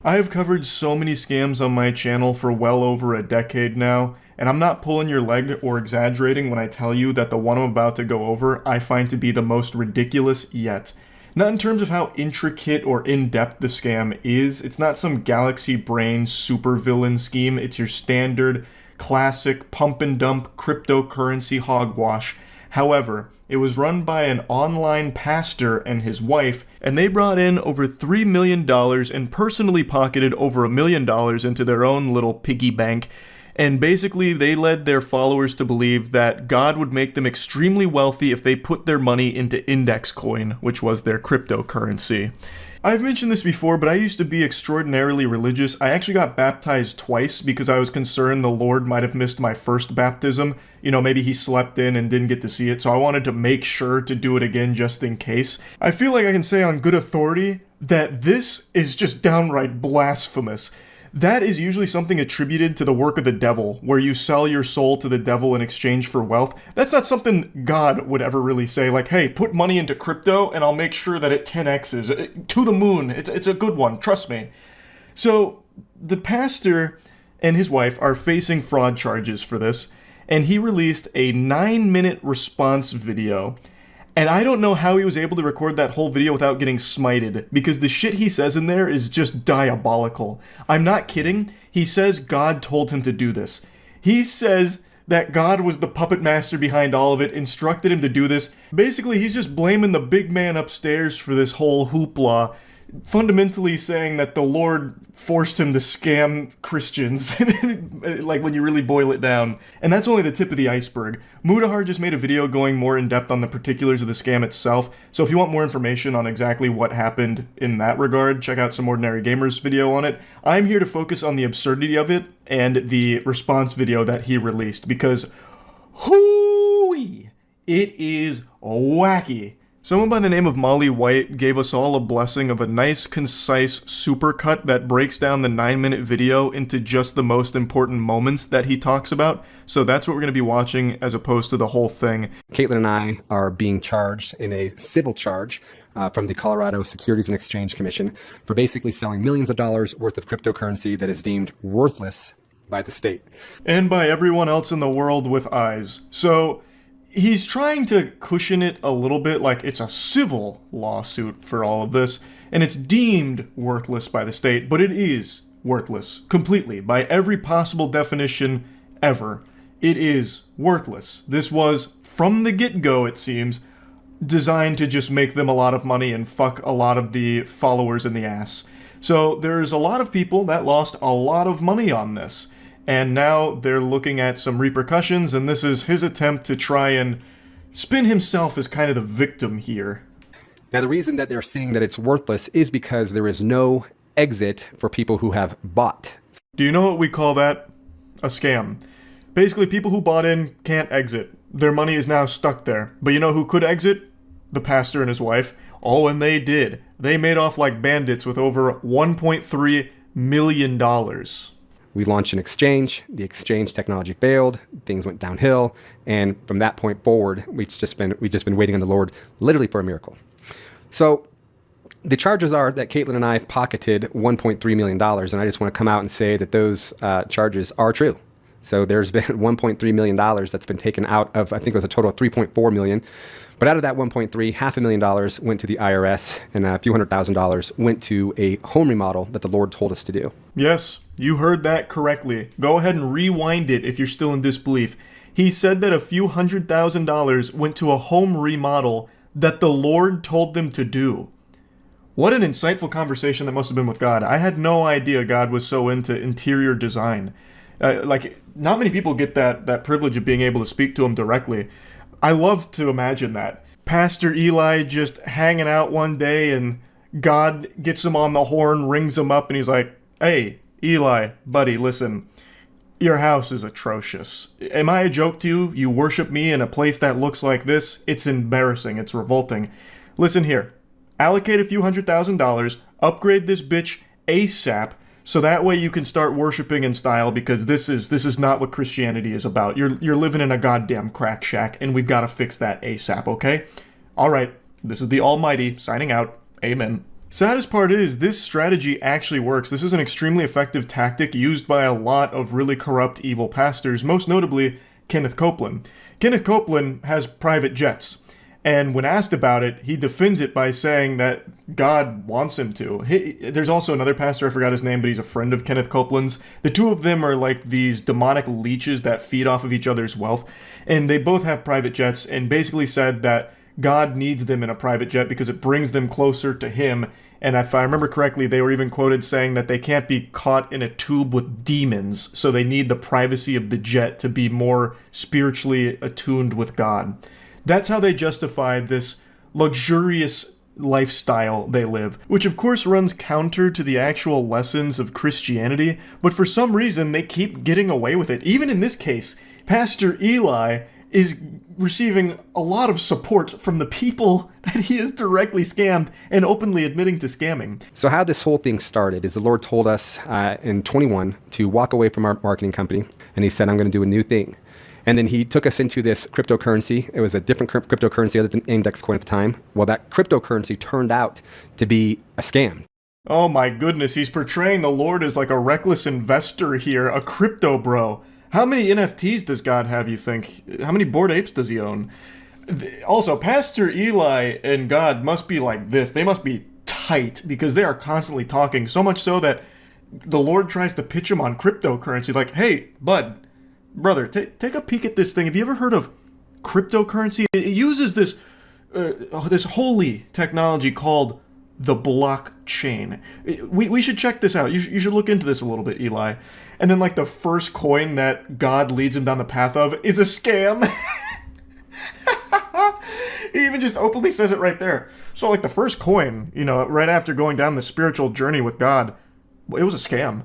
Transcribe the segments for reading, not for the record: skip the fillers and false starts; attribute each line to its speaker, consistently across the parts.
Speaker 1: I have covered so many scams on my channel for well over a decade now, and I'm not pulling your leg or exaggerating when I tell you that the one I'm about to go over I find to be the most ridiculous yet. Not in terms of how intricate or in-depth the scam is, it's not some galaxy brain supervillain scheme, it's your standard, classic, pump and dump cryptocurrency hogwash. However, it was run by an online pastor and his wife, and they brought in over $3 million and personally pocketed over $1 million into their own little piggy bank. And basically, they led their followers to believe that God would make them extremely wealthy if they put their money into Index Coin, which was their cryptocurrency. I've mentioned this before, but I used to be extraordinarily religious. I actually got baptized twice because I was concerned the Lord might have missed my first baptism. You know, maybe he slept in and didn't get to see it, so I wanted to make sure to do it again just in case. I feel like I can say on good authority that this is just downright blasphemous. That is usually something attributed to the work of the devil, where you sell your soul to the devil in exchange for wealth. That's not something God would ever really say, like, hey, put money into crypto and I'll make sure that it 10x's to the moon. It's a good one, trust me. So the pastor and his wife are facing fraud charges for this, and he released a 9-minute response video. And I don't know how he was able to record that whole video without getting smited, because the shit he says in there is just diabolical. I'm not kidding. He says God told him to do this. He says that God was the puppet master behind all of it, instructed him to do this. Basically, he's just blaming the big man upstairs for this whole hoopla, fundamentally saying that the Lord forced him to scam Christians, like when you really boil it down. And that's only the tip of the iceberg. Mudahar just made a video going more in depth on the particulars of the scam itself, so if you want more information on exactly what happened in that regard, check out some Ordinary Gamers video on it. I'm here to focus on the absurdity of it and the response video that he released, because hooey, it is wacky. Someone by the name of Molly White gave us all a blessing of a nice, concise supercut that breaks down the 9-minute video into just the most important moments that he talks about. So that's what we're going to be watching as opposed to the whole thing.
Speaker 2: Caitlin and I are being charged in a civil charge from the Colorado Securities and Exchange Commission for basically selling millions of dollars worth of cryptocurrency that is deemed worthless by the state.
Speaker 1: And by everyone else in the world with eyes. So he's trying to cushion it a little bit, like it's a civil lawsuit for all of this, and it's deemed worthless by the state, but it is worthless, completely, by every possible definition ever. It is worthless. This was, from the get-go, it seems, designed to just make them a lot of money and fuck a lot of the followers in the ass. So there's a lot of people that lost a lot of money on this. And now they're looking at some repercussions, and this is his attempt to try and spin himself as kind of the victim here.
Speaker 2: Now, the reason that they're saying that it's worthless is because there is no exit for people who have bought.
Speaker 1: Do you know what we call that? A scam. Basically, people who bought in can't exit. Their money is now stuck there. But you know who could exit? The pastor and his wife. Oh, and they did. They made off like bandits with over $1.3 million.
Speaker 2: We launched an exchange, the exchange technology failed, things went downhill, and from that point forward, we've just been waiting on the Lord literally for a miracle. So the charges are that Caitlin and I pocketed $1.3 million, and I just want to come out and say that those charges are true. So there's been $1.3 million that's been taken out of, I think it was a total of $3.4 million. But out of that 1.3, $500,000 went to the IRS, and a few $100,000 went to a home remodel that the Lord told us to do.
Speaker 1: Yes, you heard that correctly. Go ahead and rewind it if you're still in disbelief. He said that a few $100,000 went to a home remodel that the Lord told them to do. What an insightful conversation that must have been with God. I had no idea God was so into interior design. Not many people get that privilege of being able to speak to him directly. I love to imagine that. Pastor Eli just hanging out one day and God gets him on the horn, rings him up, and he's like, hey, Eli, buddy, listen, your house is atrocious. Am I a joke to you? You worship me in a place that looks like this? It's embarrassing. It's revolting. Listen here. Allocate a few $100,000, upgrade this bitch ASAP, so that way you can start worshiping in style, because this is not what Christianity is about. You're living in a goddamn crack shack, and we've got to fix that ASAP, okay? All right, this is the Almighty signing out. Amen. Saddest part is, this strategy actually works. This is an extremely effective tactic used by a lot of really corrupt, evil pastors, most notably Kenneth Copeland. Kenneth Copeland has private jets, and when asked about it, he defends it by saying that God wants him to. There's also another pastor, I forgot his name, but he's a friend of Kenneth Copeland's. The two of them are like these demonic leeches that feed off of each other's wealth, and they both have private jets, and basically said that God needs them in a private jet because it brings them closer to him. And if I remember correctly, they were even quoted saying that they can't be caught in a tube with demons, so they need the privacy of the jet to be more spiritually attuned with God. That's how they justify this luxurious lifestyle they live, which of course runs counter to the actual lessons of Christianity, but for some reason they keep getting away with it. Even in this case, Pastor Eli is receiving a lot of support from the people that he has directly scammed and openly admitting to scamming.
Speaker 2: So how this whole thing started is the Lord told us in 21 to walk away from our marketing company, and he said, I'm going to do a new thing. And then he took us into this cryptocurrency. It was a different cryptocurrency other than index coin at the time. Well, that cryptocurrency turned out to be a scam.
Speaker 1: Oh my goodness, he's portraying the Lord as like a reckless investor here, a crypto bro. How many NFTs does God have, you think? How many Bored Apes does he own? Also, Pastor Eli and God must be like this. They must be tight because they are constantly talking, so much so that the Lord tries to pitch him on cryptocurrency. Like, hey, bud, brother, take a peek at this thing. Have you ever heard of cryptocurrency? It uses this holy technology called the blockchain. We should check this out. You should look into this a little bit, Eli. And then, like, the first coin that God leads him down the path of is a scam. He even just openly says it right there. So, like, the first coin, you know, right after going down the spiritual journey with God, it was a scam.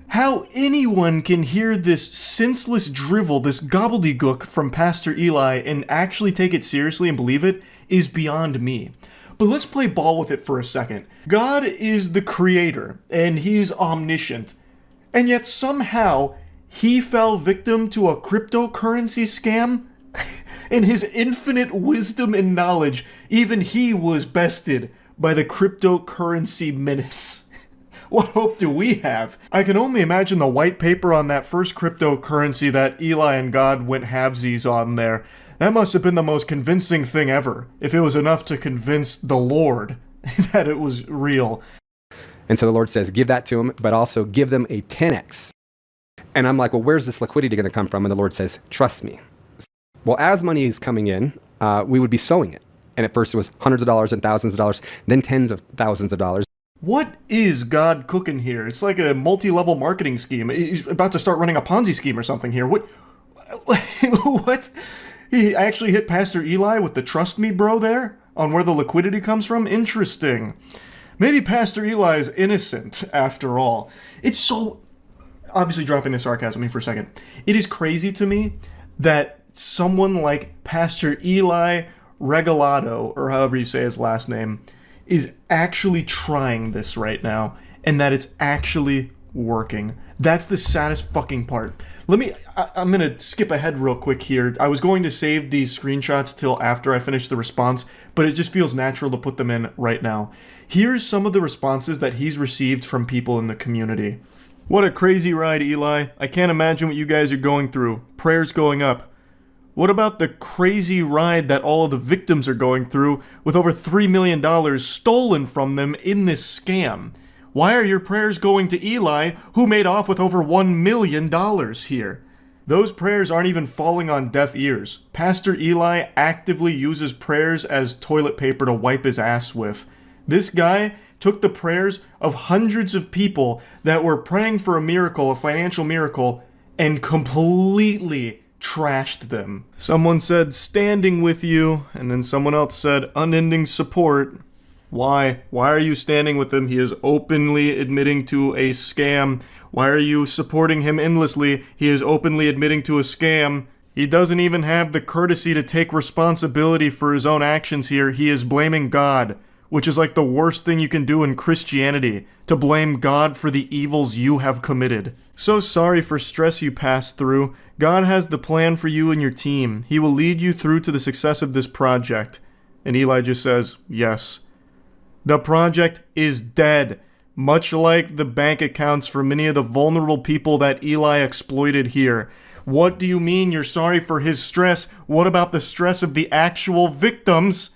Speaker 1: How anyone can hear this senseless drivel, this gobbledygook from Pastor Eli and actually take it seriously and believe it is beyond me. But let's play ball with it for a second. God is the creator, and he's omniscient. And yet somehow he fell victim to a cryptocurrency scam? In his infinite wisdom and knowledge, even he was bested by the cryptocurrency menace. What hope do we have? I can only imagine the white paper on that first cryptocurrency that Eli and God went halvesies on there. That must have been the most convincing thing ever, if it was enough to convince the Lord that it was real.
Speaker 2: And so the Lord says, give that to them, but also give them a 10x. And I'm like, well, where's this liquidity going to come from? And the Lord says, trust me. Well, as money is coming in, we would be sowing it. And at first it was hundreds of dollars and thousands of dollars, then tens of thousands of dollars.
Speaker 1: What is God cooking here? It's like a multi-level marketing scheme. He's about to start running a Ponzi scheme or something here. What? He actually hit Pastor Eli with the trust me bro there on where the liquidity comes from? Interesting. Maybe Pastor Eli is innocent after all. It's so... Obviously dropping the sarcasm here for a second. It is crazy to me that someone like Pastor Eli Regalado, or however you say his last name, is actually trying this right now, and that it's actually working. That's the saddest fucking part. I'm gonna skip ahead real quick here. I was going to save these screenshots till after I finish the response, but it just feels natural to put them in right now. Here's some of the responses that he's received from people in the community. What a crazy ride, Eli. I can't imagine what you guys are going through. Prayers going up. What about the crazy ride that all of the victims are going through with over $3 million stolen from them in this scam? Why are your prayers going to Eli, who made off with over $1 million here? Those prayers aren't even falling on deaf ears. Pastor Eli actively uses prayers as toilet paper to wipe his ass with. This guy took the prayers of hundreds of people that were praying for a miracle, a financial miracle, and completely trashed them. Someone said, standing with you, and then someone else said, unending support. Why? Why are you standing with him? He is openly admitting to a scam. Why are you supporting him endlessly? He is openly admitting to a scam. He doesn't even have the courtesy to take responsibility for his own actions here. He is blaming God, which is like the worst thing you can do in Christianity, to blame God for the evils you have committed. So sorry for stress you passed through. God has the plan for you and your team. He will lead you through to the success of this project. And Eli just says, yes. The project is dead, much like the bank accounts for many of the vulnerable people that Eli exploited here. What do you mean you're sorry for his stress? What about the stress of the actual victims?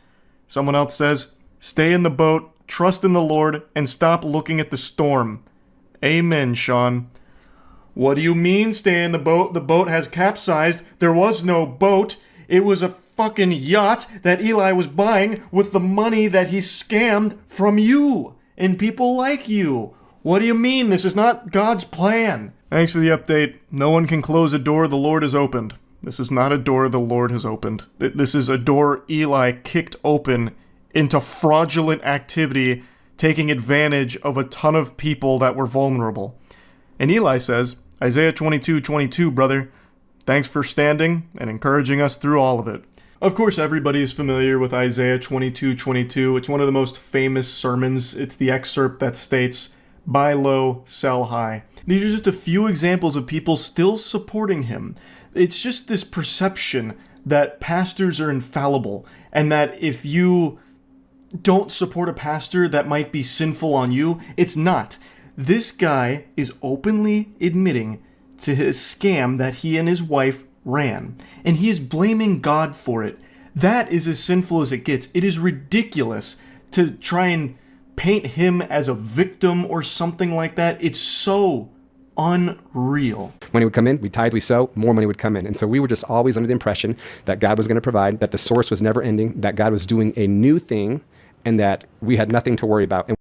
Speaker 1: Someone else says, stay in the boat, trust in the Lord, and stop looking at the storm. Amen, Sean. What do you mean stay in the boat? The boat has capsized. There was no boat. It was a fucking yacht that Eli was buying with the money that he scammed from you and people like you. What do you mean? This is not God's plan. Thanks for the update. No one can close a door the Lord has opened. This is not a door the Lord has opened. This is a door Eli kicked open into fraudulent activity, taking advantage of a ton of people that were vulnerable. And Eli says, Isaiah 22:22, brother, thanks for standing and encouraging us through all of it. Of course, everybody is familiar with Isaiah 22:22. It's one of the most famous sermons. It's the excerpt that states, buy low, sell high. These are just a few examples of people still supporting him. It's just this perception that pastors are infallible, and that if you don't support a pastor, that might be sinful on you. It's not. This guy is openly admitting to his scam that he and his wife ran, and he is blaming God for it. That is as sinful as it gets. It is ridiculous to try and paint him as a victim or something like that. It's so unreal.
Speaker 2: Money would come in, we tithe, we sow, more money would come in. And so we were just always under the impression that God was going to provide, that the source was never ending, that God was doing a new thing, and that we had nothing to worry about. And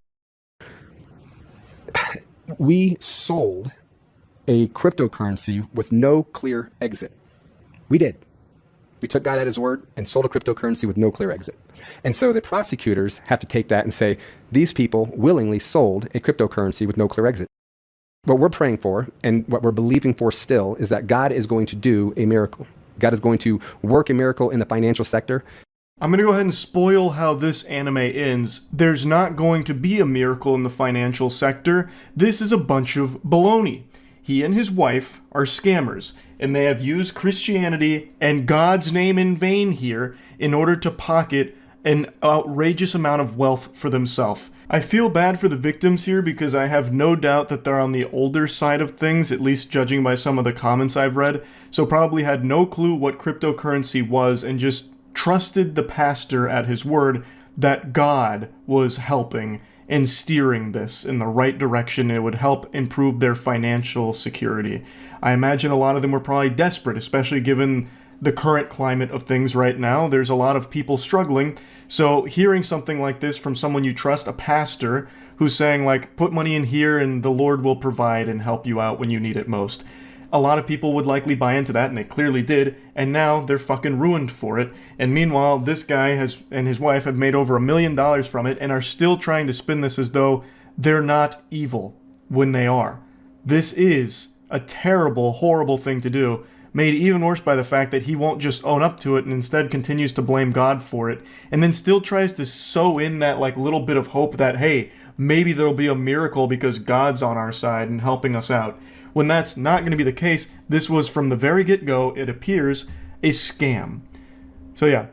Speaker 2: we sold a cryptocurrency with no clear exit. We did. We took God at his word and sold a cryptocurrency with no clear exit. And so the prosecutors have to take that and say, these people willingly sold a cryptocurrency with no clear exit. What we're praying for and what we're believing for still is that God is going to do a miracle. God is going to work a miracle in the financial sector.
Speaker 1: I'm going to go ahead and spoil how this anime ends. There's not going to be a miracle in the financial sector. This is a bunch of baloney. He and his wife are scammers, and they have used Christianity and God's name in vain here in order to pocket an outrageous amount of wealth for themselves. I feel bad for the victims here because I have no doubt that they're on the older side of things, at least judging by some of the comments I've read, so probably had no clue what cryptocurrency was and just trusted the pastor at his word that God was helping and steering this in the right direction. It would help improve their financial security. I imagine a lot of them were probably desperate, especially given the current climate of things right now. There's a lot of people struggling. So hearing something like this from someone you trust, a pastor, who's saying like, put money in here and the Lord will provide and help you out when you need it most. A lot of people would likely buy into that, and they clearly did, and now they're fucking ruined for it. And meanwhile, this guy and his wife have made over $1 million from it and are still trying to spin this as though they're not evil when they are. This is a terrible, horrible thing to do, made even worse by the fact that he won't just own up to it and instead continues to blame God for it, and then still tries to sew in that like little bit of hope that, hey, maybe there'll be a miracle because God's on our side and helping us out. When that's not going to be the case, this was from the very get-go, it appears, a scam. So yeah,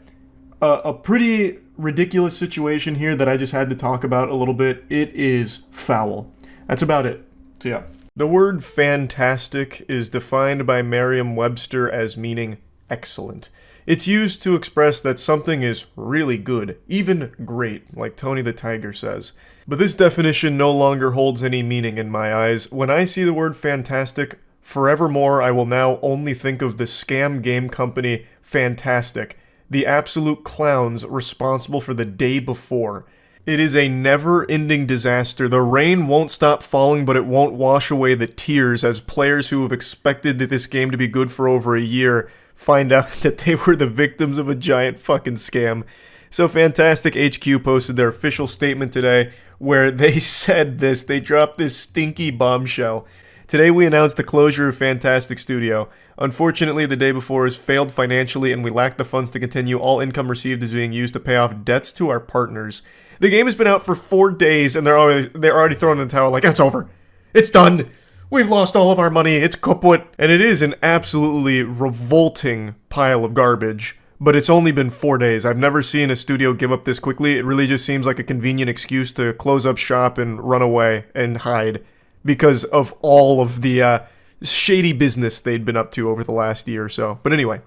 Speaker 1: a pretty ridiculous situation here that I just had to talk about a little bit. It is foul. That's about it. So yeah. The word fantastic is defined by Merriam-Webster as meaning excellent. It's used to express that something is really good, even great, like Tony the Tiger says. But this definition no longer holds any meaning in my eyes. When I see the word fantastic, forevermore I will now only think of the scam game company Fantastic, the absolute clowns responsible for the day before. It is a never-ending disaster. The rain won't stop falling, but it won't wash away the tears as players who have expected that this game to be good for over a year find out that they were the victims of a giant fucking scam. So Fantastic HQ posted their official statement today where they said this. They dropped this stinky bombshell. Today we announced the closure of Fantastic Studio. Unfortunately, the day before has failed financially and we lack the funds to continue. All income received is being used to pay off debts to our partners. The game has been out for 4 days and they're already throwing in the towel like, it's over. It's done. We've lost all of our money. It's kaput. And it is an absolutely revolting pile of garbage. but it's only been 4 days. I've never seen a studio give up this quickly. It really just seems like a convenient excuse to close up shop and run away and hide because of all of the shady business they'd been up to over the last year or so. But anyway,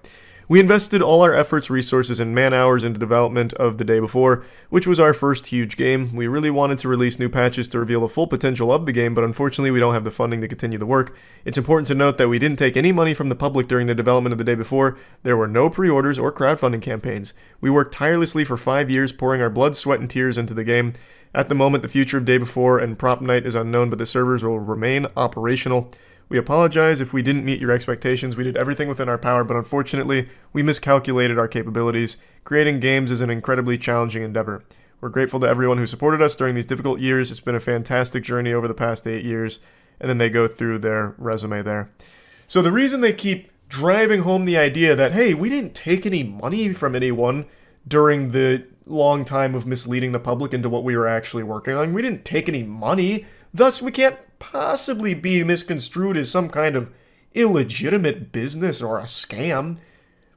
Speaker 1: we invested all our efforts, resources, and man-hours into development of The Day Before, which was our first huge game. We really wanted to release new patches to reveal the full potential of the game, but unfortunately we don't have the funding to continue the work. It's important to note that we didn't take any money from the public during the development of The Day Before. There were no pre-orders or crowdfunding campaigns. We worked tirelessly for 5 years, pouring our blood, sweat, and tears into the game. At the moment, the future of Day Before and Prop Night is unknown, but the servers will remain operational. We apologize if we didn't meet your expectations. We did everything within our power, but unfortunately, we miscalculated our capabilities. Creating games is an incredibly challenging endeavor. We're grateful to everyone who supported us during these difficult years. It's been a fantastic journey over the past 8 years. And then they go through their resume there. So the reason they keep driving home the idea that, hey, we didn't take any money from anyone during the long time of misleading the public into what we were actually working on. We didn't take any money. Thus, we can't possibly be misconstrued as some kind of illegitimate business or a scam.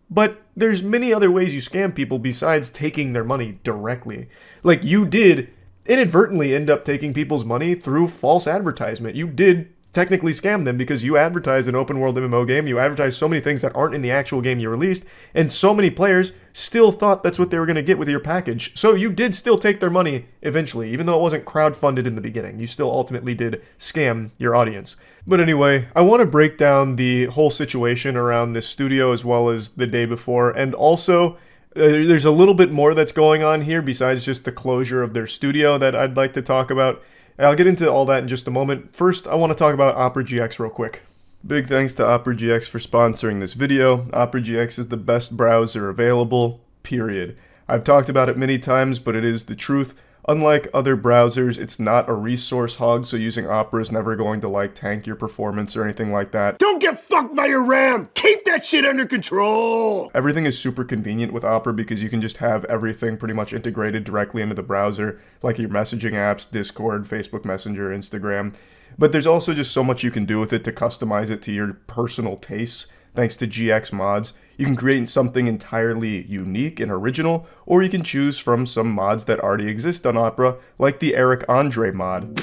Speaker 1: But there's many other ways you scam people besides taking their money directly. Like, you did inadvertently end up taking people's money through false advertisement. You did technically scam them because you advertised an open world MMO game. You advertised so many things that aren't in the actual game you released, and so many players still thought that's what they were going to get with your package. So you did still take their money eventually, even though it wasn't crowdfunded in the beginning. You still ultimately did scam your audience. But anyway, I want to break down the whole situation around this studio as well as The Day Before, and also there's a little bit more that's going on here besides just the closure of their studio that I'd like to talk about. I'll get into all that in just a moment. First, I want to talk about Opera GX real quick. Big thanks to Opera GX for sponsoring this video. Opera GX is the best browser available, period. I've talked about it many times, but it is the truth. Unlike other browsers, it's not a resource hog, so using Opera is never going to tank your performance or anything like that.
Speaker 3: Don't get fucked by your RAM! Keep that shit under control!
Speaker 1: Everything is super convenient with Opera because you can just have everything pretty much integrated directly into the browser, like your messaging apps, Discord, Facebook Messenger, Instagram. But there's also just so much you can do with it to customize it to your personal tastes, thanks to GX mods. You can create something entirely unique and original, or you can choose from some mods that already exist on Opera, like the Eric Andre mod.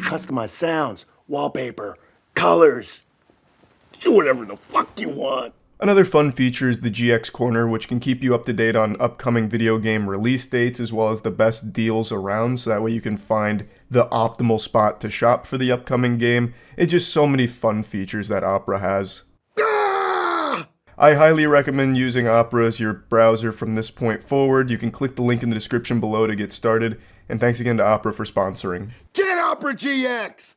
Speaker 3: Customize sounds, wallpaper, colors. Do whatever the fuck you want.
Speaker 1: Another fun feature is the GX Corner, which can keep you up to date on upcoming video game release dates as well as the best deals around, so that way you can find the optimal spot to shop for the upcoming game. It's just so many fun features that Opera has. I highly recommend using Opera as your browser from this point forward. You can click the link in the description below to get started, and thanks again to Opera for sponsoring.
Speaker 3: Get Opera GX!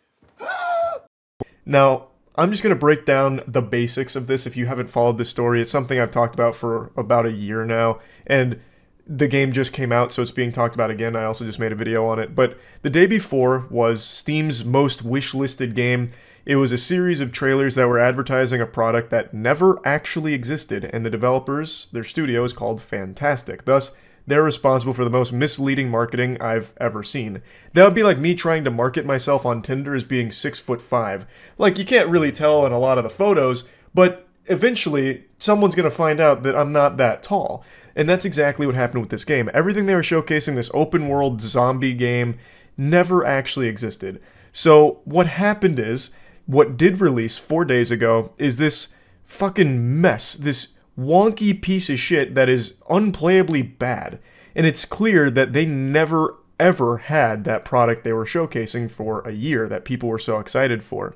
Speaker 1: Now, I'm just going to break down the basics of this if you haven't followed this story. It's something I've talked about for about a year now, and the game just came out, so it's being talked about again. I also just made a video on it. But The Day Before was Steam's most wish-listed game. It was a series of trailers that were advertising a product that never actually existed, and the developers, their studio, is called Fantastic. Thus, they're responsible for the most misleading marketing I've ever seen. That would be like me trying to market myself on Tinder as being 6'5". Like, you can't really tell in a lot of the photos, but eventually someone's going to find out that I'm not that tall. And that's exactly what happened with this game. Everything they were showcasing, this open world zombie game, never actually existed. So what happened is, what did release 4 days ago is this fucking mess, this wonky piece of shit that is unplayably bad. And it's clear that they never ever had that product they were showcasing for a year that people were so excited for.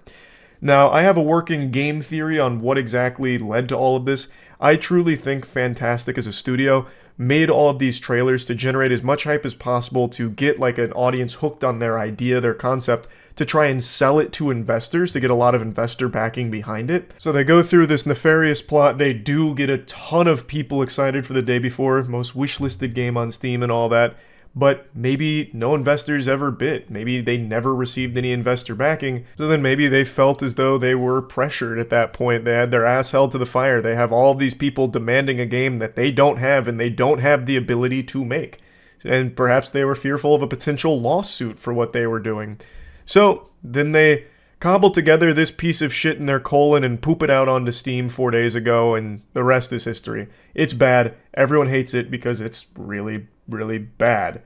Speaker 1: Now, I have a working game theory on what exactly led to all of this. I truly think Fantastic as a studio made all of these trailers to generate as much hype as possible to get an audience hooked on their idea, their concept, to try and sell it to investors, to get a lot of investor backing behind it. So they go through this nefarious plot. They do get a ton of people excited for The Day Before, most wishlisted game on Steam and all that. But maybe no investors ever bid. Maybe they never received any investor backing. So then maybe they felt as though they were pressured at that point. They had their ass held to the fire. They have all of these people demanding a game that they don't have and they don't have the ability to make. And perhaps they were fearful of a potential lawsuit for what they were doing. So then they cobbled together this piece of shit in their colon and poop it out onto Steam 4 days ago, and the rest is history. It's bad. Everyone hates it because it's really, really bad.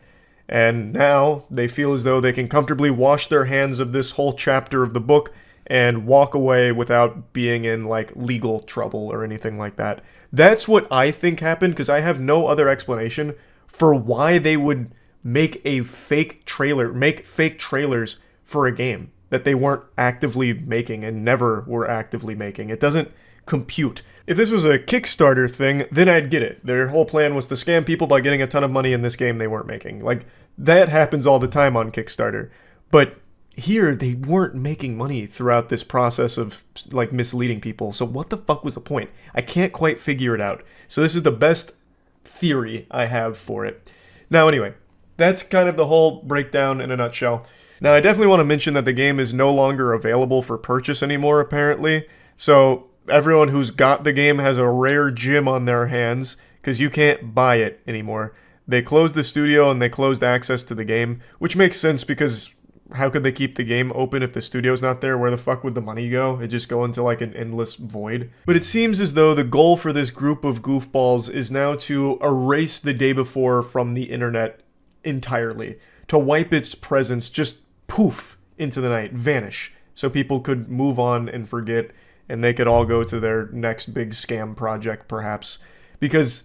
Speaker 1: And now they feel as though they can comfortably wash their hands of this whole chapter of the book and walk away without being in, like, legal trouble or anything like that. That's what I think happened, because I have no other explanation for why they would make fake trailers for a game that they weren't actively making and never were actively making. It doesn't compute. If this was a Kickstarter thing, then I'd get it. Their whole plan was to scam people by getting a ton of money in this game they weren't making. Like, that happens all the time on Kickstarter. But here, they weren't making money throughout this process of, like, misleading people. So what the fuck was the point? I can't quite figure it out. So this is the best theory I have for it. Now, anyway, that's kind of the whole breakdown in a nutshell. Now, I definitely want to mention that the game is no longer available for purchase anymore, apparently. So everyone who's got the game has a rare gem on their hands, because you can't buy it anymore. They closed the studio and they closed access to the game, which makes sense because how could they keep the game open if the studio's not there? Where the fuck would the money go? It'd just go into like an endless void. But it seems as though the goal for this group of goofballs is now to erase the day before from the internet entirely. To wipe its presence, just poof into the night, vanish. So people could move on and forget, and they could all go to their next big scam project perhaps. Because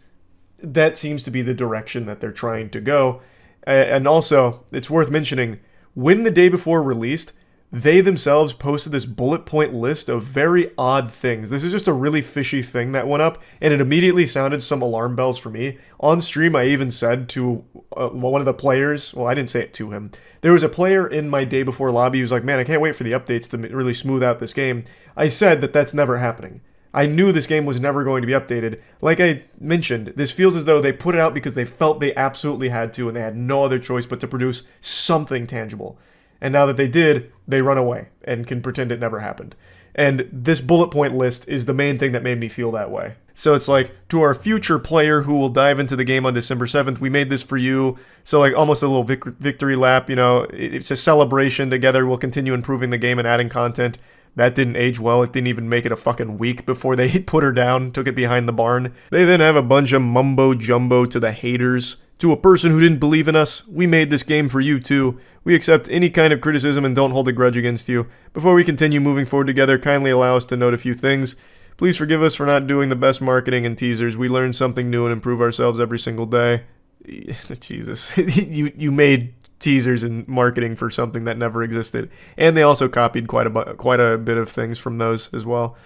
Speaker 1: that seems to be the direction that they're trying to go. And also, it's worth mentioning, when the day before released, they themselves posted this bullet point list of very odd things. This is just a really fishy thing that went up, and it immediately sounded some alarm bells for me. On stream, I even said to one of the players, well, I didn't say it to him. There was a player in my day before lobby who was like, man, I can't wait for the updates to really smooth out this game. I said that that's never happening. I knew this game was never going to be updated. Like I mentioned, this feels as though they put it out because they felt they absolutely had to and they had no other choice but to produce something tangible. And now that they did, they run away and can pretend it never happened. And this bullet point list is the main thing that made me feel that way. So it's like, to our future player who will dive into the game on December 7th, we made this for you. So like almost a little victory lap, you know, it's a celebration together. We'll continue improving the game and adding content. That didn't age well. It didn't even make it a fucking week before they put her down, took it behind the barn. They then have a bunch of mumbo jumbo to the haters. To a person who didn't believe in us, we made this game for you too. We accept any kind of criticism and don't hold a grudge against you. Before we continue moving forward together, kindly allow us to note a few things. Please forgive us for not doing the best marketing and teasers. We learn something new and improve ourselves every single day. Jesus. you made teasers and marketing for something that never existed. And they also copied quite a bit of things from those as well.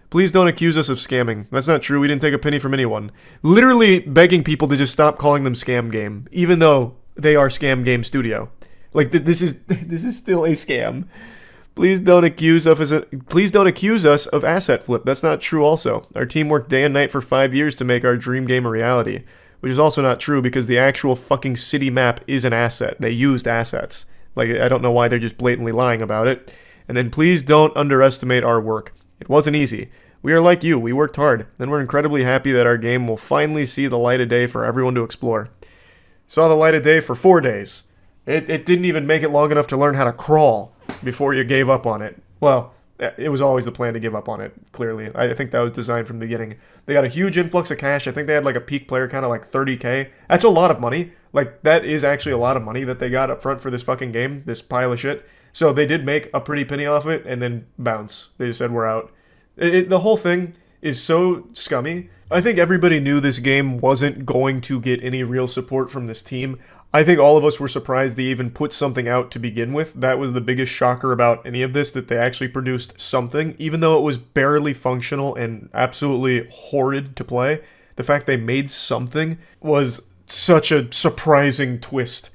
Speaker 1: Please don't accuse us of scamming. That's not true. We didn't take a penny from anyone. Literally begging people to just stop calling them Scam Game, even though they are Scam Game Studio. Like, this is still a scam. Please don't accuse us of asset flip. That's not true also. Our team worked day and night for 5 years to make our dream game a reality. Which is also not true because the actual fucking city map is an asset. They used assets. Like, I don't know why they're just blatantly lying about it. And then please don't underestimate our work. It wasn't easy. We are like you. We worked hard. And we're incredibly happy that our game will finally see the light of day for everyone to explore. Saw the light of day for 4 days. It didn't even make it long enough to learn how to crawl before you gave up on it. Well, it was always the plan to give up on it, clearly. I think that was designed from the beginning. They got a huge influx of cash. I think they had like a peak player count of like 30K. That's a lot of money. Like, that is actually a lot of money that they got up front for this fucking game, this pile of shit. So they did make a pretty penny off it and then bounce. They just said, we're out. The whole thing is so scummy. I think everybody knew this game wasn't going to get any real support from this team. I think all of us were surprised they even put something out to begin with. That was the biggest shocker about any of this, that they actually produced something, even though it was barely functional and absolutely horrid to play. The fact they made something was such a surprising twist.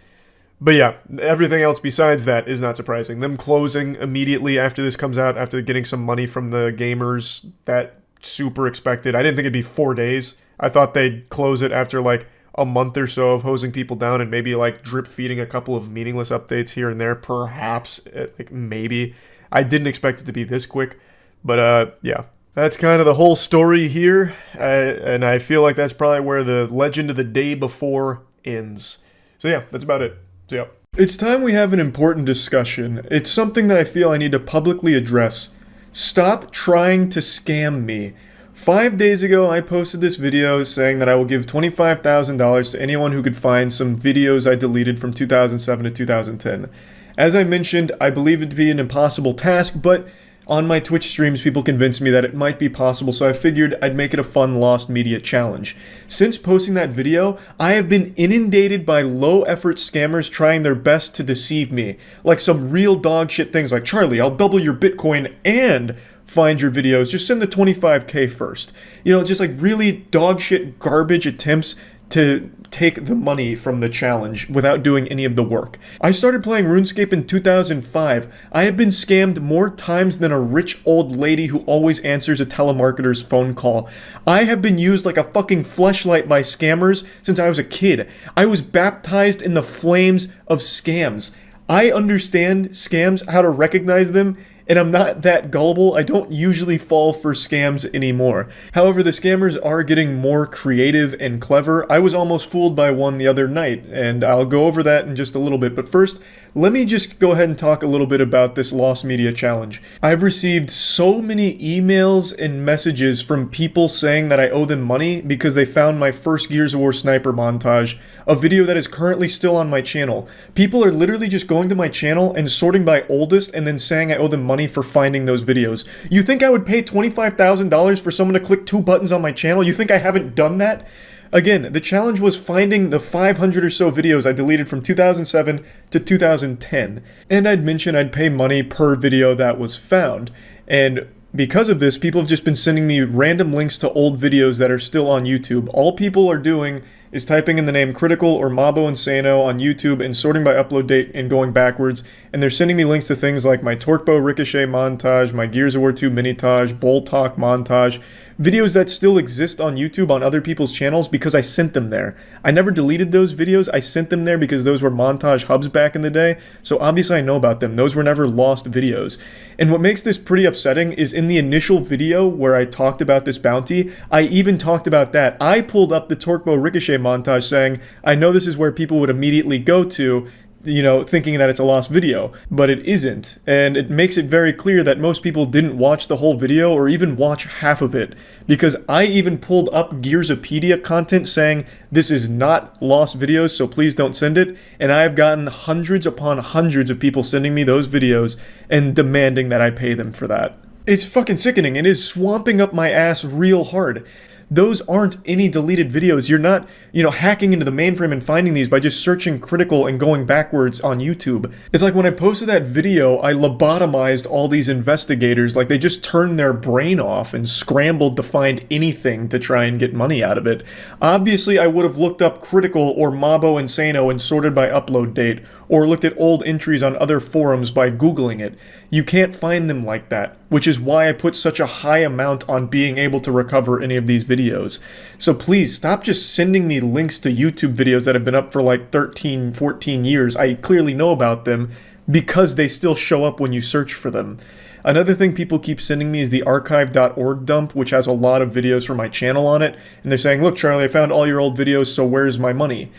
Speaker 1: But yeah, everything else besides that is not surprising. Them closing immediately after this comes out, after getting some money from the gamers, that super expected. I didn't think it'd be 4 days. I thought they'd close it after like a month or so of hosing people down and maybe like drip feeding a couple of meaningless updates here and there, perhaps, like maybe. I didn't expect it to be this quick, but yeah. That's kind of the whole story here, and I feel like that's probably where the legend of the day before ends. So yeah, that's about it. See ya. It's time we have an important discussion. It's something that I feel I need to publicly address. Stop trying to scam me. 5 days ago, I posted this video saying that I will give $25,000 to anyone who could find some videos I deleted from 2007 to 2010. As I mentioned, I believe it to be an impossible task, but on my Twitch streams, people convinced me that it might be possible, so I figured I'd make it a fun lost media challenge. Since posting that video, I have been inundated by low-effort scammers trying their best to deceive me. Like some real dog shit things like, Charlie, I'll double your Bitcoin and find your videos, just send the 25K first. You know, just like really dog shit garbage attempts to take the money from the challenge without doing any of the work. I started playing RuneScape in 2005. I have been scammed more times than a rich old lady who always answers a telemarketer's phone call. I have been used like a fucking fleshlight by scammers since I was a kid. I was baptized in the flames of scams. I understand scams, how to recognize them, and I'm not that gullible. I don't usually fall for scams anymore. However, the scammers are getting more creative and clever. I was almost fooled by one the other night, and I'll go over that in just a little bit. But first, let me just go ahead and talk a little bit about this Lost Media Challenge. I've received so many emails and messages from people saying that I owe them money because they found my first Gears of War sniper montage, a video that is currently still on my channel. People are literally just going to my channel and sorting by oldest and then saying I owe them money for finding those videos. You think I would pay $25,000 for someone to click 2 buttons on my channel? You think I haven't done that? Again, the challenge was finding the 500 or so videos I deleted from 2007 to 2010. And I'd mentioned I'd pay money per video that was found. And because of this, people have just been sending me random links to old videos that are still on YouTube. All people are doing is typing in the name Critical or Mabo Insano on YouTube and sorting by upload date and going backwards, and they're sending me links to things like my Torquebow Ricochet montage, my Gears of War 2 minitage, Bull Talk montage, videos that still exist on YouTube on other people's channels because I sent them there. I never deleted those videos, I sent them there because those were montage hubs back in the day, so obviously I know about them. Those were never lost videos. And what makes this pretty upsetting is in the initial video where I talked about this bounty, I even talked about that. I pulled up the Torquebow Ricochet montage saying, I know this is where people would immediately go to, you know, thinking that it's a lost video, but it isn't. And it makes it very clear that most people didn't watch the whole video or even watch half of it, because I even pulled up Gearsopedia content saying this is not lost videos, so please don't send it. And I have gotten hundreds upon hundreds of people sending me those videos and demanding that I pay them for that. It's fucking sickening. It is swamping up my ass real hard. Those aren't any deleted videos. You're not, hacking into the mainframe and finding these by just searching Critical and going backwards on YouTube. It's like when I posted that video, I lobotomized all these investigators. Like they just turned their brain off and scrambled to find anything to try and get money out of it. Obviously, I would have looked up Critical or Mabo Insano and sorted by upload date, or looked at old entries on other forums by Googling it. You can't find them like that, which is why I put such a high amount on being able to recover any of these videos. So please, stop just sending me links to YouTube videos that have been up for like 13, 14 years. I clearly know about them because they still show up when you search for them. Another thing people keep sending me is the archive.org dump, which has a lot of videos from my channel on it, and they're saying, look, Charlie, I found all your old videos, so where's my money?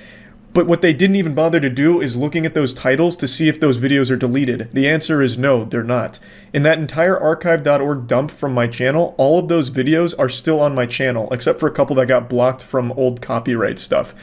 Speaker 1: But what they didn't even bother to do is looking at those titles to see if those videos are deleted. The answer is no, they're not. In that entire archive.org dump from my channel, all of those videos are still on my channel, except for a couple that got blocked from old copyright stuff.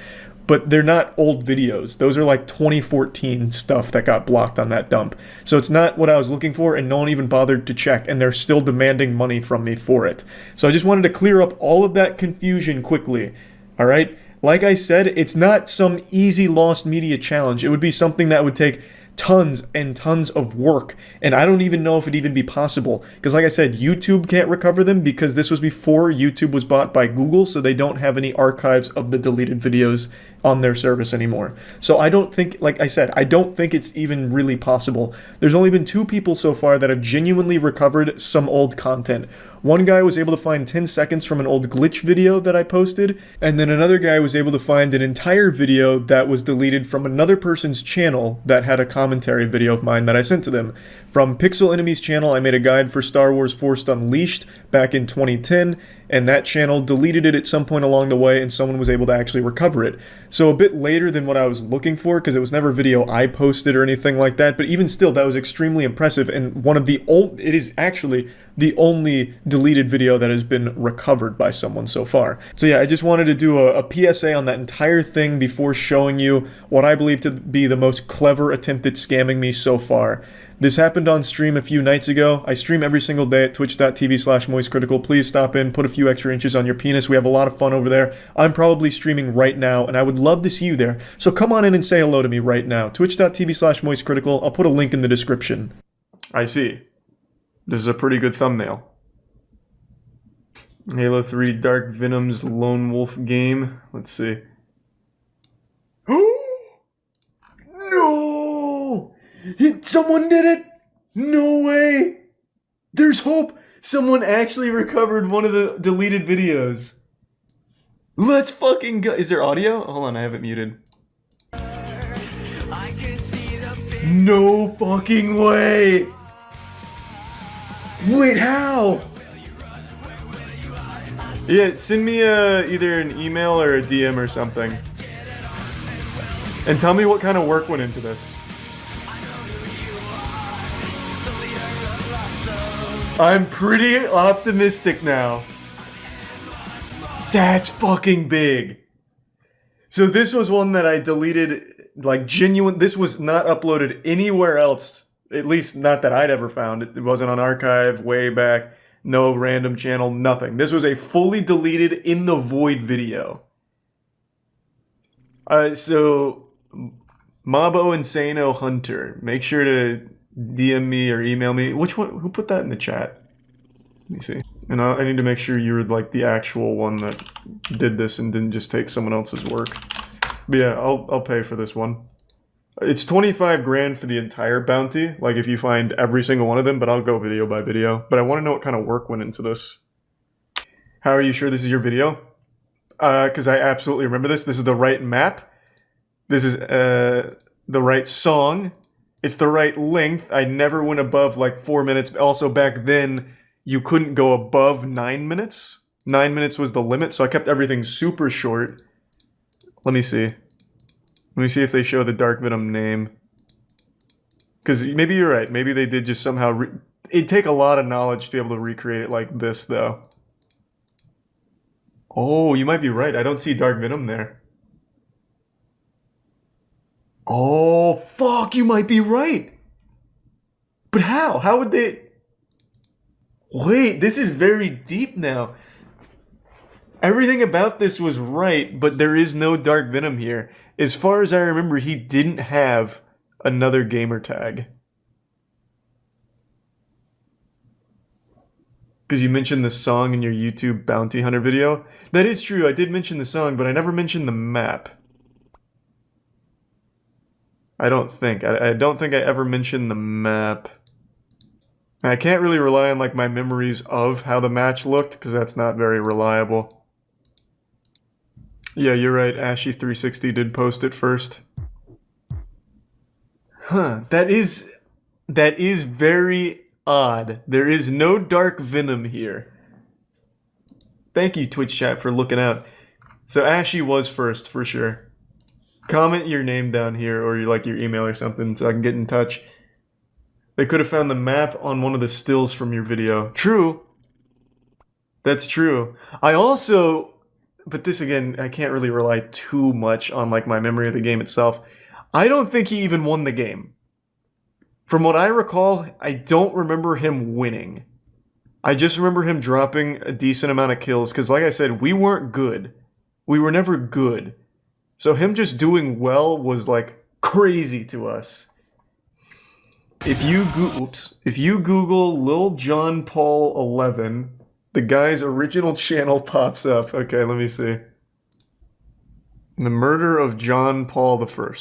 Speaker 1: But they're not old videos. Those are like 2014 stuff that got blocked on that dump. So it's not what I was looking for, and no one even bothered to check, and they're still demanding money from me for it. So I just wanted to clear up all of that confusion quickly, alright? Like I said, it's not some easy lost media challenge. It would be something that would take tons and tons of work, and I don't even know if it'd even be possible. Because like I said, YouTube can't recover them because this was before YouTube was bought by Google, so they don't have any archives of the deleted videos on their service anymore. So I don't think, like I said, I don't think it's even really possible. There's only been 2 people so far that have genuinely recovered some old content. One guy was able to find 10 seconds from an old glitch video that I posted, and then another guy was able to find an entire video that was deleted from another person's channel that had a commentary video of mine that I sent to them. From Pixel Enemy's channel, I made a guide for Star Wars Force Unleashed back in 2010, and that channel deleted it at some point along the way, and someone was able to actually recover it. So a bit later than what I was looking for, because it was never a video I posted or anything like that, but even still, that was extremely impressive, and it is actually the only deleted video that has been recovered by someone so far. So yeah, I just wanted to do a PSA on that entire thing before showing you what I believe to be the most clever attempt at scamming me so far. This happened on stream a few nights ago. I stream every single day at twitch.tv/moistcritical. Please stop in, put a few extra inches on your penis. We have a lot of fun over there. I'm probably streaming right now, and I would love to see you there. So come on in and say hello to me right now. Twitch.tv/moistcritical. I'll put a link in the description. I see. This is a pretty good thumbnail. Halo 3 Dark Venom's Lone Wolf game. Let's see. No! Someone did it! No way! There's hope! Someone actually recovered one of the deleted videos. Let's fucking go. Is there audio? Hold on, I have it muted. No fucking way! Wait, how? Yeah, send me either an email or a DM or something. And tell me what kind of work went into this. I'm pretty optimistic now. That's fucking big. So this was one that I deleted, like genuine. This was not uploaded anywhere else. At least not that I'd ever found. It wasn't on archive way back. No random channel, nothing. This was a fully deleted in the void video. So Mabo Insano Hunter, make sure to DM me or email me. Which one? Who put that in the chat? Let me see. And I need to make sure you're like the actual one that did this and didn't just take someone else's work. But yeah, I'll pay for this one. It's 25 grand for the entire bounty, like if you find every single one of them, but I'll go video by video. But I want to know what kind of work went into this. How are you sure this is your video? Because I absolutely remember this. This is the right map. This is the right song. It's the right length. I never went above like 4 minutes. Also back then, you couldn't go above 9 minutes. 9 minutes was the limit, so I kept everything super short. Let me see. Let me see if they show the Dark Venom name. Because maybe you're right. Maybe they did just somehow... It'd take a lot of knowledge to be able to recreate it like this, though. Oh, you might be right. I don't see Dark Venom there. Oh, fuck, you might be right. But how? How would they... Wait, this is very deep now. Everything about this was right, but there is no Dark Venom here. As far as I remember, he didn't have another gamer tag. Because you mentioned the song in your YouTube Bounty Hunter video. That is true, I did mention the song, but I never mentioned the map. I don't think. I don't think I ever mentioned the map. I can't really rely on like my memories of how the match looked, because that's not very reliable. Yeah, you're right. Ashy360 did post it first. Huh. That is very odd. There is no Dark Venom here. Thank you, Twitch chat, for looking out. So Ashy was first, for sure. Comment your name down here, or like your email or something, so I can get in touch. They could have found the map on one of the stills from your video. True. That's true. I also... But this, again, I can't really rely too much on, like, my memory of the game itself. I don't think he even won the game. From what I recall, I don't remember him winning. I just remember him dropping a decent amount of kills, because, like I said, we weren't good. We were never good. So him just doing well was, like, crazy to us. If you Google Lil John Paul 11... The guy's original channel pops up. Okay, let me see. The murder of John Paul I.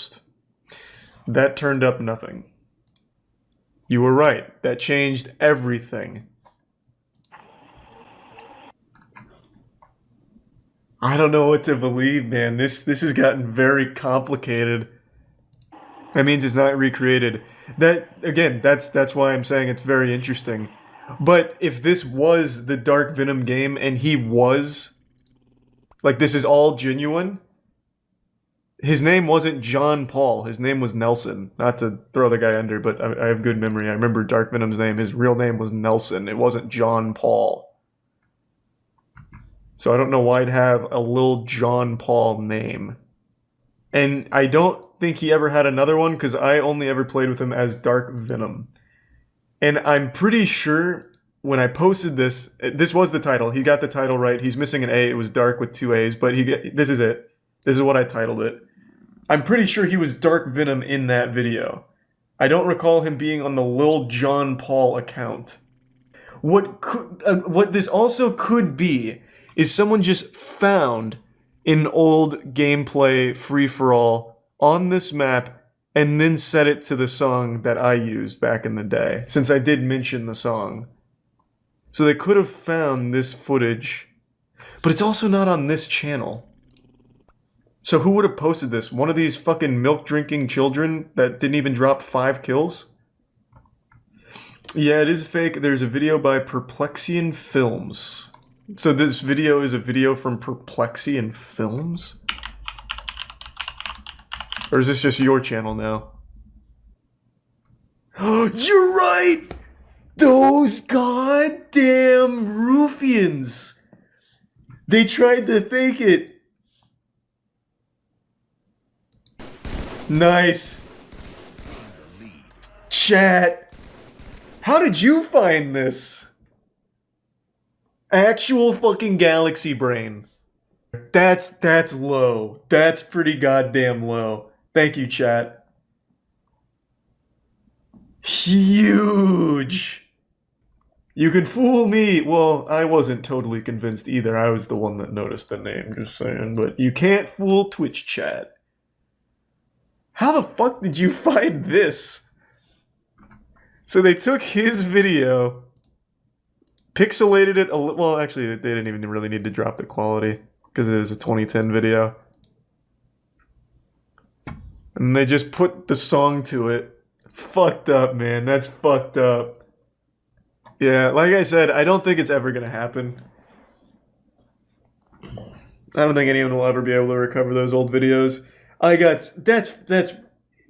Speaker 1: That turned up nothing. You were right. That changed everything. I don't know what to believe, man. This has gotten very complicated. That means it's not recreated. That, again, that's why I'm saying it's very interesting. But if this was the Dark Venom game and he was, like, this is all genuine, his name wasn't John Paul. His name was Nelson. Not to throw the guy under, but I have good memory. I remember Dark Venom's name. His real name was Nelson. It wasn't John Paul. So I don't know why I'd have a Lil John Paul name. And I don't think he ever had another one because I only ever played with him as Dark Venom. And I'm pretty sure when I posted this, this was the title. He got the title right. He's missing an A. It was Dark with 2 A's, but this is it. This is what I titled it. I'm pretty sure he was Dark Venom in that video. I don't recall him being on the Lil John Paul account. What this also could be is someone just found an old gameplay free-for-all on this map and then set it to the song that I used back in the day, since I did mention the song. So they could have found this footage, but it's also not on this channel. So who would have posted this? One of these fucking milk-drinking children that didn't even drop 5 kills? Yeah, it is fake. There's a video by Perplexian Films. So this video is a video from Perplexian Films? Or is this just your channel now? You're right! Those goddamn ruffians! They tried to fake it. Nice. Chat. How did you find this? Actual fucking galaxy brain. That's low. That's pretty goddamn low. Thank you, chat. Huge. You can fool me. Well, I wasn't totally convinced either. I was the one that noticed the name, just saying. But you can't fool Twitch chat. How the fuck did you find this? So they took his video, pixelated it a little. Well, actually, they didn't even really need to drop the quality because it was a 2010 video. And they just put the song to it. Fucked up, man. That's fucked up. Yeah, like I said, I don't think it's ever gonna happen. I don't think anyone will ever be able to recover those old videos. That's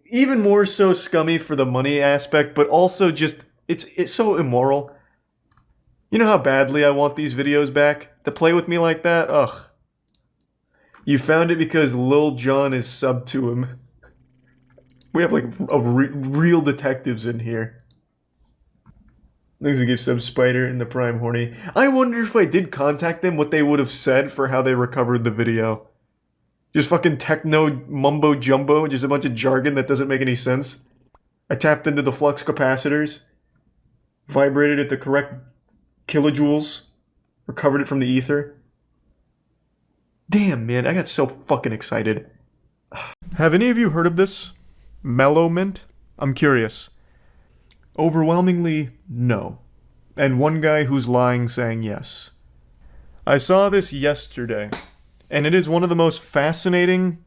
Speaker 1: even more so scummy for the money aspect, but also just it's so immoral. You know how badly I want these videos back? To play with me like that? Ugh. You found it because Lil Jon is subbed to him. We have like real detectives in here. Thanks to give Sub Spider and the Prime Horny. I wonder if I did contact them, what they would have said for how they recovered the video. Just fucking techno mumbo jumbo, just a bunch of jargon that doesn't make any sense. I tapped into the flux capacitors, vibrated at the correct kilojoules, recovered it from the ether. Damn, man, I got so fucking excited. Have any of you heard of this? Mellow Mint? I'm curious. Overwhelmingly, no. And one guy who's lying saying yes. I saw this yesterday. And it is one of the most fascinating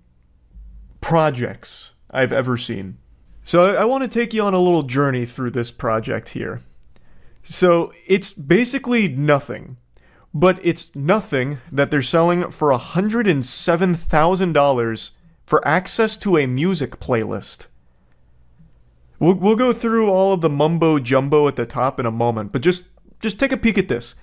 Speaker 1: projects I've ever seen. So I want to take you on a little journey through this project here. So it's basically nothing. But it's nothing that they're selling for $107,000 for access to a music playlist. We'll go through all of the mumbo jumbo at the top in a moment, but just take a peek at this.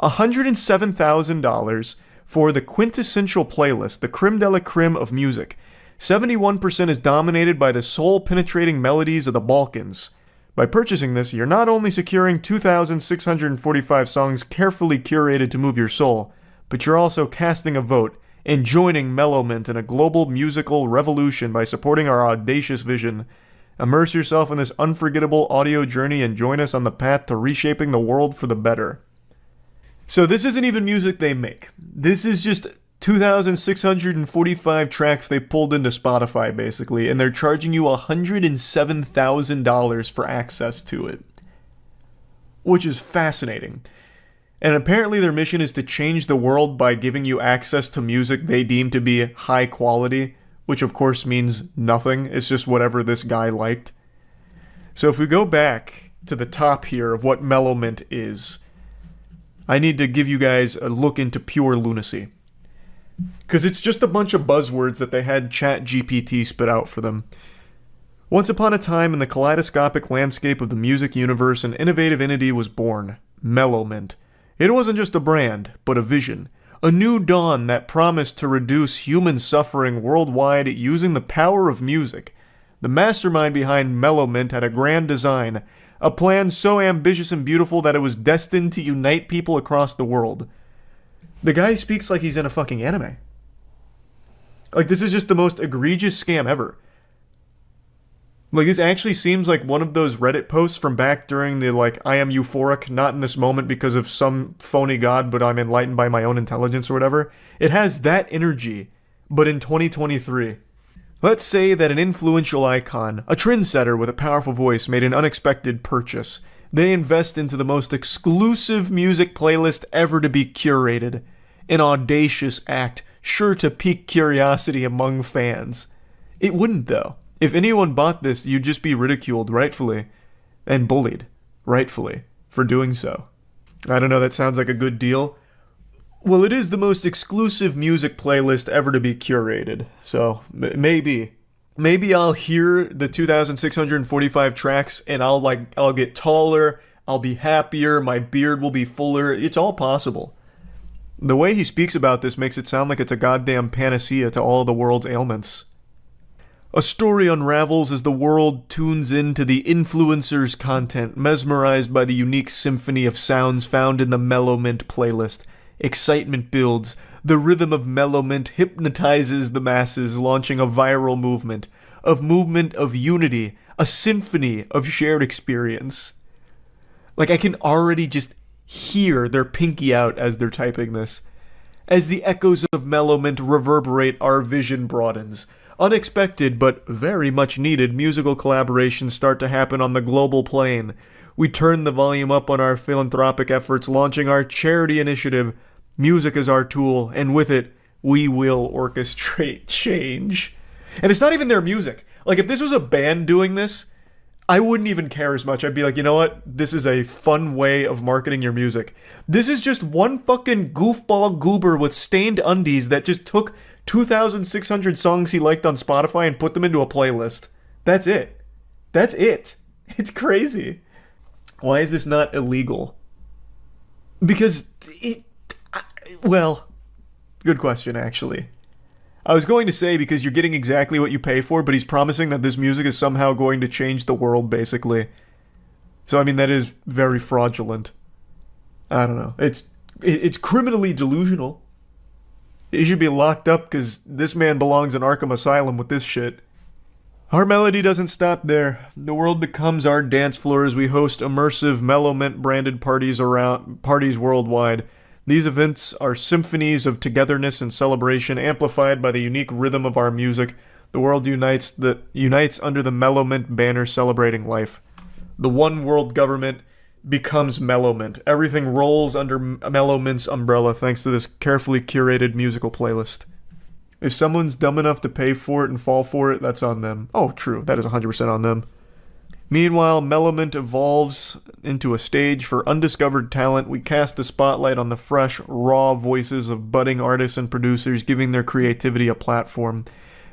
Speaker 1: $107,000 for the quintessential playlist, the creme de la creme of music. 71% is dominated by the soul-penetrating melodies of the Balkans. By purchasing this, you're not only securing 2,645 songs carefully curated to move your soul, but you're also casting a vote and joining Mellowmint in a global musical revolution by supporting our audacious vision. Immerse yourself in this unforgettable audio journey and join us on the path to reshaping the world for the better. So this isn't even music they make. This is just 2,645 tracks they pulled into Spotify, basically, and they're charging you $107,000 for access to it. Which is fascinating. And apparently their mission is to change the world by giving you access to music they deem to be high quality, which of course means nothing. It's just whatever this guy liked. So if we go back to the top here of what Mellowment is, I need to give you guys a look into pure lunacy. Because it's just a bunch of buzzwords that they had ChatGPT spit out for them. Once upon a time in the kaleidoscopic landscape of the music universe, an innovative entity was born, Mellowment. It wasn't just a brand, but a vision. A new dawn that promised to reduce human suffering worldwide using the power of music. The mastermind behind Mellowment had a grand design, a plan so ambitious and beautiful that it was destined to unite people across the world. The guy speaks like he's in a fucking anime. Like, this is just the most egregious scam ever. Like, this actually seems like one of those Reddit posts from back during the, like, I am euphoric, not in this moment because of some phony god, but I'm enlightened by my own intelligence or whatever. It has that energy, but in 2023. Let's say that an influential icon, a trendsetter with a powerful voice, made an unexpected purchase. They invest into the most exclusive music playlist ever to be curated. An audacious act, sure to pique curiosity among fans. It wouldn't, though. If anyone bought this, you'd just be ridiculed, rightfully, and bullied, rightfully, for doing so. I don't know, that sounds like a good deal. Well, it is the most exclusive music playlist ever to be curated, so maybe I'll hear the 2,645 tracks and I'll get taller, I'll be happier, my beard will be fuller. It's all possible. The way he speaks about this makes it sound like it's a goddamn panacea to all the world's ailments. A story unravels as the world tunes into the influencer's content, mesmerized by the unique symphony of sounds found in the Mellowment playlist. Excitement builds. The rhythm of Mellowment hypnotizes the masses, launching a viral movement of unity, a symphony of shared experience. Like, I can already just hear their pinky out as they're typing this. As the echoes of Mellowment reverberate, our vision broadens. Unexpected but very much needed musical collaborations start to happen on the global plane. We turn the volume up on our philanthropic efforts, launching our charity initiative. Music is our tool, and with it, we will orchestrate change. And it's not even their music. Like, if this was a band doing this, I wouldn't even care as much. I'd be like, you know what? This is a fun way of marketing your music. This is just one fucking goofball goober with stained undies that just took 2,600 songs he liked on Spotify and put them into a playlist. That's it. That's it. It's crazy. Why is this not illegal? Because well, good question, actually. I was going to say because you're getting exactly what you pay for, but he's promising that this music is somehow going to change the world, basically. So, I mean, that is very fraudulent. I don't know. It's criminally delusional. He should be locked up because this man belongs in Arkham Asylum with this shit. Our melody doesn't stop there. The world becomes our dance floor as we host immersive Mellowment branded parties worldwide. These events are symphonies of togetherness and celebration, amplified by the unique rhythm of our music. The world unites under the Mellowment banner celebrating life. The one world government becomes Mellowment. Everything rolls under Mellowment's umbrella thanks to this carefully curated musical playlist. If someone's dumb enough to pay for it and fall for it, that's on them. Oh, true. That is 100% on them. Meanwhile, Mellowment evolves into a stage for undiscovered talent. We cast the spotlight on the fresh, raw voices of budding artists and producers, giving their creativity a platform.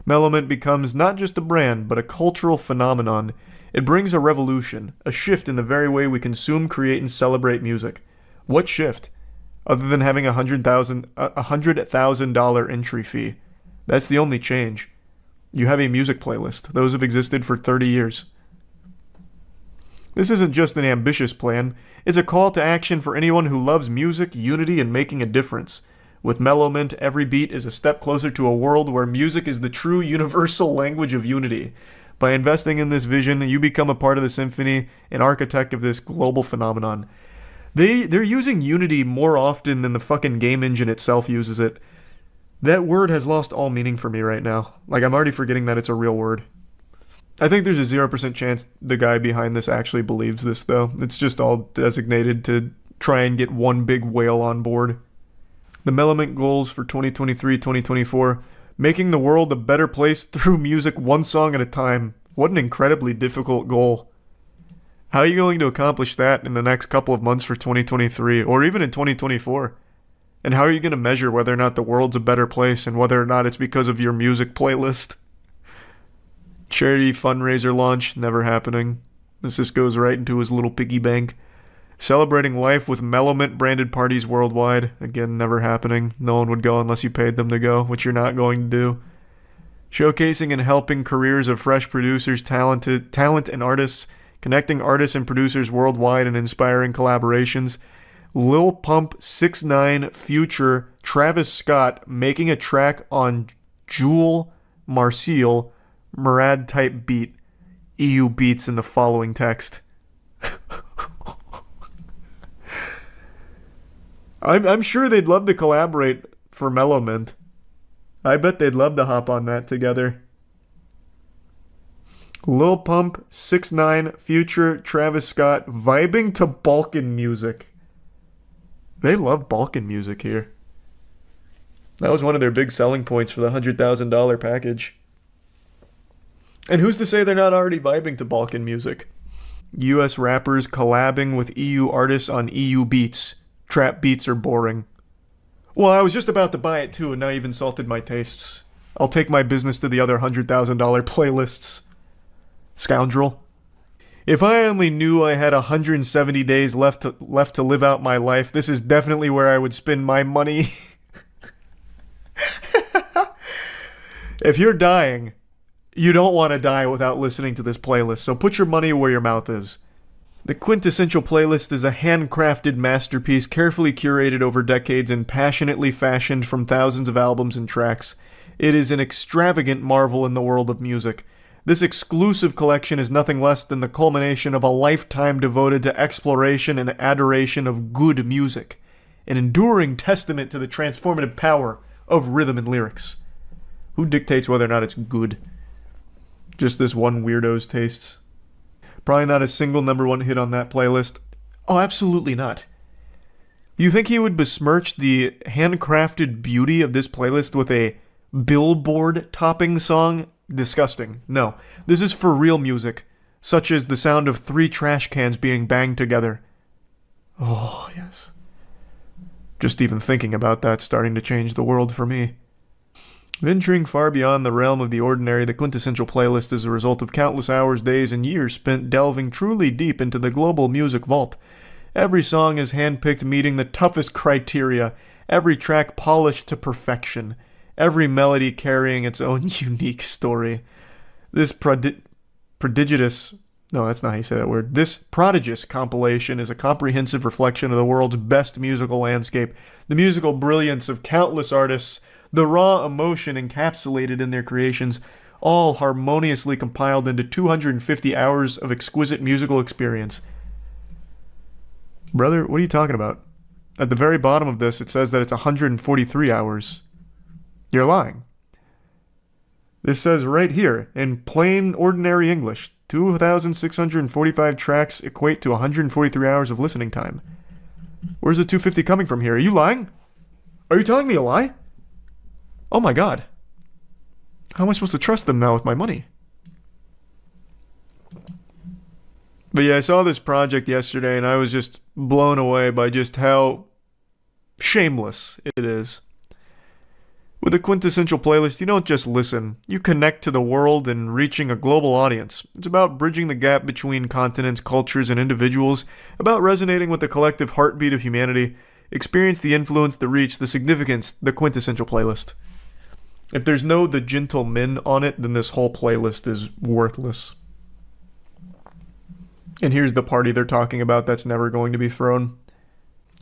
Speaker 1: Mellowment becomes not just a brand, but a cultural phenomenon. It brings a revolution, a shift in the very way we consume, create, and celebrate music. What shift? Other than having a $100,000 entry fee. That's the only change. You have a music playlist. Those have existed for 30 years. This isn't just an ambitious plan, it's a call to action for anyone who loves music, unity, and making a difference. With Mellowment, every beat is a step closer to a world where music is the true universal language of unity. By investing in this vision, you become a part of the symphony, an architect of this global phenomenon. They're using unity more often than the fucking game engine itself uses it. That word has lost all meaning for me right now. Like, I'm already forgetting that it's a real word. I think there's a 0% chance the guy behind this actually believes this, though. It's just all designated to try and get one big whale on board. The Mellowment goals for 2023-2024, making the world a better place through music one song at a time. What an incredibly difficult goal. How are you going to accomplish that in the next couple of months for 2023 or even in 2024? And how are you going to measure whether or not the world's a better place and whether or not it's because of your music playlist? Charity fundraiser launch, never happening. This just goes right into his little piggy bank. Celebrating life with Mellowmint branded parties worldwide, again, never happening. No one would go unless you paid them to go, which you're not going to do. Showcasing and helping careers of fresh producers, talent and artists, connecting artists and producers worldwide and inspiring collaborations. Lil Pump, 6ix9ine, Future, Travis Scott making a track on Jewel Marcel, Murad type beat. EU beats in the following text. I'm sure they'd love to collaborate for Mellowmint. I bet they'd love to hop on that together. Lil Pump, 6ix9ine, Future, Travis Scott, vibing to Balkan music. They love Balkan music here. That was one of their big selling points for the $100,000 package. And who's to say they're not already vibing to Balkan music? US rappers collabing with EU artists on EU beats. Trap beats are boring. Well, I was just about to buy it too, and now you've insulted my tastes. I'll take my business to the other $100,000 playlists. Scoundrel. If I only knew I had 170 days left to live out my life, this is definitely where I would spend my money. If you're dying, you don't want to die without listening to this playlist, so put your money where your mouth is. The Quintessential Playlist is a handcrafted masterpiece carefully curated over decades and passionately fashioned from thousands of albums and tracks. It is an extravagant marvel in the world of music. This exclusive collection is nothing less than the culmination of a lifetime devoted to exploration and adoration of good music, an enduring testament to the transformative power of rhythm and lyrics. Who dictates whether or not it's good? Just this one weirdo's tastes? Probably not a single #1 hit on that playlist. Oh, absolutely not. You think he would besmirch the handcrafted beauty of this playlist with a Billboard topping song? Disgusting. No. This is for real music, such as the sound of 3 trash cans being banged together. Oh, yes. Just even thinking about that starting to change the world for me. Venturing far beyond the realm of the ordinary, the Quintessential Playlist is a result of countless hours, days, and years spent delving truly deep into the global music vault. Every song is handpicked meeting the toughest criteria, every track polished to perfection, every melody carrying its own unique story. This prodigious compilation is a comprehensive reflection of the world's best musical landscape, the musical brilliance of countless artists, the raw emotion encapsulated in their creations, all harmoniously compiled into 250 hours of exquisite musical experience. Brother, what are you talking about? At the very bottom of this, it says that it's 143 hours. You're lying. This says right here, in plain, ordinary English, 2,645 tracks equate to 143 hours of listening time. Where's the 250 coming from here? Are you lying? Are you telling me a lie? Oh my god. How am I supposed to trust them now with my money? But yeah, I saw this project yesterday and I was just blown away by just how shameless it is. With a Quintessential Playlist, you don't just listen. You connect to the world and reaching a global audience. It's about bridging the gap between continents, cultures, and individuals, about resonating with the collective heartbeat of humanity. Experience the influence, the reach, the significance, the Quintessential Playlist. If there's no The Gentlemen on it, then this whole playlist is worthless. And here's the party they're talking about that's never going to be thrown.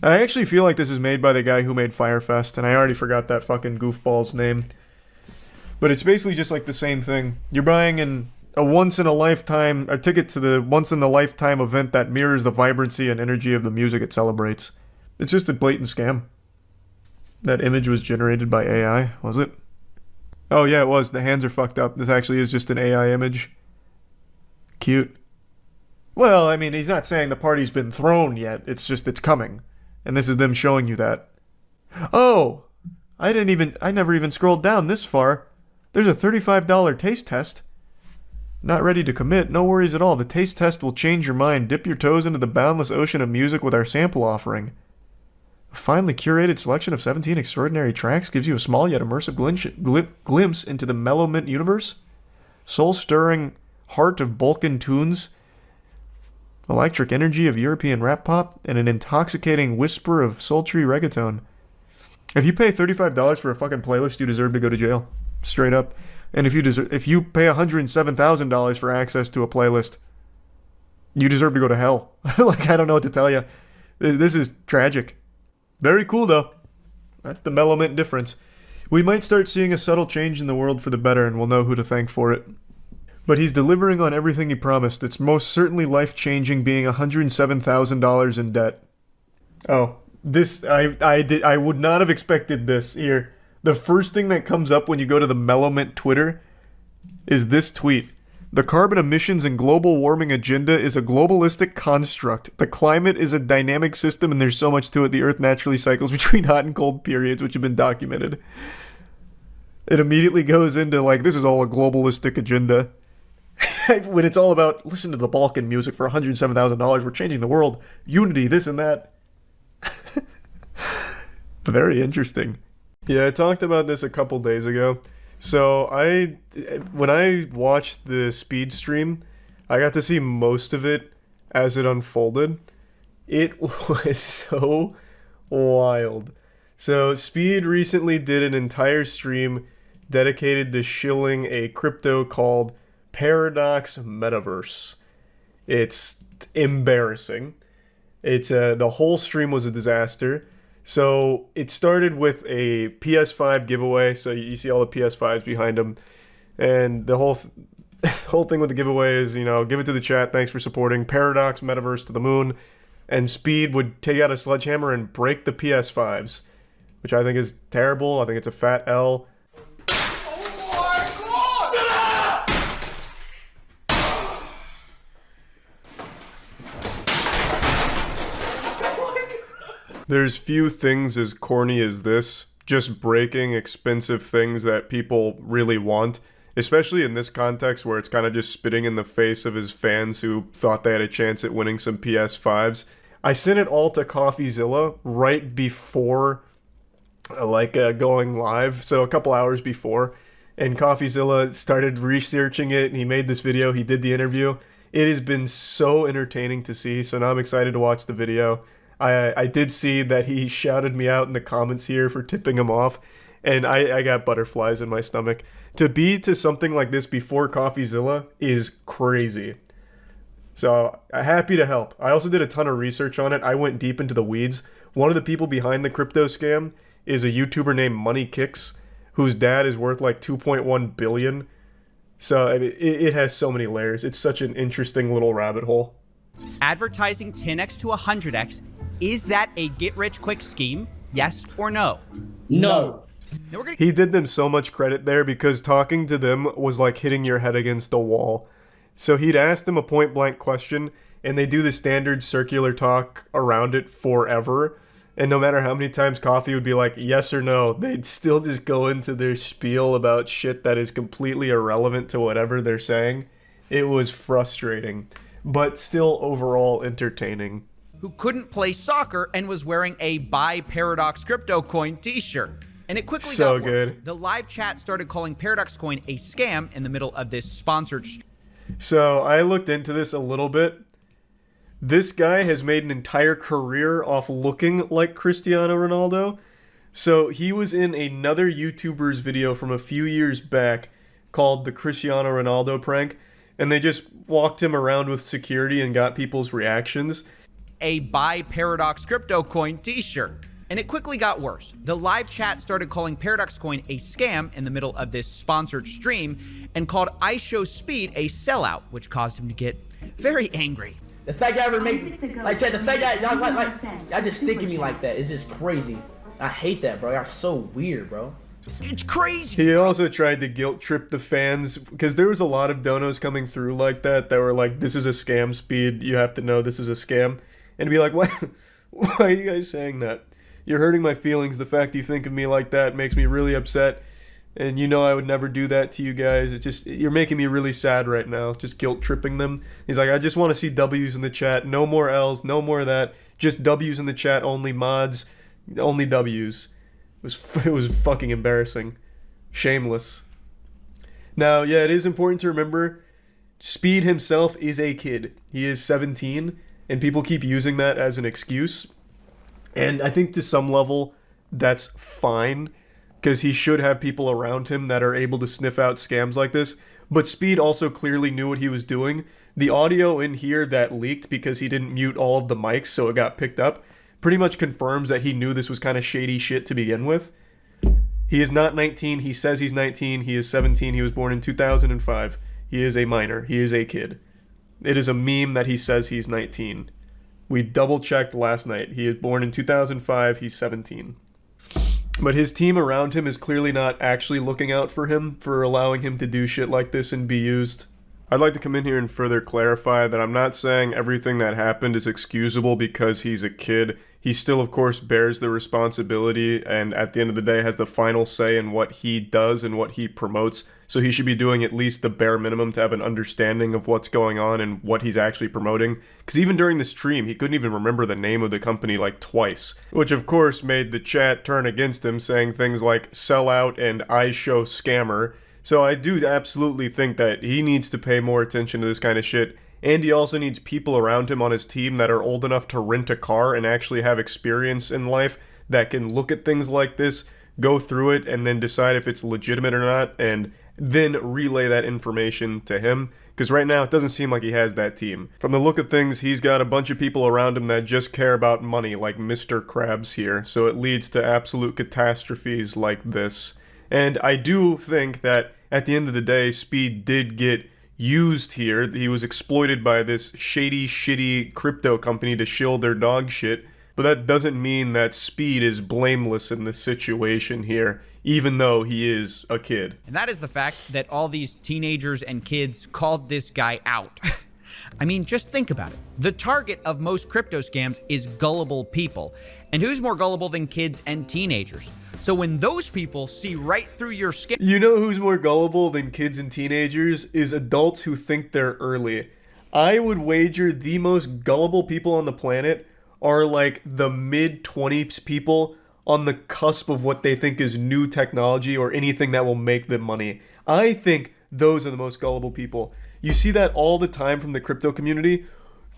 Speaker 1: I actually feel like this is made by the guy who made Firefest, and I already forgot that fucking goofball's name. But it's basically just like the same thing. You're buying a ticket to the once-in-a-lifetime event that mirrors the vibrancy and energy of the music it celebrates. It's just a blatant scam. That image was generated by AI, was it? Oh yeah, it was. The hands are fucked up. This actually is just an AI image. Cute. Well, I mean, he's not saying the party's been thrown yet. It's just, it's coming. And this is them showing you that. Oh! I never even scrolled down this far. There's a $35 taste test. Not ready to commit? No worries at all. The taste test will change your mind. Dip your toes into the boundless ocean of music with our sample offering. A finely curated selection of 17 extraordinary tracks gives you a small yet immersive glimpse into the mellow mint universe. Soul-stirring heart of Balkan tunes, electric energy of European rap pop, and an intoxicating whisper of sultry reggaeton. If you pay $35 for a fucking playlist, you deserve to go to jail. Straight up. And if you pay $107,000 for access to a playlist, you deserve to go to hell. Like, I don't know what to tell you. This is tragic. Very cool, though. That's the mellow mint difference. We might start seeing a subtle change in the world for the better, and we'll know who to thank for it. But he's delivering on everything he promised. It's most certainly life-changing being $107,000 in debt. Oh, this, I would not have expected this. Here. The first thing that comes up when you go to the Mellow Mint Twitter is this tweet. The carbon emissions and global warming agenda is a globalistic construct. The climate is a dynamic system and there's so much to it. The Earth naturally cycles between hot and cold periods, which have been documented. It immediately goes into, like, this is all a globalistic agenda. When it's all about, listen to the Balkan music for $107,000, we're changing the world. Unity, this and that. Very interesting. Yeah, I talked about this a couple days ago. So when I watched the speed stream, I got to see most of it as it unfolded. It was so wild. So Speed recently did an entire stream dedicated to shilling a crypto called Paradox Metaverse. It's embarrassing. The whole stream was a disaster. So it started with a PS5 giveaway. So you see all the PS5s behind him, and the whole thing with the giveaway is, give it to the chat. Thanks for supporting Paradox Metaverse to the moon. And Speed would take out a sledgehammer and break the PS5s, which I think is terrible. I think it's a fat L. There's few things as corny as this, just breaking expensive things that people really want, especially in this context where it's kind of just spitting in the face of his fans who thought they had a chance at winning some PS5s. I sent it all to CoffeeZilla right before, going live, so a couple hours before, and CoffeeZilla started researching it, and he made this video, he did the interview. It has been so entertaining to see, so now I'm excited to watch the video. I did see that he shouted me out in the comments here for tipping him off, and I got butterflies in my stomach. To be to something like this before CoffeeZilla is crazy. So, happy to help. I also did a ton of research on it. I went deep into the weeds. One of the people behind the crypto scam is a YouTuber named Money Kicks, whose dad is worth like $2.1 billion. So, it has so many layers. It's such an interesting little rabbit hole.
Speaker 4: Advertising 10x to 100x, is that a get-rich-quick scheme? Yes or no?
Speaker 5: No.
Speaker 1: He did them so much credit there because talking to them was like hitting your head against a wall. So he'd ask them a point-blank question, and they do the standard circular talk around it forever. And no matter how many times Coffee would be like, yes or no, they'd still just go into their spiel about shit that is completely irrelevant to whatever they're saying. It was frustrating, but still overall entertaining.
Speaker 4: Who couldn't play soccer and was wearing a Buy Paradox Crypto Coin t-shirt. And it quickly got worse.
Speaker 1: Good.
Speaker 4: The live chat started calling Paradox Coin a scam in the middle of this sponsored
Speaker 1: So I looked into this a little bit. This guy has made an entire career off looking like Cristiano Ronaldo. So he was in another YouTuber's video from a few years back called the Cristiano Ronaldo prank. And they just walked him around with security and got people's reactions.
Speaker 4: A Buy Paradox Crypto Coin t-shirt. And it quickly got worse. The live chat started calling Paradox Coin a scam in the middle of this sponsored stream and called IShowSpeed a sellout, which caused him to get very angry.
Speaker 5: The fact y'all ever make like the fact that y'all just stick at me like that is just crazy. I hate that, bro. Y'all so weird, bro.
Speaker 4: It's crazy.
Speaker 1: He also tried to guilt trip the fans because there was a lot of donos coming through like that were like, this is a scam, Speed. You have to know this is a scam. And be like, why are you guys saying that? You're hurting my feelings. The fact you think of me like that makes me really upset. And you know I would never do that to you guys. It just, you're making me really sad right now, just guilt tripping them. He's like, I just want to see W's in the chat. No more L's, no more of that. Just W's in the chat, only mods, only W's. It was fucking embarrassing. Shameless. Now, yeah, it is important to remember, Speed himself is a kid. He is 17, and people keep using that as an excuse. And I think to some level, that's fine, because he should have people around him that are able to sniff out scams like this. But Speed also clearly knew what he was doing. The audio in here that leaked because he didn't mute all of the mics so it got picked up pretty much confirms that he knew this was kind of shady shit to begin with. He is not 19. He says he's 19. He is 17. He was born in 2005. He is a minor. He is a kid. It is a meme that he says he's 19. We double checked last night. He is born in 2005. He's 17. But his team around him is clearly not actually looking out for him, for allowing him to do shit like this and be used. I'd like to come in here and further clarify that I'm not saying everything that happened is excusable because he's a kid. He still, of course, bears the responsibility and at the end of the day has the final say in what he does and what he promotes. So he should be doing at least the bare minimum to have an understanding of what's going on and what he's actually promoting. Because even during the stream, he couldn't even remember the name of the company like twice. Which, of course, made the chat turn against him, saying things like sellout and I show scammer. So I do absolutely think that he needs to pay more attention to this kind of shit. And he also needs people around him on his team that are old enough to rent a car and actually have experience in life that can look at things like this, go through it, and then decide if it's legitimate or not, and then relay that information to him. Because right now, it doesn't seem like he has that team. From the look of things, he's got a bunch of people around him that just care about money, like Mr. Krabs here. So it leads to absolute catastrophes like this. And I do think that at the end of the day, Speed did get used here. He was exploited by this shady, shitty crypto company to shill their dog shit. But that doesn't mean that Speed is blameless in this situation here, even though he is a kid.
Speaker 4: And that is the fact that all these teenagers and kids called this guy out. I mean, just think about it. The target of most crypto scams is gullible people. And who's more gullible than kids and teenagers? So when those people see right through your scam...
Speaker 1: You know who's more gullible than kids and teenagers is adults who think they're early. I would wager the most gullible people on the planet are like the mid-20s people on the cusp of what they think is new technology or anything that will make them money. I think those are the most gullible people. You see that all the time from the crypto community.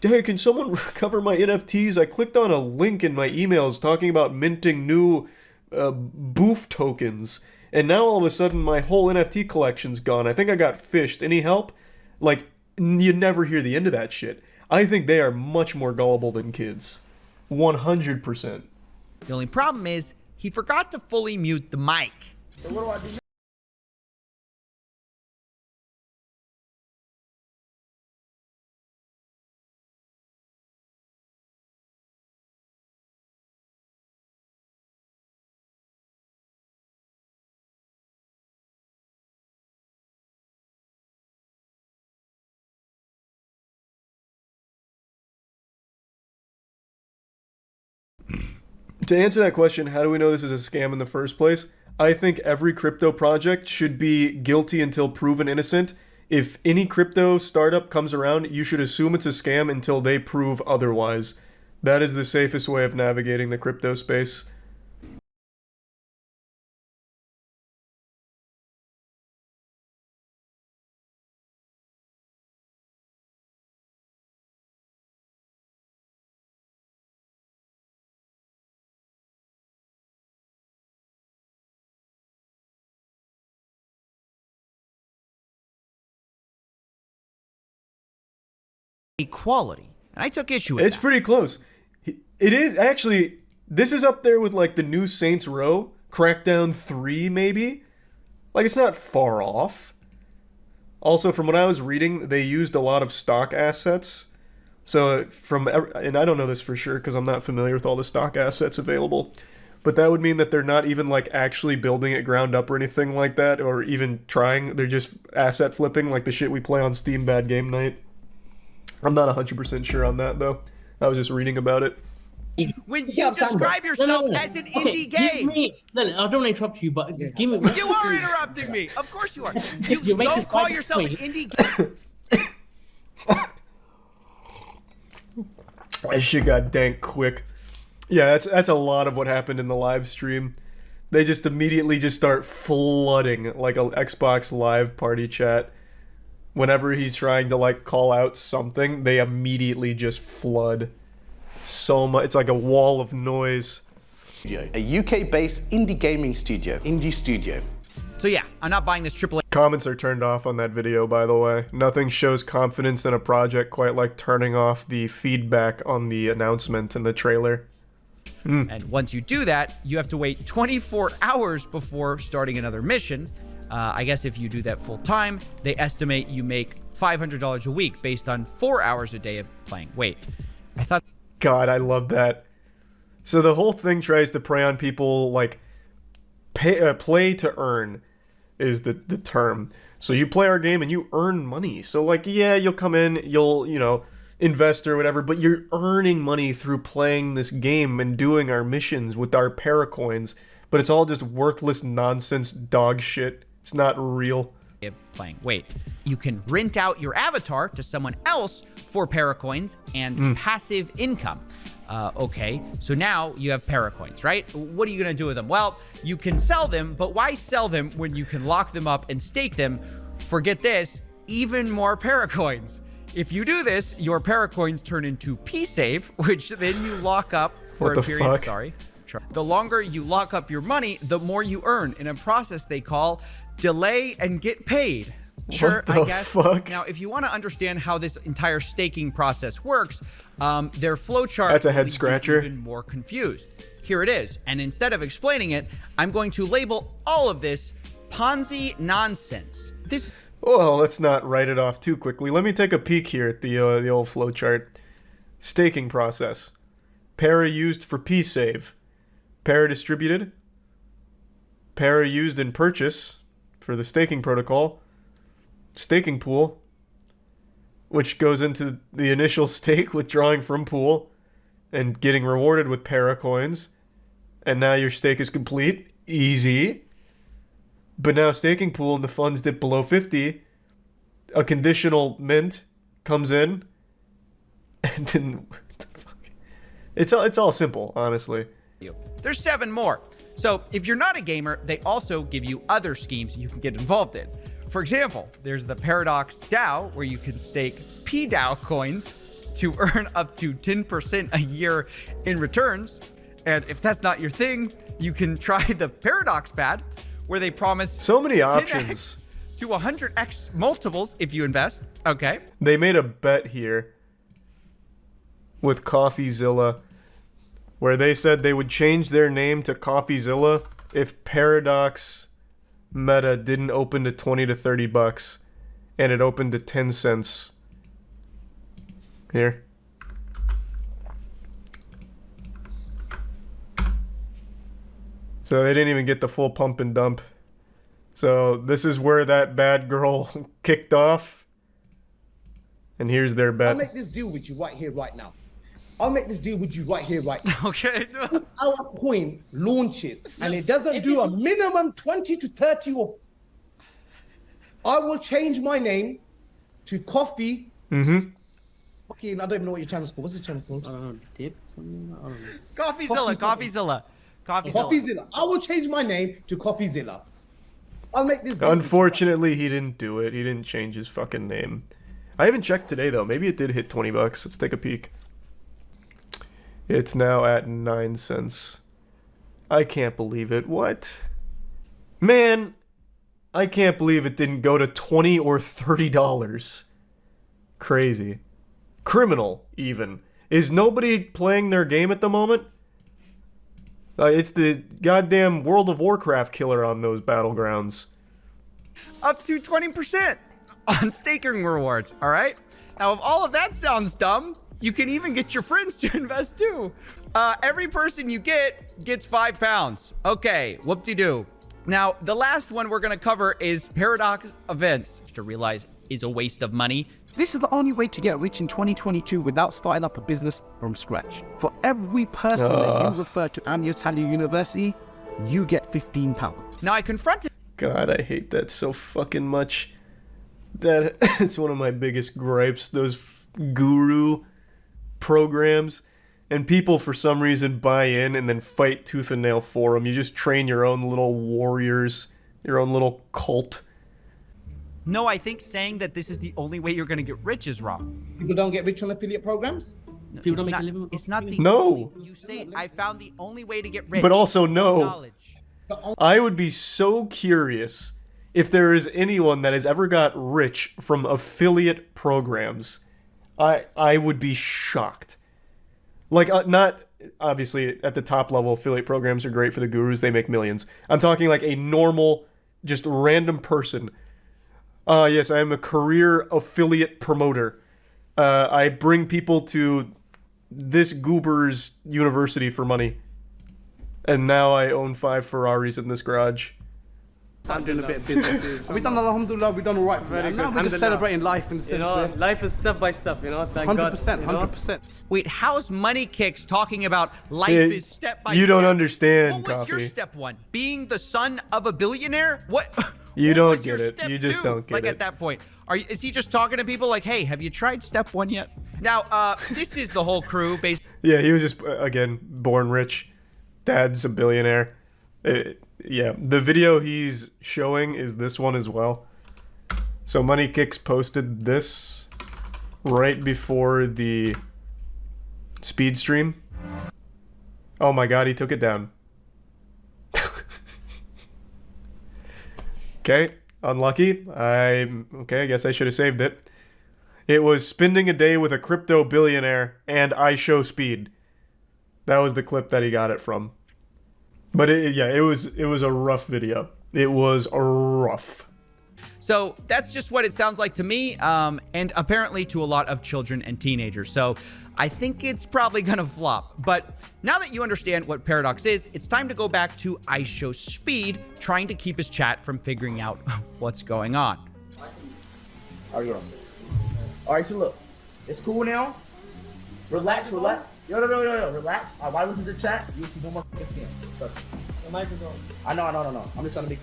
Speaker 1: Hey, can someone recover my NFTs? I clicked on a link in my emails talking about minting new boof tokens, and now all of a sudden my whole NFT collection's gone. I think I got fished. Any help? Like, you never hear the end of that shit. I think they are much more gullible than kids. 100%.
Speaker 4: The only problem is he forgot to fully mute the mic.
Speaker 5: So what do I do now?
Speaker 1: To answer that question, how do we know this is a scam in the first place? I think every crypto project should be guilty until proven innocent. If any crypto startup comes around, you should assume it's a scam until they prove otherwise. That is the safest way of navigating the crypto space.
Speaker 4: Equality. And I took issue with
Speaker 1: It's
Speaker 4: that.
Speaker 1: pretty close. It is actually, this is up there with like the new Saints Row, Crackdown 3 maybe? Like, it's not far off. Also, from what I was reading, they used a lot of stock assets. So and I don't know this for sure because I'm not familiar with all the stock assets available. But that would mean that they're not even like actually building it ground up or anything like that, or even trying. They're just asset flipping like the shit we play on Steam Bad Game Night. I'm not 100% sure on that, though. I was just reading about it.
Speaker 4: when
Speaker 6: Yeah,
Speaker 4: you describe yourself as an indie game.
Speaker 6: No, I don't want to interrupt you, but just give me.
Speaker 4: You are interrupting me. Of course you are. You
Speaker 6: You're making
Speaker 4: don't call
Speaker 6: quite a
Speaker 4: yourself an
Speaker 6: point.
Speaker 4: indie game.
Speaker 1: That shit got dank quick. Yeah, that's a lot of what happened in the live stream. They just immediately just start flooding like a Xbox Live party chat. Whenever he's trying to like call out something, they immediately just flood. So much, it's like a wall of noise.
Speaker 3: A UK-based indie gaming studio, indie studio.
Speaker 4: So yeah, I'm not buying this AAA
Speaker 1: Comments are turned off on that video, by the way. Nothing shows confidence in a project quite like turning off the feedback on the announcement in the trailer.
Speaker 4: And once you do that, you have to wait 24 hours before starting another mission. I guess if you do that full time, they estimate you make $500 a week based on 4 hours a day of playing. Wait, I thought...
Speaker 1: God, I love that. So the whole thing tries to prey on people like play to earn is the term. So you play our game and you earn money. So like, yeah, you'll come in, you'll, you know, invest or whatever, but you're earning money through playing this game and doing our missions with our paracoins. But it's all just worthless nonsense dog shit. It's not real.
Speaker 4: Playing. Wait, you can rent out your avatar to someone else for paracoins and passive income. Okay, so now you have paracoins, right? What are you gonna do with them? Well, you can sell them, but why sell them when you can lock them up and stake them? Forget this, even more paracoins. If you do this, your paracoins turn into P-Save, which then you lock up for
Speaker 1: What
Speaker 4: a
Speaker 1: the
Speaker 4: period.
Speaker 1: fuck?
Speaker 4: Sorry. The longer you lock up your money, the more you earn in a process they call delay and get paid. Sure,
Speaker 1: the
Speaker 4: I guess.
Speaker 1: fuck?
Speaker 4: Now, if you want to understand how this entire staking process works, their flowchart
Speaker 1: That's a head
Speaker 4: will leave you
Speaker 1: scratcher.
Speaker 4: even more confused. Here it is. And instead of explaining it, I'm going to label all of this Ponzi nonsense. This
Speaker 1: Well, let's not write it off too quickly. Let me take a peek here at the old flowchart. Staking process. Para used for P-Save. Para distributed. Para used in purchase for the staking protocol. Staking pool, which goes into the initial stake withdrawing from pool and getting rewarded with para coins. And now your stake is complete. Easy. But now staking pool and the funds dip below 50. A conditional mint comes in. And then what the fuck? It's all simple, honestly.
Speaker 4: There's 7 more. So if you're not a gamer, they also give you other schemes you can get involved in. For example, there's the Paradox DAO, where you can stake PDAO coins to earn up to 10% a year in returns. And if that's not your thing, you can try the Paradox Pad, where they promise
Speaker 1: So many
Speaker 4: 10x
Speaker 1: options.
Speaker 4: to 100x multiples if you invest. Okay.
Speaker 1: They made a bet here with CoffeeZilla where they said they would change their name to CoffeeZilla if Paradox Meta didn't open to 20 to 30 bucks and it opened to 10 cents. Here. So they didn't even get the full pump and dump. So this is where that bad girl kicked off. And here's their
Speaker 7: I'll
Speaker 1: bet.
Speaker 7: make this deal with you right here, right now. I'll make this deal with you right here, right now.
Speaker 4: Okay.
Speaker 7: Our coin launches and it doesn't do a minimum 20 to 30 or I will change my name to Coffee.
Speaker 1: Mm-hmm.
Speaker 7: Fucking, I don't even know what your channel's called. What's the channel called?
Speaker 6: I don't know, tip something. I don't know.
Speaker 4: CoffeeZilla. CoffeeZilla.
Speaker 7: CoffeeZilla. I will change my name to CoffeeZilla. I'll make this deal.
Speaker 1: Unfortunately, he didn't do it. He didn't change his fucking name. I haven't checked today, though. Maybe it did hit 20 bucks. Let's take a peek. It's now at 9 cents. I can't believe it. What? Man, I can't believe it didn't go to $20 or $30. Crazy. Criminal, even. Is nobody playing their game at the moment? It's the goddamn World of Warcraft killer on those battlegrounds.
Speaker 4: Up to 20% on staking rewards, all right? Now, if all of that sounds dumb, you can even get your friends to invest too. Every person you get gets £5. Okay, whoop-de-doo. Now, the last one we're gonna cover is Paradox Events, which to realize is a waste of money
Speaker 8: This is the only way to get rich in 2022 without starting up a business from scratch. For every person that you refer to Amyotali University, you get £15.
Speaker 4: Now I confronted
Speaker 1: God, I hate that so fucking much. That it's one of my biggest gripes, those guru programs. And people, for some reason, buy in and then fight tooth and nail for them. You just train your own little warriors, your own little cult.
Speaker 4: No, I think saying that this is the only way you're going to get rich is wrong.
Speaker 7: People don't get rich on affiliate programs?
Speaker 6: People don't make a living.
Speaker 4: It's not the
Speaker 1: No.
Speaker 4: only, you say I found the only way to get rich.
Speaker 1: But also no.
Speaker 4: Knowledge.
Speaker 1: I would be so curious if there is anyone that has ever got rich from affiliate programs. I would be shocked. Like, not, obviously, at the top level, affiliate programs are great for the gurus. They make millions. I'm talking like a normal, just random person. Yes, I am a career affiliate promoter. I bring people to this goober's university for money. And now I own 5 Ferraris in this garage.
Speaker 8: I'm doing a bit of businesses. We've done, alhamdulillah, we've done all right. Very good. Now we're just celebrating life in the sense,
Speaker 6: life is step by step, you know. Thank
Speaker 8: 100%,
Speaker 6: God,
Speaker 8: 100%.
Speaker 4: Wait, how's Money Kicks talking about life is step by step?
Speaker 1: You don't understand,
Speaker 4: What was your
Speaker 1: Coffee.
Speaker 4: step one? Being the son of a billionaire? What?
Speaker 1: You
Speaker 4: what
Speaker 1: don't
Speaker 4: was your
Speaker 1: get it.
Speaker 4: step
Speaker 1: You just
Speaker 4: two?
Speaker 1: don't get
Speaker 4: like
Speaker 1: it.
Speaker 4: At that point, is he just talking to people like, hey, have you tried step one yet? Now, this is the whole crew, basically.
Speaker 1: Yeah, he was just, again, born rich. Dad's a billionaire. Yeah, the video he's showing is this one as well. So Money Kicks posted this right before the speed stream. Oh my god, he took it down. Okay, unlucky. Okay, I guess I should have saved it. It was spending a day with a crypto billionaire and I show speed. That was the clip that he got it from. But it was a rough video. It was rough.
Speaker 4: So that's just what it sounds like to me, and apparently to a lot of children and teenagers. So I think it's probably gonna flop. But now that you understand what Paradox is, it's time to go back to I Show Speed, trying to keep his chat from figuring out what's going on.
Speaker 5: All right, so look, it's cool now. Relax. Yo, relax. Why listen to the chat? You'll see no more scams. Trust me.
Speaker 6: The mic is on.
Speaker 5: I know. I'm just trying to make.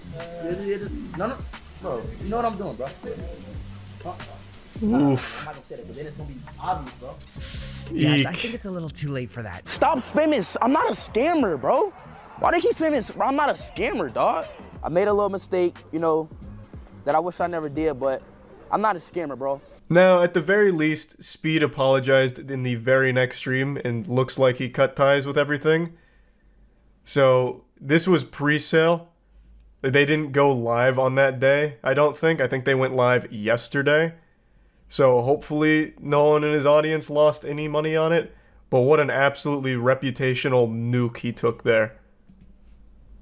Speaker 5: No, bro. You know what I'm doing, bro.
Speaker 1: Oof.
Speaker 5: I'm not gonna say that, but then it's gonna be obvious, bro.
Speaker 4: Yeah, I think it's a little too late for that.
Speaker 9: Stop spamming. I'm not a scammer, bro. Why they keep spamming? Bro, I'm not a scammer, dog. I made a little mistake, you know, that I wish I never did, but I'm not a scammer, bro.
Speaker 1: Now, at the very least, Speed apologized in the very next stream and looks like he cut ties with everything. So, this was pre-sale. They didn't go live on that day, I don't think. I think they went live yesterday. So, hopefully, no one in his audience lost any money on it. But what an absolutely reputational nuke he took there.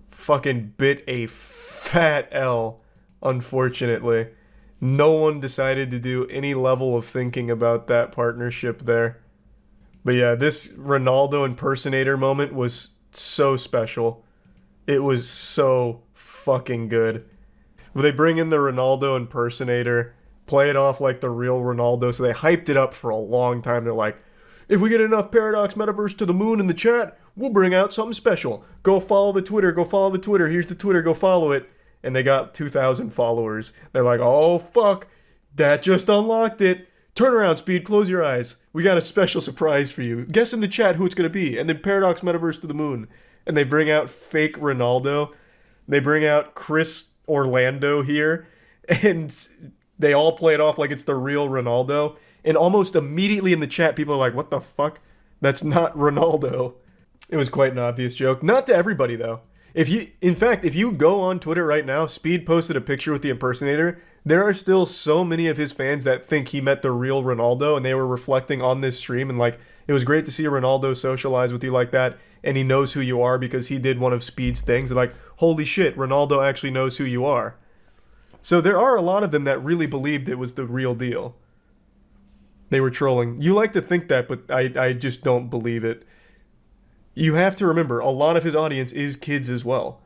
Speaker 1: Fucking bit a fat L, unfortunately. No one decided to do any level of thinking about that partnership there. But yeah, this Ronaldo impersonator moment was so special. It was so fucking good. They bring in the Ronaldo impersonator, play it off like the real Ronaldo, so they hyped it up for a long time. They're like, if we get enough Paradox Metaverse to the moon in the chat, we'll bring out something special. Go follow the Twitter, here's the Twitter, go follow it. And they got 2,000 followers. They're like, oh fuck, that just unlocked it. Turn around, Speed, close your eyes. We got a special surprise for you. Guess in the chat who it's gonna be. And then Paradox Metaverse to the moon. And they bring out fake Ronaldo. They bring out Chris Orlando here. And they all play it off like it's the real Ronaldo. And almost immediately in the chat, people are like, what the fuck? That's not Ronaldo. It was quite an obvious joke. Not to everybody, though. In fact, if you go on Twitter right now, Speed posted a picture with the impersonator. There are still so many of his fans that think he met the real Ronaldo, and they were reflecting on this stream, and like, it was great to see Ronaldo socialize with you like that, and he knows who you are because he did one of Speed's things, and like, holy shit, Ronaldo actually knows who you are. So there are a lot of them that really believed it was the real deal. They were trolling. You like to think that, but I just don't believe it. You have to remember, a lot of his audience is kids as well.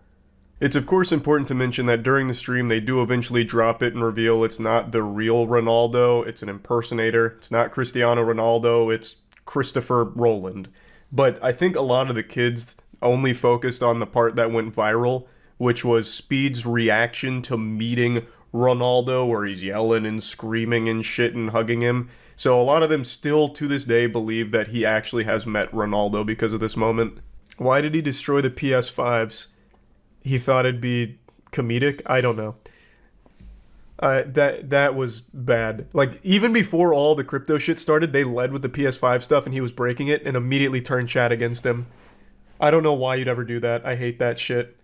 Speaker 1: It's of course important to mention that during the stream they do eventually drop it and reveal it's not the real Ronaldo, it's an impersonator. It's not Cristiano Ronaldo, it's Christopher Rowland. But I think a lot of the kids only focused on the part that went viral, which was Speed's reaction to meeting Ronaldo, where he's yelling and screaming and shit and hugging him. So a lot of them still to this day believe that he actually has met Ronaldo because of this moment. Why did he destroy the PS5s? He thought it'd be comedic? I don't know. That was bad. Like, even before all the crypto shit started, they led with the PS5 stuff and he was breaking it and immediately turned chat against him. I don't know why you'd ever do that. I hate that shit.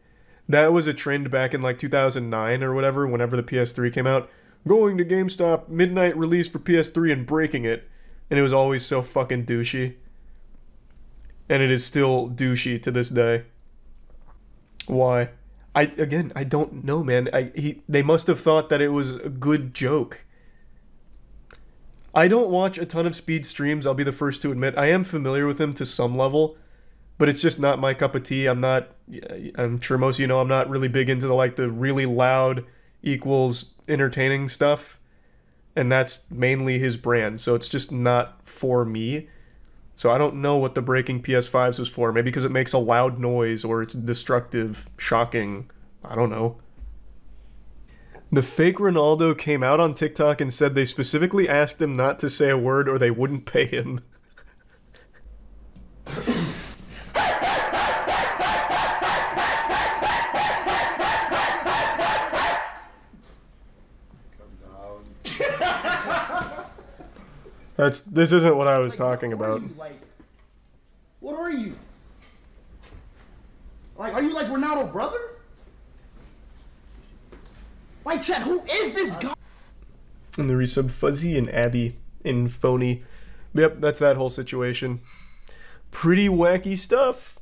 Speaker 1: That was a trend back in like 2009 or whatever, whenever the PS3 came out. Going to GameStop, midnight release for PS3 and breaking it. And it was always so fucking douchey. And it is still douchey to this day. Why? I don't know, man. They must have thought that it was a good joke. I don't watch a ton of Speed streams, I'll be the first to admit. I am familiar with him to some level, but it's just not my cup of tea. I'm sure most of you know I'm not really big into the really loud equals entertaining stuff. And that's mainly his brand, so it's just not for me. So I don't know what the breaking PS5s was for. Maybe because it makes a loud noise or it's destructive, shocking. I don't know. The fake Ronaldo came out on TikTok and said they specifically asked him not to say a word or they wouldn't pay him. This isn't what I was talking about.
Speaker 5: What are you? Are you like Ronaldo brother? Chat, who is this guy?
Speaker 1: And the resub Fuzzy and Abby and Phony. Yep, that's that whole situation. Pretty wacky stuff.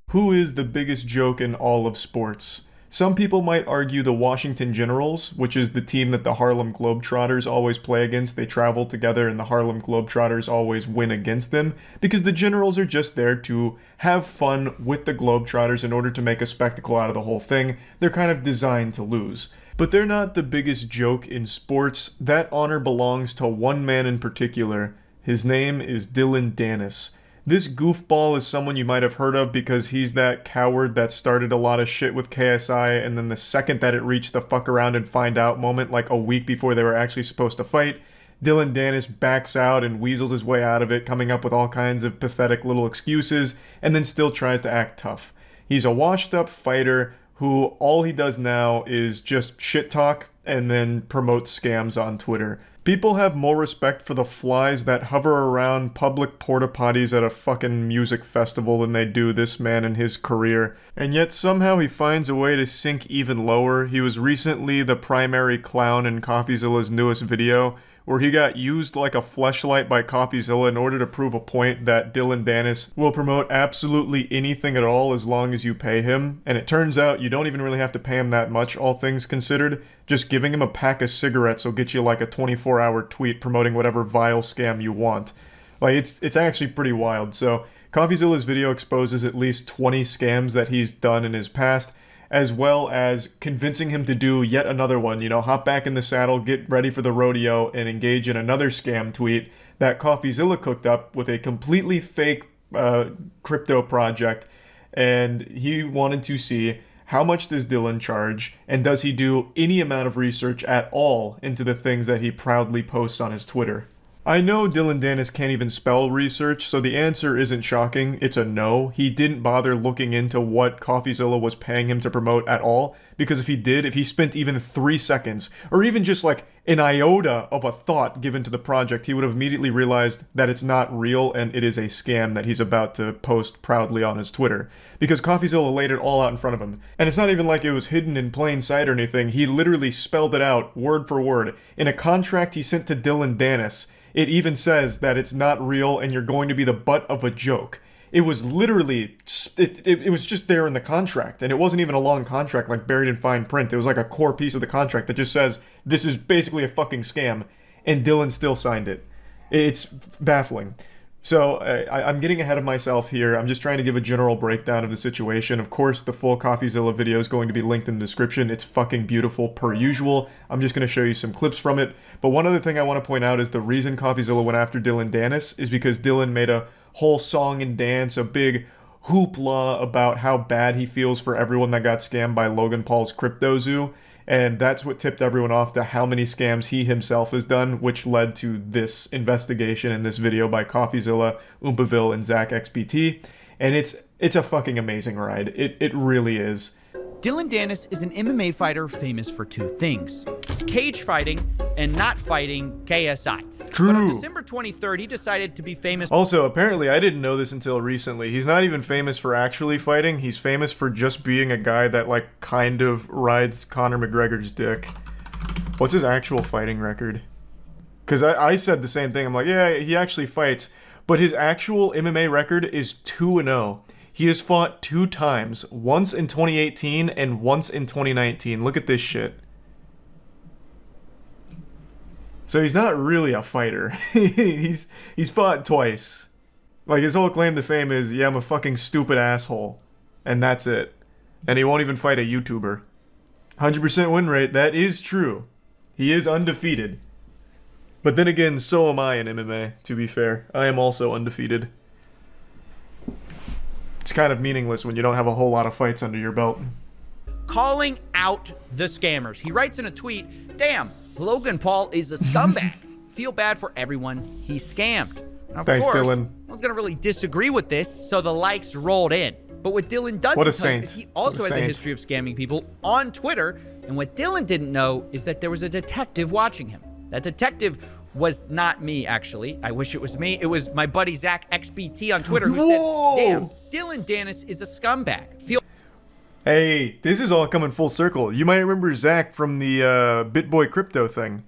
Speaker 1: Who is the biggest joke in all of sports? Some people might argue the Washington Generals, which is the team that the Harlem Globetrotters always play against. They travel together and the Harlem Globetrotters always win against them because the Generals are just there to have fun with the Globetrotters in order to make a spectacle out of the whole thing. They're kind of designed to lose. But they're not the biggest joke in sports. That honor belongs to one man in particular. His name is Dylan Dennis. This goofball is someone you might have heard of because he's that coward that started a lot of shit with KSI, and then the second that it reached the fuck around and find out moment, like a week before they were actually supposed to fight, Dylan Dennis backs out and weasels his way out of it, coming up with all kinds of pathetic little excuses, and then still tries to act tough. He's a washed up fighter who all he does now is just shit talk and then promotes scams on Twitter. People have more respect for the flies that hover around public porta potties at a fucking music festival than they do this man and his career. And yet somehow he finds a way to sink even lower. He was recently the primary clown in CoffeeZilla's newest video, where he got used like a fleshlight by CoffeeZilla in order to prove a point that Dylan Dennis will promote absolutely anything at all as long as you pay him. And it turns out you don't even really have to pay him that much, all things considered. Just giving him a pack of cigarettes will get you like a 24-hour tweet promoting whatever vile scam you want. Like, it's actually pretty wild. So CoffeeZilla's video exposes at least 20 scams that he's done in his past, as well as convincing him to do yet another one. You know, hop back in the saddle, get ready for the rodeo, and engage in another scam tweet that CoffeeZilla cooked up with a completely fake crypto project. And he wanted to see how much does Dylan charge, and does he do any amount of research at all into the things that he proudly posts on his Twitter. I know Dylan Dennis can't even spell research, so the answer isn't shocking. It's a no. He didn't bother looking into what CoffeeZilla was paying him to promote at all, because if he did, if he spent even 3 seconds, or even just like an iota of a thought given to the project, he would have immediately realized that it's not real and it is a scam that he's about to post proudly on his Twitter. Because CoffeeZilla laid it all out in front of him. And it's not even like it was hidden in plain sight or anything. He literally spelled it out, word for word. In a contract he sent to Dylan Dennis, it even says that it's not real and you're going to be the butt of a joke. It was literally, it was just there in the contract. And it wasn't even a long contract like buried in fine print. It was like a core piece of the contract that just says, this is basically a fucking scam. And Dylan still signed it. It's baffling. So I'm getting ahead of myself here. I'm just trying to give a general breakdown of the situation. Of course, the full CoffeeZilla video is going to be linked in the description. It's fucking beautiful per usual. I'm just going to show you some clips from it. But one other thing I want to point out is the reason CoffeeZilla went after Dylan Dennis is because Dylan made a whole song and dance, a big hoopla about how bad he feels for everyone that got scammed by Logan Paul's Crypto0. And that's what tipped everyone off to how many scams he himself has done, which led to this investigation in this video by CoffeeZilla, Oompaville, and Zach XBT. And it's a fucking amazing ride. It really is.
Speaker 4: Dylan Dennis is an MMA fighter famous for two things: cage fighting and not fighting KSI.
Speaker 1: True.
Speaker 4: But on December 23rd, he decided to be famous.
Speaker 1: Also, apparently, I didn't know this until recently. He's not even famous for actually fighting. He's famous for just being a guy that, like, kind of rides Conor McGregor's dick. What's his actual fighting record? Because I said the same thing. I'm like, yeah, he actually fights. But his actual MMA record is 2-0. He has fought 2 times. Once in 2018 and once in 2019. Look at this shit. So he's not really a fighter. he's fought twice. Like, his whole claim to fame is, yeah, I'm a fucking stupid asshole. And that's it. And he won't even fight a YouTuber. 100% win rate, that is true. He is undefeated. But then again, so am I in MMA, to be fair. I am also undefeated. It's kind of meaningless when you don't have a whole lot of fights under your belt.
Speaker 4: Calling out the scammers. He writes in a tweet, "Damn, Logan Paul is a scumbag. Feel bad for everyone he scammed." Now, of
Speaker 1: Thanks,
Speaker 4: course,
Speaker 1: Dylan.
Speaker 4: I was going to really disagree with this, so the likes rolled in. But what Dylan doesn't
Speaker 1: What a
Speaker 4: tell you
Speaker 1: saint.
Speaker 4: is he also
Speaker 1: What a
Speaker 4: has a
Speaker 1: saint.
Speaker 4: history of scamming people on Twitter. And what Dylan didn't know is that there was a detective watching him. That detective was not me, actually. I wish it was me. It was my buddy Zach XBT on Twitter who
Speaker 1: Whoa!
Speaker 4: said, "Damn, Dylan Dennis is a scumbag. Feel
Speaker 1: Hey, this is all coming full circle. You might remember Zach from the BitBoy Crypto thing.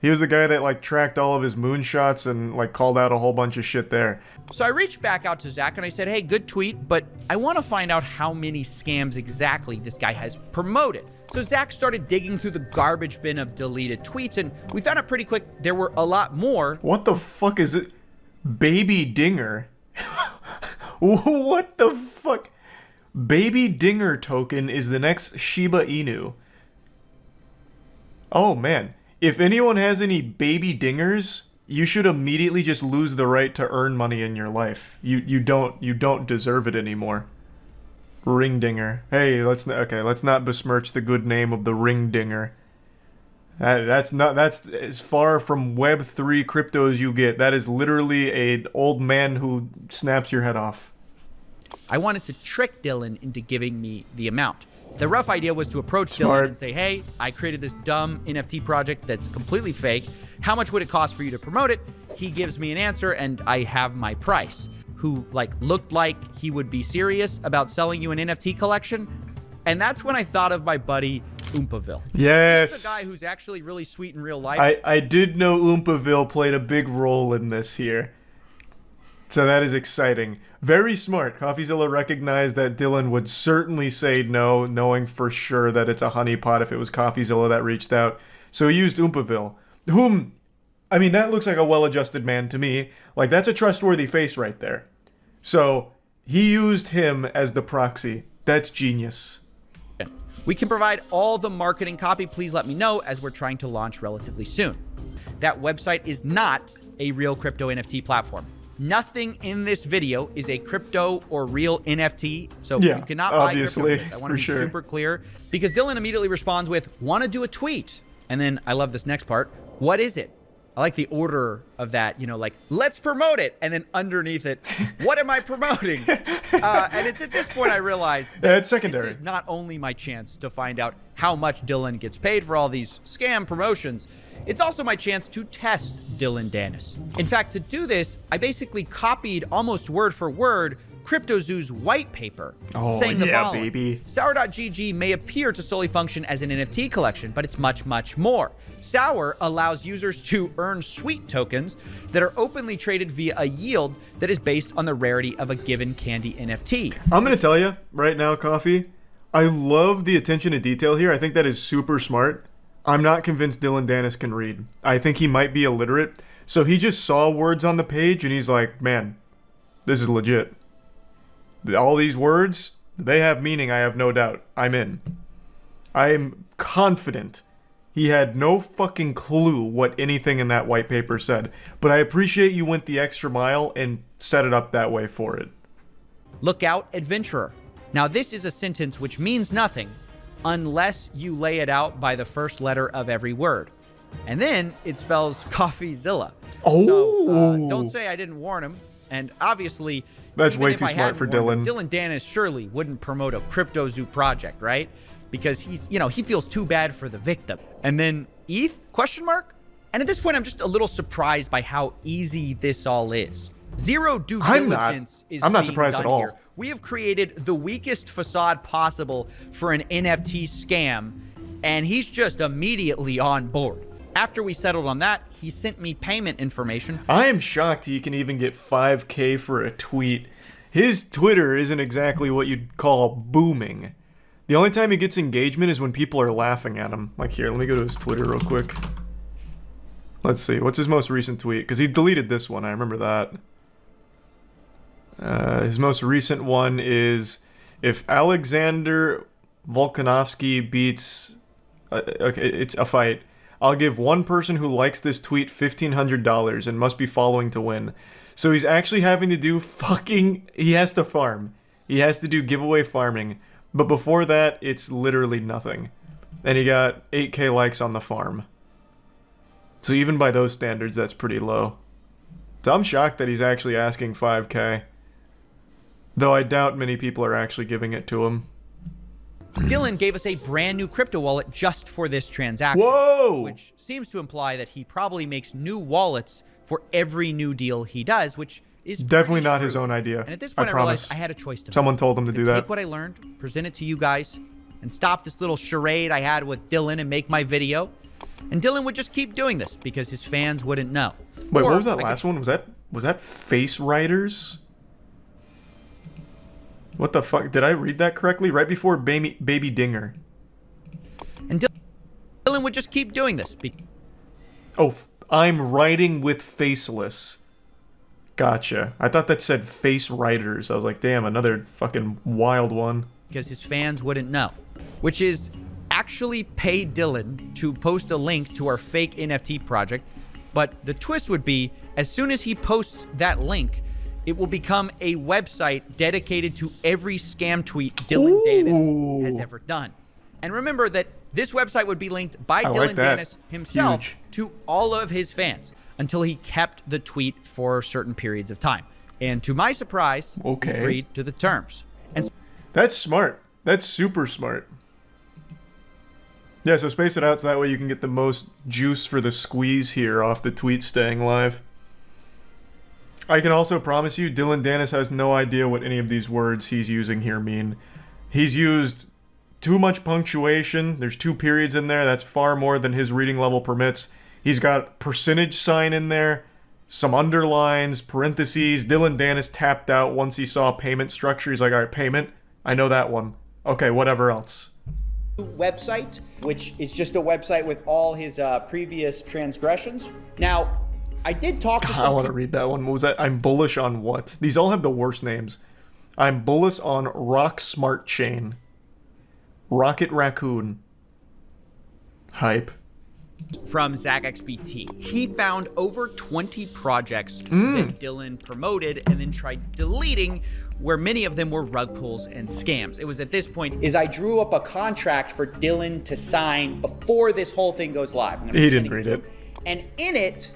Speaker 1: He was the guy that, like, tracked all of his moonshots and, like, called out a whole bunch of shit there.
Speaker 4: So I reached back out to Zach and I said, "Hey, good tweet, but I want to find out how many scams exactly this guy has promoted." So Zach started digging through the garbage bin of deleted tweets, and we found out pretty quick there were a lot more.
Speaker 1: What the fuck is it? Baby Dinger? What the fuck? Baby Dinger token is the next Shiba Inu. Oh, man. If anyone has any baby dingers, you should immediately just lose the right to earn money in your life. You don't deserve it anymore. Ring dinger. Hey, let's not besmirch the good name of the ring dinger. That's as far from Web3 crypto as you get. That is literally an old man who snaps your head off.
Speaker 4: I wanted to trick Dylan into giving me the amount. The rough idea was to approach
Speaker 1: Smart.
Speaker 4: Dylan and say, "Hey, I created this dumb NFT project that's completely fake. How much would it cost for you to promote it?" He gives me an answer and I have my price. Who, like, looked like he would be serious about selling you an NFT collection. And that's when I thought of my buddy Oompaville.
Speaker 1: Yes.
Speaker 4: He's a guy who's actually really sweet in real life.
Speaker 1: I did know Oompaville played a big role in this here. So that is exciting. Very smart. CoffeeZilla recognized that Dylan would certainly say no, knowing for sure that it's a honeypot if it was CoffeeZilla that reached out. So he used Oompaville, whom, I mean, that looks like a well-adjusted man to me. Like, that's a trustworthy face right there. So he used him as the proxy. That's genius.
Speaker 4: We can provide all the marketing copy. Please let me know, as we're trying to launch relatively soon. That website is not a real crypto NFT platform. Nothing in this video is a crypto or real NFT, so
Speaker 1: Yeah,
Speaker 4: you cannot buy
Speaker 1: obviously,
Speaker 4: crypto. With this. I want to
Speaker 1: for
Speaker 4: be
Speaker 1: sure.
Speaker 4: super clear, because Dylan immediately responds with, "Want to do a tweet?" And then I love this next part. "What is it?" I like the order of that, you know, like, "Let's promote it," and then underneath it, "What am I promoting?" And it's at this point I realized that
Speaker 1: It's secondary.
Speaker 4: this is not only my chance to find out how much Dylan gets paid for all these scam promotions, it's also my chance to test Dylan Dennis. In fact, to do this, I basically copied almost word for word Crypto0's white paper, saying the
Speaker 1: yeah,
Speaker 4: following.
Speaker 1: baby.
Speaker 4: Sour.gg may appear to solely function as an NFT collection, but it's much, much more. Sour allows users to earn sweet tokens that are openly traded via a yield that is based on the rarity of a given candy NFT.
Speaker 1: I'm going to tell you right now, Coffee, I love the attention to detail here. I think that is super smart. I'm not convinced Dylan Dennis can read. I think he might be illiterate. So he just saw words on the page and he's like, man, This is legit. All these words, they have meaning, I have no doubt. I'm in. I am confident he had no fucking clue what anything in that white paper said. But I appreciate you went the extra mile and set it up that way for it.
Speaker 4: Look out, adventurer. Now, this is a sentence which means nothing unless you lay it out by the first letter of every word. And then it spells CoffeeZilla.
Speaker 1: Oh!
Speaker 4: So, don't say I didn't warn him. And obviously,
Speaker 1: that's
Speaker 4: even
Speaker 1: way
Speaker 4: if
Speaker 1: too
Speaker 4: I
Speaker 1: smart for
Speaker 4: hadn't warned
Speaker 1: Dylan.
Speaker 4: him, Dylan Dennis surely wouldn't promote a Crypto0 project, right? Because he's, he feels too bad for the victim. And then ETH? Question mark? And at this point, I'm just a little surprised by how easy this all is. Zero due diligence is
Speaker 1: I'm not
Speaker 4: being
Speaker 1: surprised
Speaker 4: done
Speaker 1: at all.
Speaker 4: here. We have created the weakest facade possible for an NFT scam, and he's just immediately on board. After we settled on that, he sent me payment information.
Speaker 1: I am shocked he can even get 5K for a tweet. His Twitter isn't exactly what you'd call booming. The only time he gets engagement is when people are laughing at him. Like here, let me go to his Twitter real quick. Let's see, what's his most recent tweet? Because he deleted this one, I remember that. His most recent one is, if Alexander Volkanovsky beats... okay, it's a fight. I'll give one person who likes this tweet $1,500 and must be following to win. So he's actually having to do he has to farm. He has to do giveaway farming. But before that, it's literally nothing. And he got 8K likes on the farm. So even by those standards, that's pretty low. So I'm shocked that he's actually asking 5K. Though I doubt many people are actually giving it to him.
Speaker 4: Dylan gave us a brand new crypto wallet just for this transaction.
Speaker 1: Whoa!
Speaker 4: Which seems to imply that he probably makes new wallets for every new deal he does, which is
Speaker 1: definitely not
Speaker 4: true.
Speaker 1: his own idea.
Speaker 4: And at this point, I realized I had a choice to make.
Speaker 1: Someone told him to do that.
Speaker 4: Take what I learned, present it to you guys, and stop this little charade I had with Dylan and make my video. And Dylan would just keep doing this because his fans wouldn't know.
Speaker 1: Wait,
Speaker 4: Or
Speaker 1: what was that
Speaker 4: I
Speaker 1: last
Speaker 4: could-
Speaker 1: one? Was that Face Writers? What the fuck? Did I read that correctly? Right before Baby Dinger.
Speaker 4: And Dylan would just keep doing this.
Speaker 1: Oh, I'm writing with Faceless. Gotcha. I thought that said Face Writers. I was like, damn, another fucking wild one.
Speaker 4: Because his fans wouldn't know. Which is actually pay Dylan to post a link to our fake NFT project. But the twist would be, as soon as he posts that link, it will become a website dedicated to every scam tweet Dylan Dennis has ever done. And remember that this website would be linked by Dylan Dennis himself to all of his fans until he kept the tweet for certain periods of time. And to my surprise, he agreed to the terms. And
Speaker 1: that's smart. That's super smart. Yeah, so space it out so that way you can get the most juice for the squeeze here off the tweet staying live. I can also promise you, Dylan Dennis has no idea what any of these words he's using here mean. He's used too much punctuation. There's 2 periods in there. That's far more than his reading level permits. He's got percentage sign in there, some underlines, parentheses. Dylan Dennis tapped out once he saw payment structure. He's like, all right, payment. I know that one. Okay, whatever else.
Speaker 10: Website, which is just a website with all his previous transgressions. Now, I did talk to some
Speaker 1: I want to read that one. What was that? I'm bullish on what? These all have the worst names. I'm bullish on Rock Smart Chain. Rocket Raccoon. Hype.
Speaker 4: from ZachXBT. He found over 20 projects that Dylan promoted and then tried deleting, where many of them were rug pulls and scams. It was at this point
Speaker 10: I drew up a contract for Dylan to sign before this whole thing goes live.
Speaker 1: He didn't read it.
Speaker 10: And in it,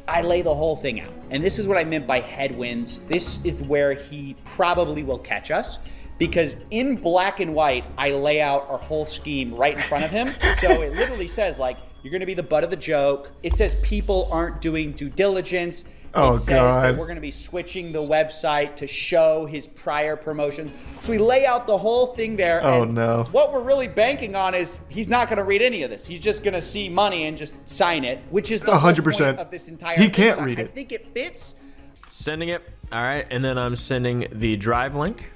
Speaker 10: I lay the whole thing out. And this is what I meant by headwinds. This is where he probably will catch us, because in black and white, I lay out our whole scheme right in front of him. So it literally says, like, you're going to be the butt of the joke. It says people aren't doing due diligence. It says that we're going to be switching the website to show his prior promotions. So we lay out the whole thing there.
Speaker 1: Oh, no.
Speaker 10: What we're really banking on is he's not going to read any of this. He's just going to see money and just sign it, which is the
Speaker 1: 100%.
Speaker 10: whole point of this entire
Speaker 1: He
Speaker 10: thing.
Speaker 1: can't
Speaker 10: So
Speaker 1: read it.
Speaker 10: I think it fits.
Speaker 11: Sending it. All right. And then I'm sending the drive link.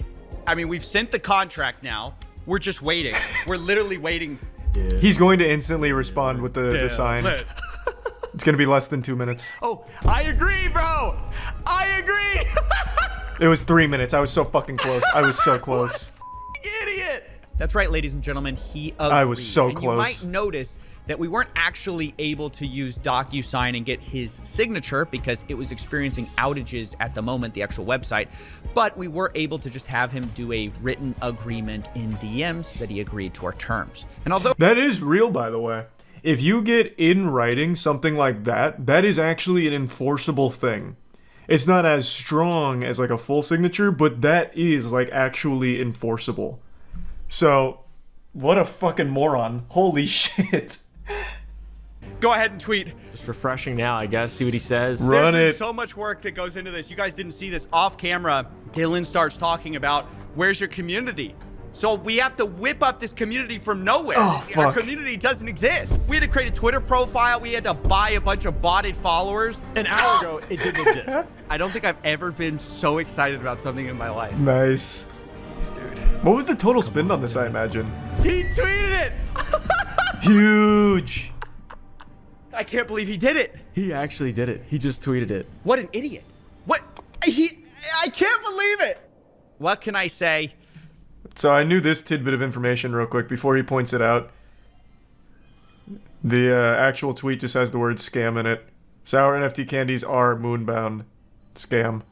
Speaker 4: I mean, we've sent the contract now. We're just waiting. We're literally waiting.
Speaker 1: He's going to instantly respond with the sign. It's going to be less than 2 minutes.
Speaker 11: Oh, I agree, bro. I agree.
Speaker 1: It was 3 minutes. I was so fucking close. I was so close.
Speaker 11: Idiot.
Speaker 4: That's right, ladies and gentlemen. He agreed.
Speaker 1: I was so
Speaker 4: and
Speaker 1: close.
Speaker 4: You might notice that we weren't actually able to use DocuSign and get his signature because it was experiencing outages at the moment, the actual website. But we were able to just have him do a written agreement in DMs that he agreed to our terms. And although
Speaker 1: That is real, by the way. If you get in writing something like that, that is actually an enforceable thing. It's not as strong as like a full signature, but that is like actually enforceable. So, what a fucking moron. Holy shit.
Speaker 4: go ahead and tweet.
Speaker 11: Just refreshing now, I guess. See what he says.
Speaker 1: Run
Speaker 4: There's
Speaker 1: it.
Speaker 4: been so much work that goes into this. You guys didn't see this off camera. Dylan starts talking about where's your community. So we have to whip up this community from nowhere.
Speaker 1: Oh,
Speaker 4: Our
Speaker 1: fuck.
Speaker 4: community doesn't exist. We had to create a Twitter profile. We had to buy a bunch of botted followers.
Speaker 11: An hour ago, it didn't exist.
Speaker 4: I don't think I've ever been so excited about something in my life.
Speaker 1: Nice.
Speaker 4: Dude.
Speaker 1: What was the total spend on this, I imagine?
Speaker 11: He tweeted it.
Speaker 1: Huge.
Speaker 4: I can't believe he did it.
Speaker 11: He actually did it. He just tweeted it.
Speaker 4: What an idiot. I can't believe it. What can I say?
Speaker 1: So I knew this tidbit of information real quick before he points it out. The actual tweet just has the word scam in it. Sour NFT candies are moonbound. Scam.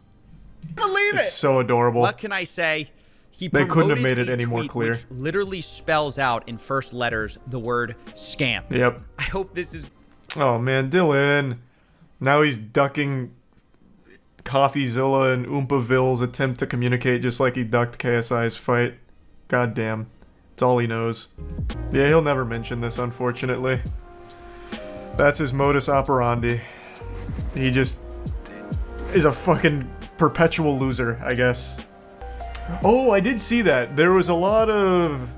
Speaker 4: Believe
Speaker 1: It's so adorable.
Speaker 4: What can I say? He
Speaker 1: They couldn't have
Speaker 4: promoted
Speaker 1: made it
Speaker 4: a
Speaker 1: any more
Speaker 4: tweet
Speaker 1: clear.
Speaker 4: which literally spells out in first letters the word scam.
Speaker 1: Yep.
Speaker 4: I hope this is
Speaker 1: Oh man, Dylan. Now he's ducking CoffeeZilla and Oompaville's attempt to communicate just like he ducked KSI's fight. God damn. It's all he knows. Yeah, he'll never mention this, unfortunately. That's his modus operandi. He just is a fucking perpetual loser, I guess. Oh, I did see that. There was a lot of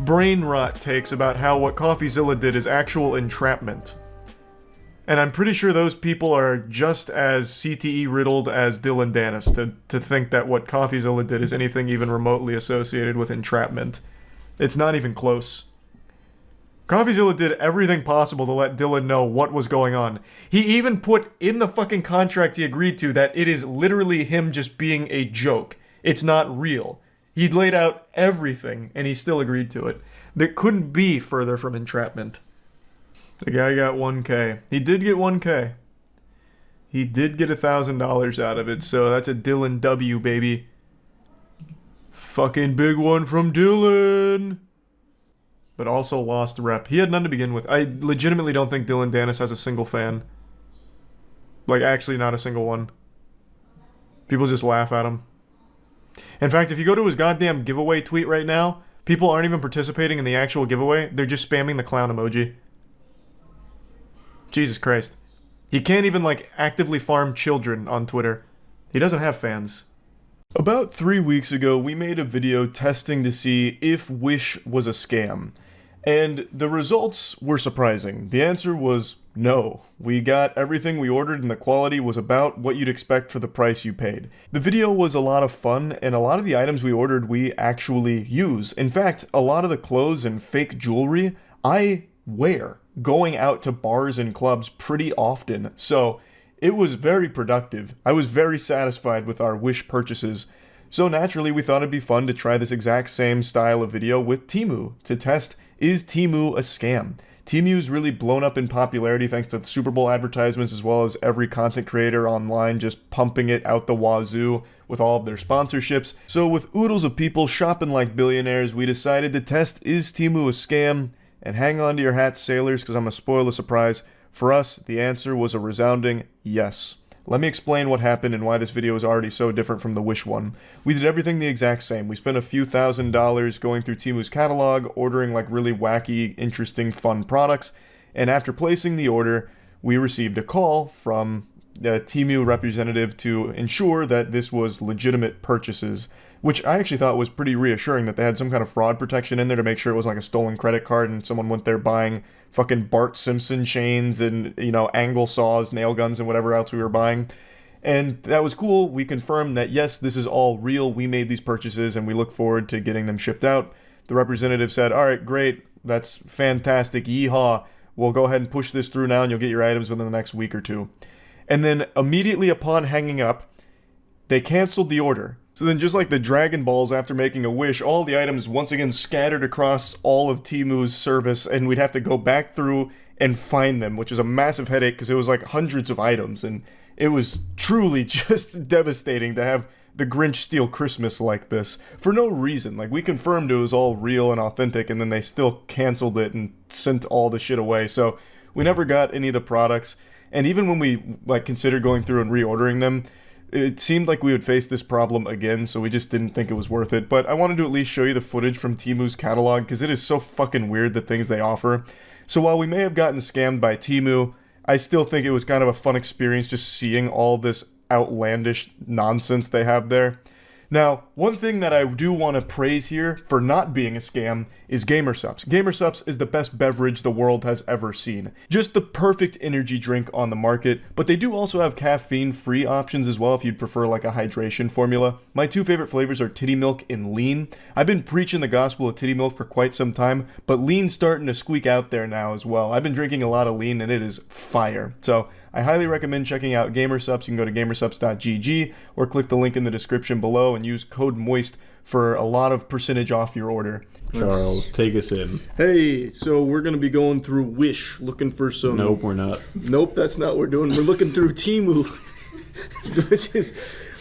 Speaker 1: brain rot takes about how what CoffeeZilla did is actual entrapment. And I'm pretty sure those people are just as CTE riddled as Dylan Dennis to think that what CoffeeZilla did is anything even remotely associated with entrapment. It's not even close. CoffeeZilla did everything possible to let Dylan know what was going on. He even put in the fucking contract he agreed to that it is literally him just being a joke. It's not real. He laid out everything, and he still agreed to it. That couldn't be further from entrapment. The guy got 1K. He did get 1K. He did get $1,000 out of it, so that's a Dylan W, baby. Fucking big one from Dylan. But also lost rep. He had none to begin with. I legitimately don't think Dylan Dennis has a single fan. Like, actually not a single one. People just laugh at him. In fact, if you go to his goddamn giveaway tweet right now, people aren't even participating in the actual giveaway. They're just spamming the clown emoji. Jesus Christ. He can't even, like, actively farm children on Twitter. He doesn't have fans. About 3 weeks ago, we made a video testing to see if Wish was a scam. And the results were surprising. The answer was no. We got everything we ordered and the quality was about what you'd expect for the price you paid. The video was a lot of fun, and a lot of the items we ordered we actually use. In fact, a lot of the clothes and fake jewelry I wear going out to bars and clubs pretty often, so it was very productive. I was very satisfied with our Wish purchases. So naturally we thought it'd be fun to try this exact same style of video with Temu to test, is Temu a scam? Temu's really blown up in popularity thanks to the Super Bowl advertisements as well as every content creator online just pumping it out the wazoo with all of their sponsorships. So with oodles of people shopping like billionaires, we decided to test, is Temu a scam? And hang on to your hats, sailors, because I'm going to spoil the surprise. For us, the answer was a resounding yes. Let me explain what happened and why this video is already so different from the Wish one. We did everything the exact same. We spent a few $1,000s going through Temu's catalog, ordering like really wacky, interesting, fun products, and after placing the order, we received a call from a Temu representative to ensure that this was legitimate purchases, which I actually thought was pretty reassuring that they had some kind of fraud protection in there to make sure it wasn't like a stolen credit card and someone went there buying fucking Bart Simpson chains and, you know, angle saws, nail guns, and whatever else we were buying. And that was cool. We confirmed that, yes, this is all real. We made these purchases and we look forward to getting them shipped out. The representative said, all right, great. That's fantastic. Yeehaw. We'll go ahead and push this through now and you'll get your items within the next week or two. And then immediately upon hanging up, they canceled the order. So then just like the Dragon Balls after making a wish, all the items once again scattered across all of Temu's service, and we'd have to go back through and find them, which is a massive headache because it was like hundreds of items, and it was truly just devastating to have the Grinch steal Christmas like this for no reason. Like, we confirmed it was all real and authentic, and then they still canceled it and sent all the shit away. So we never got any of the products, and even when we like considered going through and reordering them, it seemed like we would face this problem again, so we just didn't think it was worth it. But I wanted to at least show you the footage from Temu's catalog, because it is so fucking weird, the things they offer. So while we may have gotten scammed by Temu, I still think it was kind of a fun experience just seeing all this outlandish nonsense they have there. Now, one thing that I do want to praise here for not being a scam is Gamersups. Gamersups is the best beverage the world has ever seen. Just the perfect energy drink on the market, but they do also have caffeine-free options as well if you'd prefer like a hydration formula. My two favorite flavors are Titty Milk and Lean. I've been preaching the gospel of Titty Milk for quite some time, but Lean's starting to squeak out there now as well. I've been drinking a lot of Lean and it is fire. So I highly recommend checking out Gamersups. You can go to gamersups.gg or click the link in the description below and use code MOIST for a lot of percentage off your order.
Speaker 12: Charles, take us in.
Speaker 1: Hey, so we're going to be going through Wish, looking for some...
Speaker 12: Nope, we're not.
Speaker 1: Nope, that's not what we're doing. We're looking through Temu, which is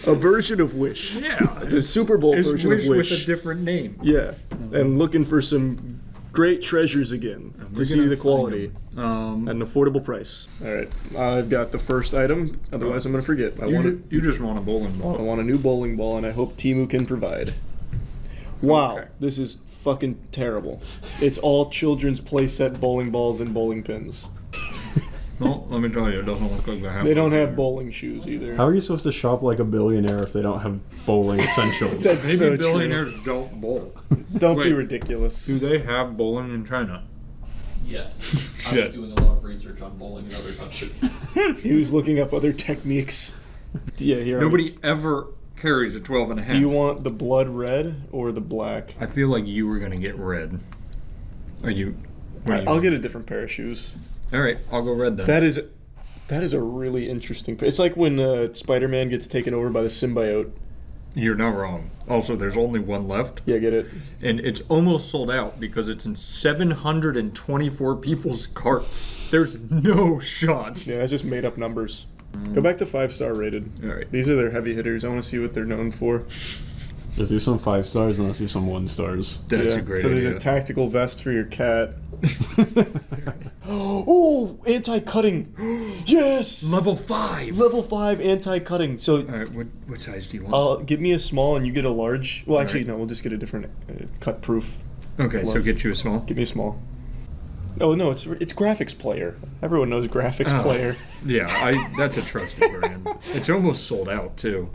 Speaker 1: a version of Wish.
Speaker 13: Yeah.
Speaker 1: The Super Bowl version of Wish.
Speaker 13: With a different name.
Speaker 1: Yeah, and looking for some great treasures again to see the quality at an affordable price. All right, I've got the first item. Otherwise, I'm going to forget.
Speaker 13: You just want a bowling ball.
Speaker 1: I want a new bowling ball, and I hope Temu can provide. Wow, this is fucking terrible. It's all children's playset bowling balls and bowling pins.
Speaker 13: Well, let me tell you, it doesn't look like they have.
Speaker 1: They don't have bowling shoes either.
Speaker 12: How are you supposed to shop like a billionaire if they don't have bowling essentials?
Speaker 1: That's
Speaker 13: Maybe
Speaker 1: so
Speaker 13: billionaires don't bowl.
Speaker 1: Don't be
Speaker 13: Wait,
Speaker 1: ridiculous.
Speaker 13: Do they have bowling in China?
Speaker 14: Yes. I
Speaker 13: Shit.
Speaker 14: was doing a lot of research on bowling in other countries.
Speaker 1: He was looking up other techniques. Yeah, here.
Speaker 13: Nobody ever carries a 12 and a half.
Speaker 1: Do you want the blood red or the black?
Speaker 13: I feel like you were gonna get red. Are you?
Speaker 1: I'll get a different pair of shoes.
Speaker 13: All right, I'll go red then.
Speaker 1: That is a really interesting. It's like when Spider-Man gets taken over by the symbiote.
Speaker 13: You're not wrong. Also, there's only one left.
Speaker 1: Yeah, get it.
Speaker 13: And it's almost sold out because it's in 724 people's carts. There's no shot.
Speaker 1: Yeah, that's just made up numbers. Go back to 5-star rated.
Speaker 13: All right.
Speaker 1: These are their heavy hitters. I want to see what they're known for.
Speaker 12: Let's do some 5 stars and let's do some 1 stars.
Speaker 13: That's a great
Speaker 1: So there's
Speaker 13: idea.
Speaker 1: a tactical vest for your cat. Oh, anti-cutting. Yes!
Speaker 13: Level 5.
Speaker 1: Level 5 anti-cutting. So
Speaker 13: All right, what size do you want?
Speaker 1: give me a small and you get a large. Well, actually, no, we'll just get a different cut-proof.
Speaker 13: Okay, so get you a small.
Speaker 1: Give me a small. Oh no, it's graphics player. Everyone knows graphics player.
Speaker 13: Yeah, that's a trusted brand. It's almost sold out too.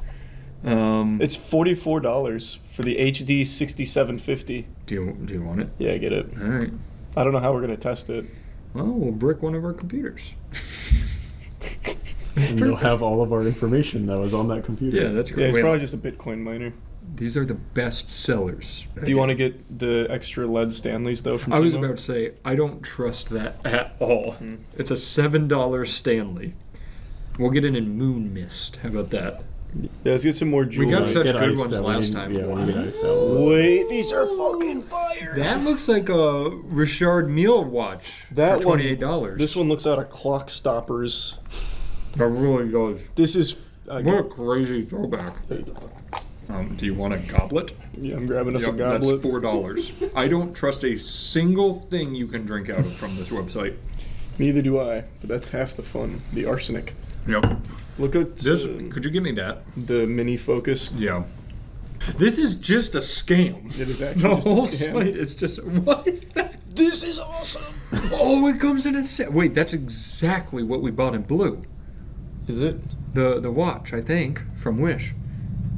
Speaker 1: It's $44 for the HD 6750.
Speaker 13: Do you want it?
Speaker 1: Yeah, get it.
Speaker 13: All right.
Speaker 1: I don't know how we're gonna test it.
Speaker 13: Well, we'll brick one of our computers.
Speaker 12: And you'll have all of our information that was on that computer.
Speaker 13: Yeah, that's great.
Speaker 1: Yeah, it's probably just a Bitcoin miner.
Speaker 13: These are the best sellers.
Speaker 1: Do you want to get the extra lead Stanleys though? From
Speaker 13: I was
Speaker 1: Temu?
Speaker 13: about to say, I don't trust that at all. It's a $7 Stanley. We'll get it in Moon Mist. How about that?
Speaker 1: Yeah, let's get some more jewelry.
Speaker 13: We got such
Speaker 12: Get
Speaker 13: good
Speaker 12: iced
Speaker 13: ones
Speaker 12: out.
Speaker 13: last
Speaker 12: We
Speaker 13: time.
Speaker 12: need- yeah, we need iced out.
Speaker 1: Wait, these are fucking fire.
Speaker 13: That looks like a Richard Mille watch
Speaker 1: That
Speaker 13: for $28.
Speaker 1: This one looks out of Clock Stoppers.
Speaker 13: That really goes.
Speaker 1: This is.
Speaker 13: What a crazy throwback. Do you want a goblet?
Speaker 1: Yeah, I'm grabbing us a
Speaker 13: Yep,
Speaker 1: goblet.
Speaker 13: That's $4. I don't trust a single thing you can drink out of from this website.
Speaker 1: Neither do I, but that's half the fun. The arsenic.
Speaker 13: Yep.
Speaker 1: Look at
Speaker 13: This. Could you give me that?
Speaker 1: the mini focus.
Speaker 13: Yeah. This is just a scam.
Speaker 1: It is actually
Speaker 13: The
Speaker 1: just a
Speaker 13: whole
Speaker 1: scam.
Speaker 13: site is just. What is that? This is awesome. Oh, it comes in a set. Wait, that's exactly what we bought in blue.
Speaker 1: Is it?
Speaker 13: The watch, I think, from Wish.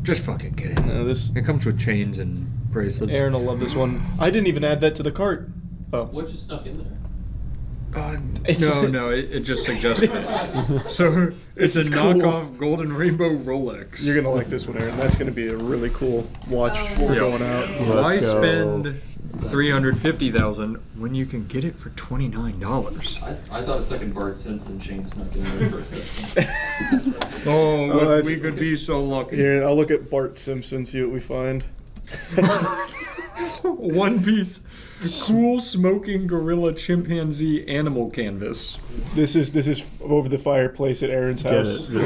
Speaker 13: Just fucking get it.
Speaker 1: No, this.
Speaker 13: It comes with chains and bracelets.
Speaker 1: Aaron will love this one. I didn't even add that to the cart. Oh.
Speaker 14: What just stuck in there?
Speaker 13: No, it just suggested it. So it's a
Speaker 1: This is cool.
Speaker 13: knockoff Golden Rainbow Rolex.
Speaker 1: You're gonna like this one, Aaron. That's gonna be a really cool watch for going out.
Speaker 13: Why
Speaker 12: Let's go.
Speaker 13: spend $350,000 when you can get it for $29.
Speaker 14: I thought a second Bart Simpson chain snuck in there for a second.
Speaker 13: Oh, we could be so lucky.
Speaker 1: Here, I'll look at Bart Simpson, see what we find.
Speaker 13: One piece cool smoking gorilla chimpanzee animal canvas.
Speaker 1: This is over the fireplace at Aaron's
Speaker 12: Get
Speaker 1: house.
Speaker 12: it. Just get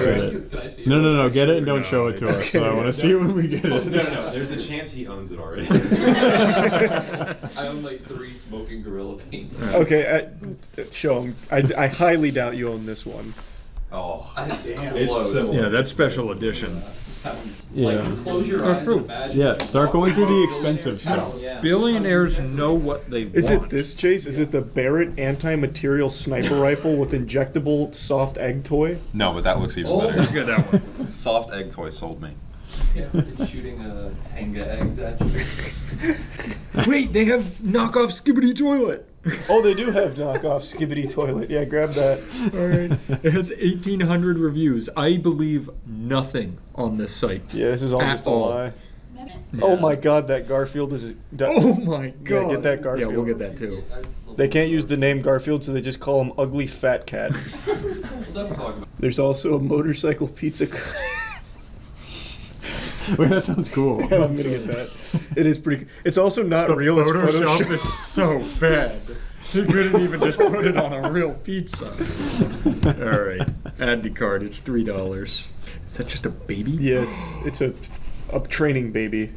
Speaker 12: it. No. Get it and don't show it to us. So I want to see it when we get it.
Speaker 15: No. There's a chance he owns it already.
Speaker 14: I own like 3 smoking gorilla paints.
Speaker 1: Okay, show him. I highly doubt you own this one.
Speaker 15: Oh,
Speaker 14: damn.
Speaker 15: it's similar.
Speaker 13: Yeah, that's special edition.
Speaker 14: Like, close your eyes and imagine.
Speaker 12: Yeah, start going through the expensive stuff.
Speaker 13: Billionaires know what they
Speaker 1: Is
Speaker 13: want.
Speaker 1: it this, Chase? Is it the Barrett anti-material sniper rifle with injectable soft egg toy?
Speaker 15: No, but that looks even
Speaker 14: Oh,
Speaker 15: better.
Speaker 13: Let's get that one.
Speaker 15: Soft egg toy sold me.
Speaker 14: Yeah, it's shooting Tenga eggs at you.
Speaker 13: Wait, they have knockoff Skibbity toilet.
Speaker 1: Oh, they do have knockoff Skibbity toilet. Yeah, grab that.
Speaker 13: All right. It has 1,800 reviews. I believe nothing on this site.
Speaker 1: Yeah, this is all just a
Speaker 13: all.
Speaker 1: lie. Oh my God, that Garfield is.
Speaker 13: Oh my God.
Speaker 1: Yeah, get that Garfield.
Speaker 13: Yeah, we'll get that too.
Speaker 1: They can't use the name Garfield, so they just call him Ugly Fat Cat.
Speaker 14: We'll definitely talk about
Speaker 1: There's also a motorcycle pizza.
Speaker 12: Wait, that sounds cool.
Speaker 1: Yeah, I'm gonna get that. It is pretty. It's also not
Speaker 13: The
Speaker 1: real. It's
Speaker 13: Photoshop
Speaker 1: Photoshop.
Speaker 13: is so bad. He couldn't even just put it on a real pizza. All right, add to cart. It's $3. Is that just a baby?
Speaker 1: Yeah, it's a training baby.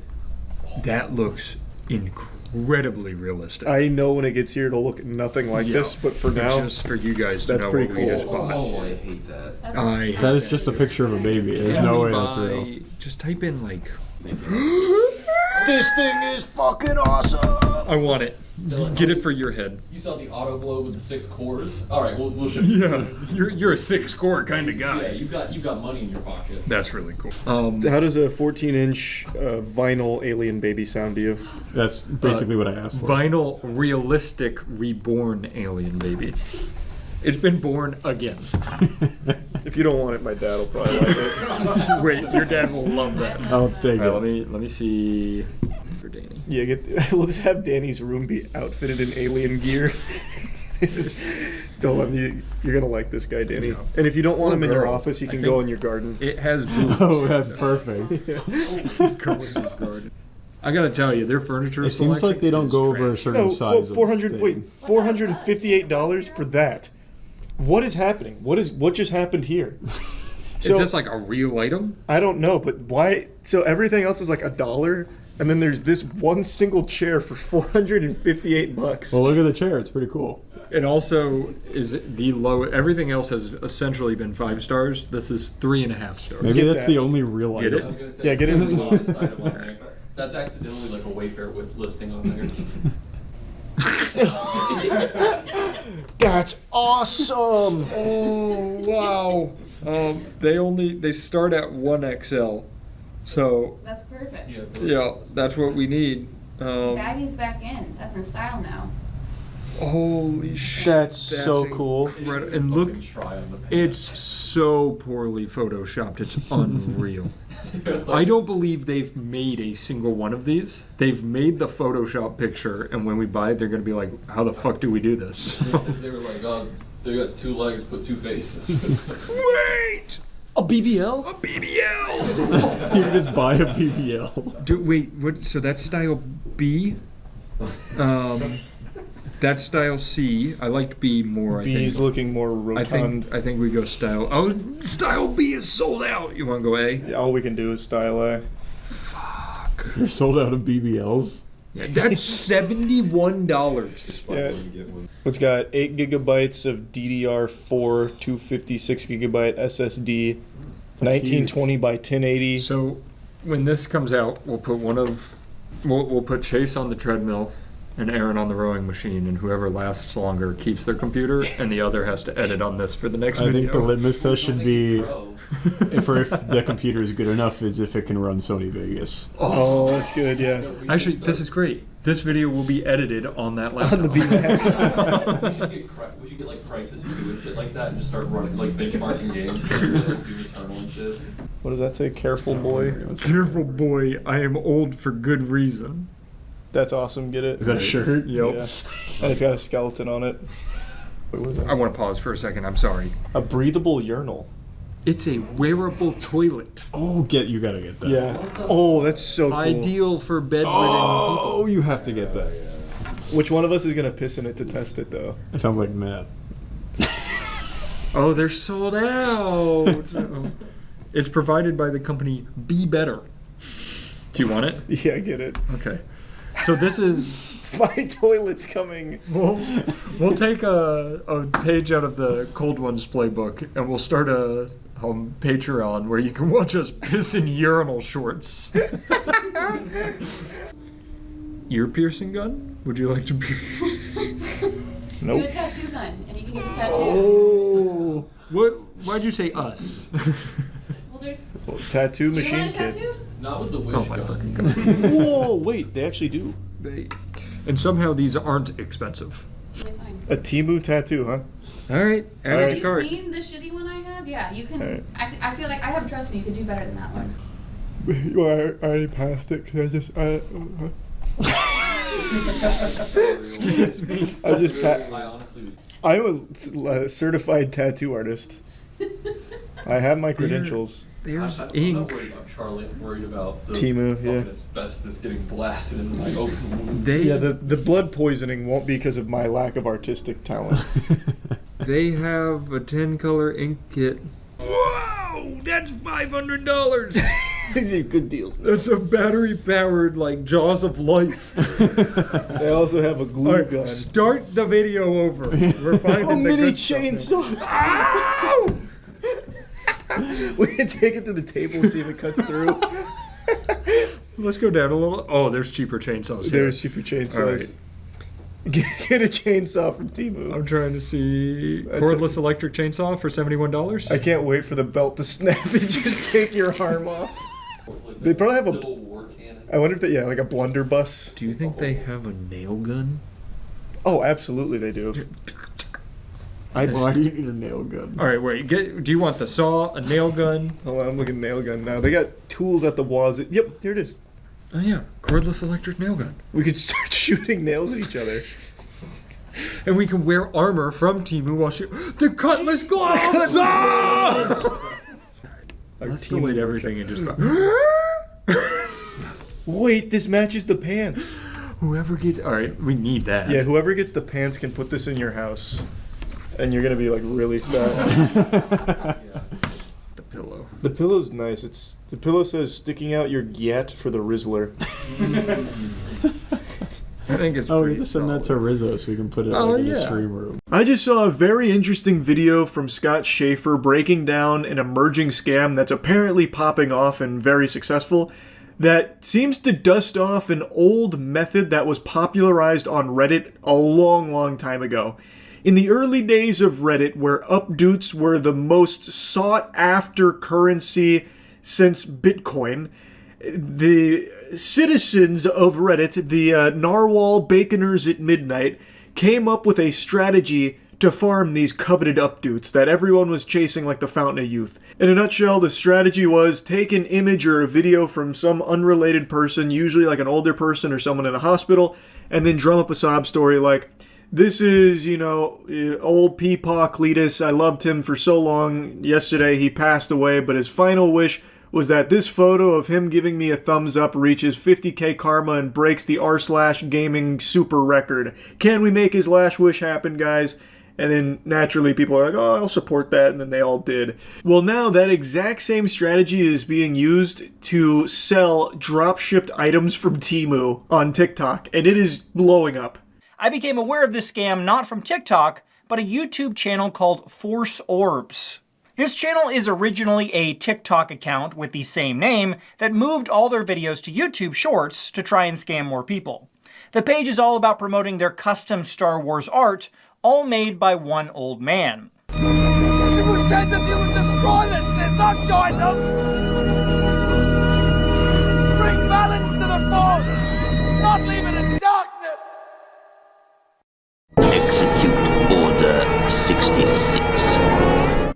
Speaker 13: That looks incredibly realistic.
Speaker 1: I know when it gets here, it'll look nothing like this, but for now,
Speaker 13: just for you guys to
Speaker 1: that's
Speaker 13: know
Speaker 1: pretty
Speaker 13: what we just
Speaker 1: cool.
Speaker 13: bought.
Speaker 15: Oh, I hate that.
Speaker 13: I hate
Speaker 12: That is just a picture of a baby. There's
Speaker 13: Can
Speaker 12: no
Speaker 13: we
Speaker 12: way that's
Speaker 13: buy-
Speaker 12: real.
Speaker 13: Just type in like.
Speaker 3: This thing is fucking awesome.
Speaker 13: I want it. Get it for your head.
Speaker 14: You saw the auto glow with the 6 cores. All right, we'll show
Speaker 13: Yeah, you're a 6-core kind of guy.
Speaker 14: Yeah, you've got money in your pocket.
Speaker 13: That's really cool.
Speaker 1: How does a 14-inch vinyl alien baby sound to you?
Speaker 12: That's basically what I asked for.
Speaker 13: Vinyl realistic reborn alien baby. It's been born again.
Speaker 1: If you don't want it, my dad will probably like it.
Speaker 13: Wait, your dad will love that.
Speaker 12: I'll take
Speaker 13: All right,
Speaker 12: it.
Speaker 13: let me see for Danny.
Speaker 1: Yeah, we'll just have Danny's room be outfitted in alien gear. This is. Don't let me. You're gonna like this guy, Danny. And if you don't want him in your office, you can go in your garden.
Speaker 13: It has boobs.
Speaker 12: Oh, that's perfect.
Speaker 13: Go in his garden. I gotta tell you, their furniture.
Speaker 12: It seems like they don't go over a certain
Speaker 1: No,
Speaker 12: size.
Speaker 1: well, $458 for that. What is happening? What just happened here?
Speaker 13: Is this like a real item?
Speaker 1: I don't know, but why? So everything else is like $1, and then there's this one single chair for $458.
Speaker 12: Well, look at the chair. It's pretty cool.
Speaker 13: It also is the low. Everything else has essentially been 5 stars. This is 3.5 stars.
Speaker 12: Maybe
Speaker 1: Get
Speaker 12: that's
Speaker 1: that.
Speaker 12: the only real
Speaker 13: Get
Speaker 12: item.
Speaker 13: it?
Speaker 1: Yeah, get it.
Speaker 14: The lowest item on there. That's accidentally like a Wayfair listing on there.
Speaker 1: That's awesome.
Speaker 13: Oh wow! They start at 1XL, so
Speaker 16: That's perfect.
Speaker 13: yeah, that's what we need.
Speaker 16: Baggy's back in. That's in style now.
Speaker 13: Holy shit!
Speaker 1: That's so cool.
Speaker 13: incredible. And look, it's so poorly photoshopped. It's unreal. I don't believe they've made a single one of these. They've made the Photoshop picture, and when we buy it, they're gonna be like, "How the fuck do we do this?"
Speaker 14: They were like, oh, they got 2 legs, put 2 faces.
Speaker 13: Wait!
Speaker 6: A BBL?
Speaker 13: A BBL!
Speaker 12: You can just buy a BBL.
Speaker 13: Wait, what? So that's style B. That's style C. I liked B more. I
Speaker 1: B's
Speaker 13: think.
Speaker 1: looking more rotund.
Speaker 13: I think we go style. Oh, style B is sold out. You want to go A?
Speaker 1: Yeah, all we can do is style A.
Speaker 12: You're sold out of BBLs.
Speaker 13: Yeah, that's $71.
Speaker 1: Yeah. It's got 8 gigabytes of DDR4, 256 gigabyte SSD, 1920 by 1080.
Speaker 13: So when this comes out, we'll put we'll put Chase on the treadmill and Aaron on the rowing machine, and whoever lasts longer keeps their computer, and the other has to edit on this for the next
Speaker 12: I
Speaker 13: video.
Speaker 12: think the litmus test should be if the computer is good enough is if it can run Sony Vegas.
Speaker 1: Oh, that's good, yeah.
Speaker 13: Actually, this is great. This video will be edited on that laptop.
Speaker 1: On the B-Max.
Speaker 14: we should get like Crisis 2 and shit like that and just start running, like benchmarking games, like Doom Eternal and shit.
Speaker 1: What does that say? Careful, boy.
Speaker 13: Careful, boy. I am old for good reason.
Speaker 1: That's awesome. Get it?
Speaker 12: Is that a shirt?
Speaker 13: Yep.
Speaker 1: Yeah. And it's got a skeleton on it. Wait, what is that?
Speaker 13: I want to pause for a second. I'm sorry.
Speaker 1: A breathable urinal.
Speaker 13: It's a wearable toilet.
Speaker 12: Oh, you gotta get that.
Speaker 1: Yeah. Oh, that's so cool.
Speaker 13: Ideal for bedridden
Speaker 12: Oh,
Speaker 13: people.
Speaker 12: you have to get that.
Speaker 1: Which one of us is gonna piss in it to test it, though?
Speaker 12: It sounds like Matt.
Speaker 13: Oh, they're sold out. It's provided by the company Be Better. Do you want it?
Speaker 1: Yeah, I get it.
Speaker 13: Okay. So this is...
Speaker 1: My toilet's coming.
Speaker 13: We'll take a page out of the Cold Ones playbook and we'll start a Patreon where you can watch us piss in urinal shorts. Ear piercing gun? Would you like to pierce?
Speaker 16: You have a tattoo gun, and you can get this tattoo.
Speaker 13: Oh. Why'd you say us?
Speaker 16: Well, they're...
Speaker 1: Tattoo
Speaker 16: You
Speaker 1: machine
Speaker 16: want a
Speaker 1: kit.
Speaker 16: tattoo?
Speaker 14: Not with the wish
Speaker 13: Oh my
Speaker 14: gun.
Speaker 13: fucking god.
Speaker 1: Whoa, wait, they actually do.
Speaker 13: And somehow these aren't expensive.
Speaker 16: Okay, fine.
Speaker 1: A Temu tattoo, huh?
Speaker 13: All right, add it
Speaker 16: Have
Speaker 13: to
Speaker 16: you
Speaker 13: cart.
Speaker 16: seen the shitty one I have? Yeah, you can.
Speaker 1: Alright.
Speaker 16: I feel like I have trust in you. You could do better than that one.
Speaker 1: I already passed it because I just.
Speaker 13: Excuse me.
Speaker 1: I just
Speaker 14: I honestly was...
Speaker 1: I'm a certified tattoo artist. I have my credentials.
Speaker 13: There's
Speaker 14: I'm
Speaker 13: ink.
Speaker 14: not worried about Charlie. I'm worried about the
Speaker 1: Temu,
Speaker 14: fucking
Speaker 1: yeah.
Speaker 14: asbestos getting blasted into my open wound.
Speaker 1: Yeah, the blood poisoning won't be because of my lack of artistic talent.
Speaker 13: They have a 10-color ink kit. Whoa! That's $500!
Speaker 1: These are good deals.
Speaker 13: That's a battery-powered, like, Jaws of Life.
Speaker 1: They also have a glue
Speaker 13: Alright,
Speaker 1: gun.
Speaker 13: start the video over. We're finding
Speaker 1: A
Speaker 13: the
Speaker 1: mini
Speaker 13: good stuff now.
Speaker 1: chainsaw.
Speaker 13: Ow!
Speaker 1: We can take it to the table and see if it cuts through.
Speaker 13: Let's go down a little. Oh, there's cheaper chainsaws here.
Speaker 1: There's super chainsaws.
Speaker 13: All right.
Speaker 1: Get a chainsaw from Temu.
Speaker 13: I'm trying to see cordless electric chainsaw for $71.
Speaker 1: I can't wait for the belt to snap and just take your arm off. They probably have
Speaker 14: Civil War cannon.
Speaker 1: I wonder if they, like a blunderbuss.
Speaker 13: Do you think they have a nail gun?
Speaker 1: Oh, absolutely they do.
Speaker 12: Why do you need a nail gun?
Speaker 13: All right, wait. Do you want the saw, a nail gun?
Speaker 1: Oh, I'm looking at nail gun now. They got tools at the walls. Yep, here it is.
Speaker 13: Oh yeah, cordless electric nail gun.
Speaker 1: We could start shooting nails at each other.
Speaker 13: And we can wear armor from Temu while the cutlass gloves! Let's delete everything and just
Speaker 1: Wait, this matches the pants.
Speaker 13: Whoever gets... Alright, we need that.
Speaker 1: Yeah, whoever gets the pants can put this in your house. And you're gonna be like really sad.
Speaker 13: The pillow.
Speaker 1: The pillow's nice. The pillow says sticking out your gyat for the Rizzler.
Speaker 13: I think it's
Speaker 12: we
Speaker 13: pretty
Speaker 12: just send that to Rizzo so we can put it in the stream room.
Speaker 1: I just saw a very interesting video from Scott Schaefer breaking down an emerging scam that's apparently popping off and very successful that seems to dust off an old method that was popularized on Reddit a long time ago. In the early days of Reddit, where updoots were the most sought-after currency since Bitcoin, the citizens of Reddit, the Narwhal Baconers at Midnight, came up with a strategy to farm these coveted updoots that everyone was chasing like the Fountain of Youth. In a nutshell, the strategy was take an image or a video from some unrelated person, usually like an older person or someone in a hospital, and then drum up a sob story like, this is, old Peepaw Cletus. I loved him for so long. Yesterday he passed away, but his final wish was that this photo of him giving me a thumbs up reaches 50k karma and breaks the r/gaming super record. Can we make his last wish happen, guys? And then naturally people are like, oh, I'll support that, and then they all did. Well, now that exact same strategy is being used to sell drop-shipped items from Temu on TikTok, and it is blowing up.
Speaker 17: I became aware of this scam not from TikTok, but a YouTube channel called Force Orbs. This channel is originally a TikTok account with the same name that moved all their videos to YouTube Shorts to try and scam more people. The page is all about promoting their custom Star Wars art, all made by one old man.
Speaker 18: People said that you would destroy this Sith, not join them! Bring balance to the Force, not leave it in darkness!
Speaker 19: Execute Order 66.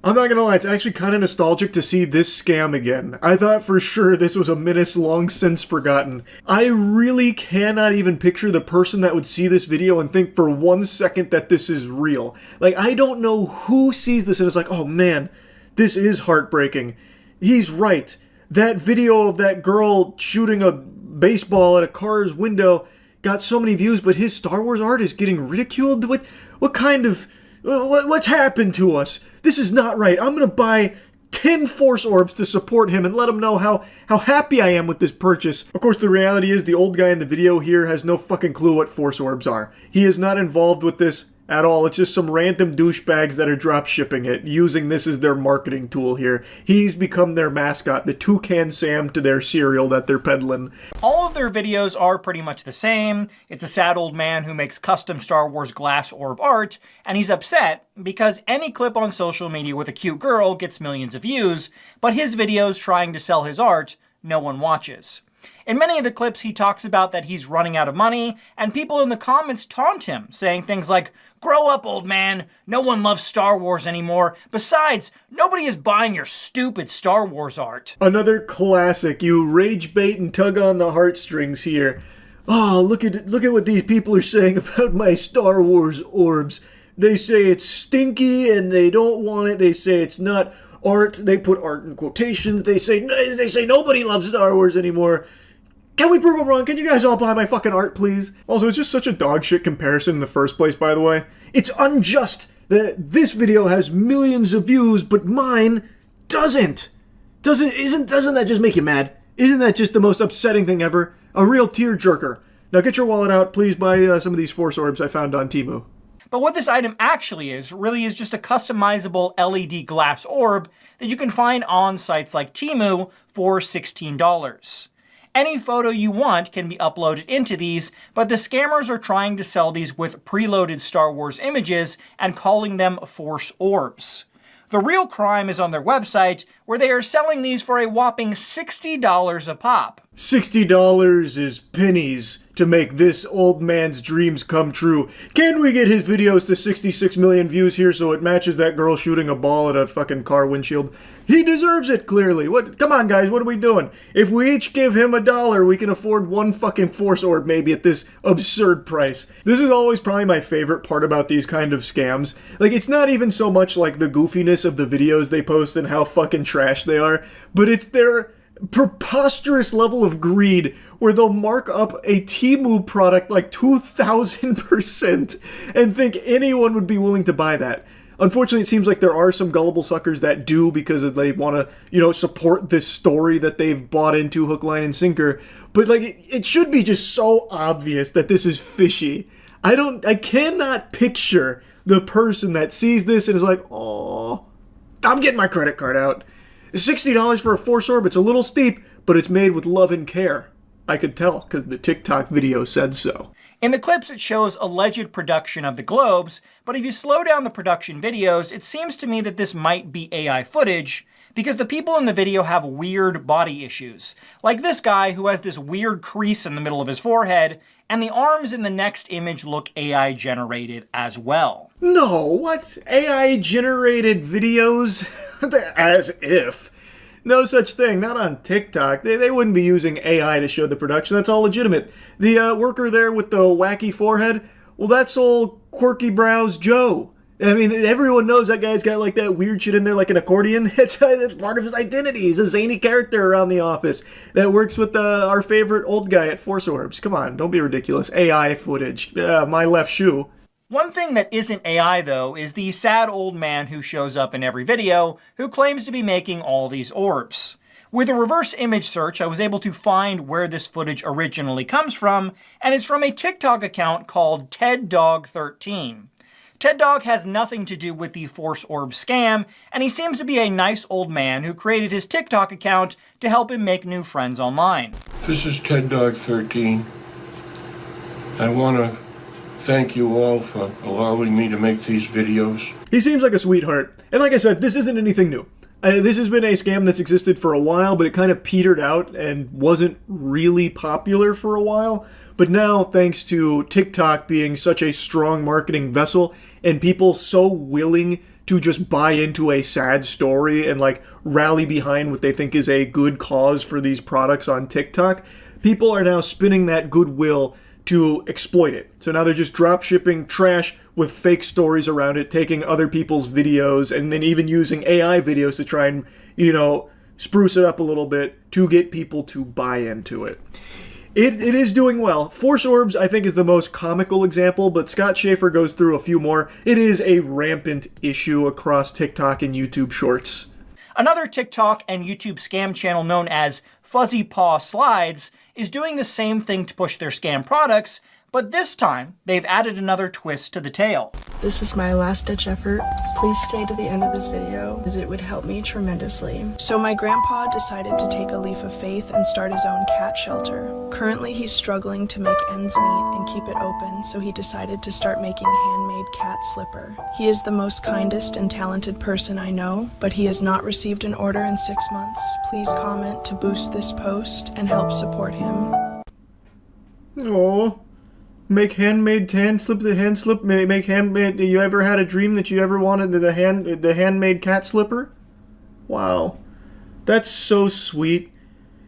Speaker 1: I'm not gonna lie, it's actually kind of nostalgic to see this scam again. I thought for sure this was a menace long since forgotten. I really cannot even picture the person that would see this video and think for 1 second that this is real. Like, I don't know who sees this and is like, oh man, this is heartbreaking. He's right. That video of that girl shooting a baseball at a car's window got so many views, but his Star Wars art is getting ridiculed? What kind of... What's happened to us? This is not right. I'm gonna buy 10 Force Orbs to support him and let him know how happy I am with this purchase. Of course, the reality is the old guy in the video here has no fucking clue what Force Orbs are. He is not involved with this at all. It's just some random douchebags that are drop shipping it, using this as their marketing tool here. He's become their mascot, the Toucan Sam to their cereal that they're peddling.
Speaker 17: All of their videos are pretty much the same. It's a sad old man who makes custom Star Wars glass orb art, and he's upset because any clip on social media with a cute girl gets millions of views, but his videos trying to sell his art, no one watches. In many of the clips, he talks about that he's running out of money, and people in the comments taunt him, saying things like, "Grow up, old man. No one loves Star Wars anymore. Besides, nobody is buying your stupid Star Wars art."
Speaker 1: Another classic. You rage bait and tug on the heartstrings here. Oh, look at what these people are saying about my Star Wars orbs. They say it's stinky and they don't want it. They say it's not art. They put art in quotations. They say nobody loves Star Wars anymore. Can we prove them wrong? Can you guys all buy my fucking art, please? Also, it's just such a dog shit comparison in the first place, by the way. It's unjust that this video has millions of views, but mine doesn't. Doesn't that just make you mad? Isn't that just the most upsetting thing ever? A real tearjerker. Now get your wallet out, please buy some of these Force Orbs I found on Temu.
Speaker 17: But what this item actually is, really is just a customizable LED glass orb that you can find on sites like Temu for $16. Any photo you want can be uploaded into these, but the scammers are trying to sell these with preloaded Star Wars images and calling them Force Orbs. The real crime is on their website, where they are selling these for a whopping $60 a pop.
Speaker 1: $60 is pennies to make this old man's dreams come true. Can we get his videos to 66 million views here so it matches that girl shooting a ball at a fucking car windshield? He deserves it, clearly. Come on, guys, what are we doing? If we each give him $1, we can afford one fucking Force Orb maybe at this absurd price. This is always probably my favorite part about these kind of scams. Like, it's not even so much like the goofiness of the videos they post and how fucking trash they are, but it's their preposterous level of greed where they'll mark up a Temu product like 2,000% and think anyone would be willing to buy that. Unfortunately, it seems like there are some gullible suckers that do because they want to, support this story that they've bought into hook, line, and sinker. But, it should be just so obvious that this is fishy. I cannot picture the person that sees this and is like, oh, I'm getting my credit card out. $60 for a Force Orb, it's a little steep, but it's made with love and care. I could tell, because the TikTok video said so.
Speaker 17: In the clips, it shows alleged production of the globes, but if you slow down the production videos, it seems to me that this might be AI footage, because the people in the video have weird body issues. Like this guy who has this weird crease in the middle of his forehead, and the arms in the next image look AI generated as well.
Speaker 1: No, what? AI generated videos? As if. No such thing, not on TikTok. They wouldn't be using AI to show the production. That's all legitimate. The worker there with the wacky forehead, well, that's old Quirky Brows Joe. I mean, everyone knows that guy's got that weird shit in there like an accordion. It's part of his identity. He's a zany character around the office that works with our favorite old guy at Force Orbs. Come on, don't be ridiculous. AI footage. My left shoe.
Speaker 17: One thing that isn't AI, though, is the sad old man who shows up in every video who claims to be making all these orbs. With a reverse image search, I was able to find where this footage originally comes from, and it's from a TikTok account called TedDog13. TedDog has nothing to do with the Force Orb scam, and he seems to be a nice old man who created his TikTok account to help him make new friends online.
Speaker 19: This is TedDog13. I want to thank you all for allowing me to make these videos.
Speaker 1: He seems like a sweetheart. And like I said, this isn't anything new. This has been a scam that's existed for a while, but it kind of petered out and wasn't really popular for a while. But now, thanks to TikTok being such a strong marketing vessel and people so willing to just buy into a sad story and like rally behind what they think is a good cause for these products on TikTok, people are now spinning that goodwill to exploit it. So now they're just drop shipping trash with fake stories around it, taking other people's videos, and then even using AI videos to try and, you know, spruce it up a little bit to get people to buy into it. It is doing well. Force Orbs, I think, is the most comical example, but Scott Schaefer goes through a few more. It is a rampant issue across TikTok and YouTube Shorts.
Speaker 17: Another TikTok and YouTube scam channel known as Fuzzy Paw Slides is doing the same thing to push their scam products, but this time they've added another twist to the tale.
Speaker 20: This is my last-ditch effort. Please stay to the end of this video, as it would help me tremendously. So my grandpa decided to take a leap of faith and start his own cat shelter. Currently, he's struggling to make ends meet and keep it open, so he decided to start making handmade cat slipper. He is the most kindest and talented person I know, but he has not received an order in 6 months. Please comment to boost this post and help support him.
Speaker 1: Aww. Make handmade hand slip, make handmade. You ever had a dream that you ever wanted the handmade cat slipper? Wow. That's so sweet.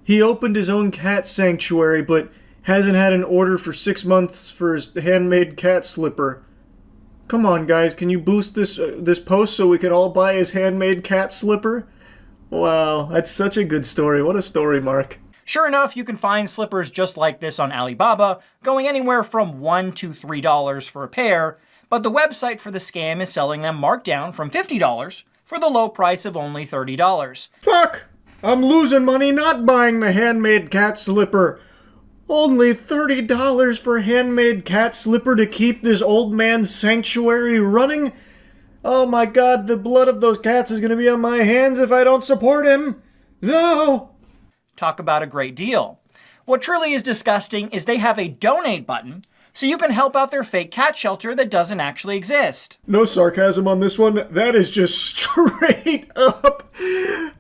Speaker 1: He opened his own cat sanctuary, but hasn't had an order for 6 months for his handmade cat slipper. Come on, guys, can you boost this post so we can all buy his handmade cat slipper? Wow, that's such a good story. What a story, Mark.
Speaker 17: Sure enough, you can find slippers just like this on Alibaba, going anywhere from $1 to $3 for a pair, but the website for the scam is selling them marked down from $50 for the low price of only $30.
Speaker 1: Fuck! I'm losing money not buying the handmade cat slipper. Only $30 for handmade cat slipper to keep this old man's sanctuary running? Oh my god, the blood of those cats is gonna be on my hands if I don't support him. No!
Speaker 17: Talk about a great deal. What truly is disgusting is they have a donate button, so you can help out their fake cat shelter that doesn't actually exist.
Speaker 1: No sarcasm on this one. That is just straight up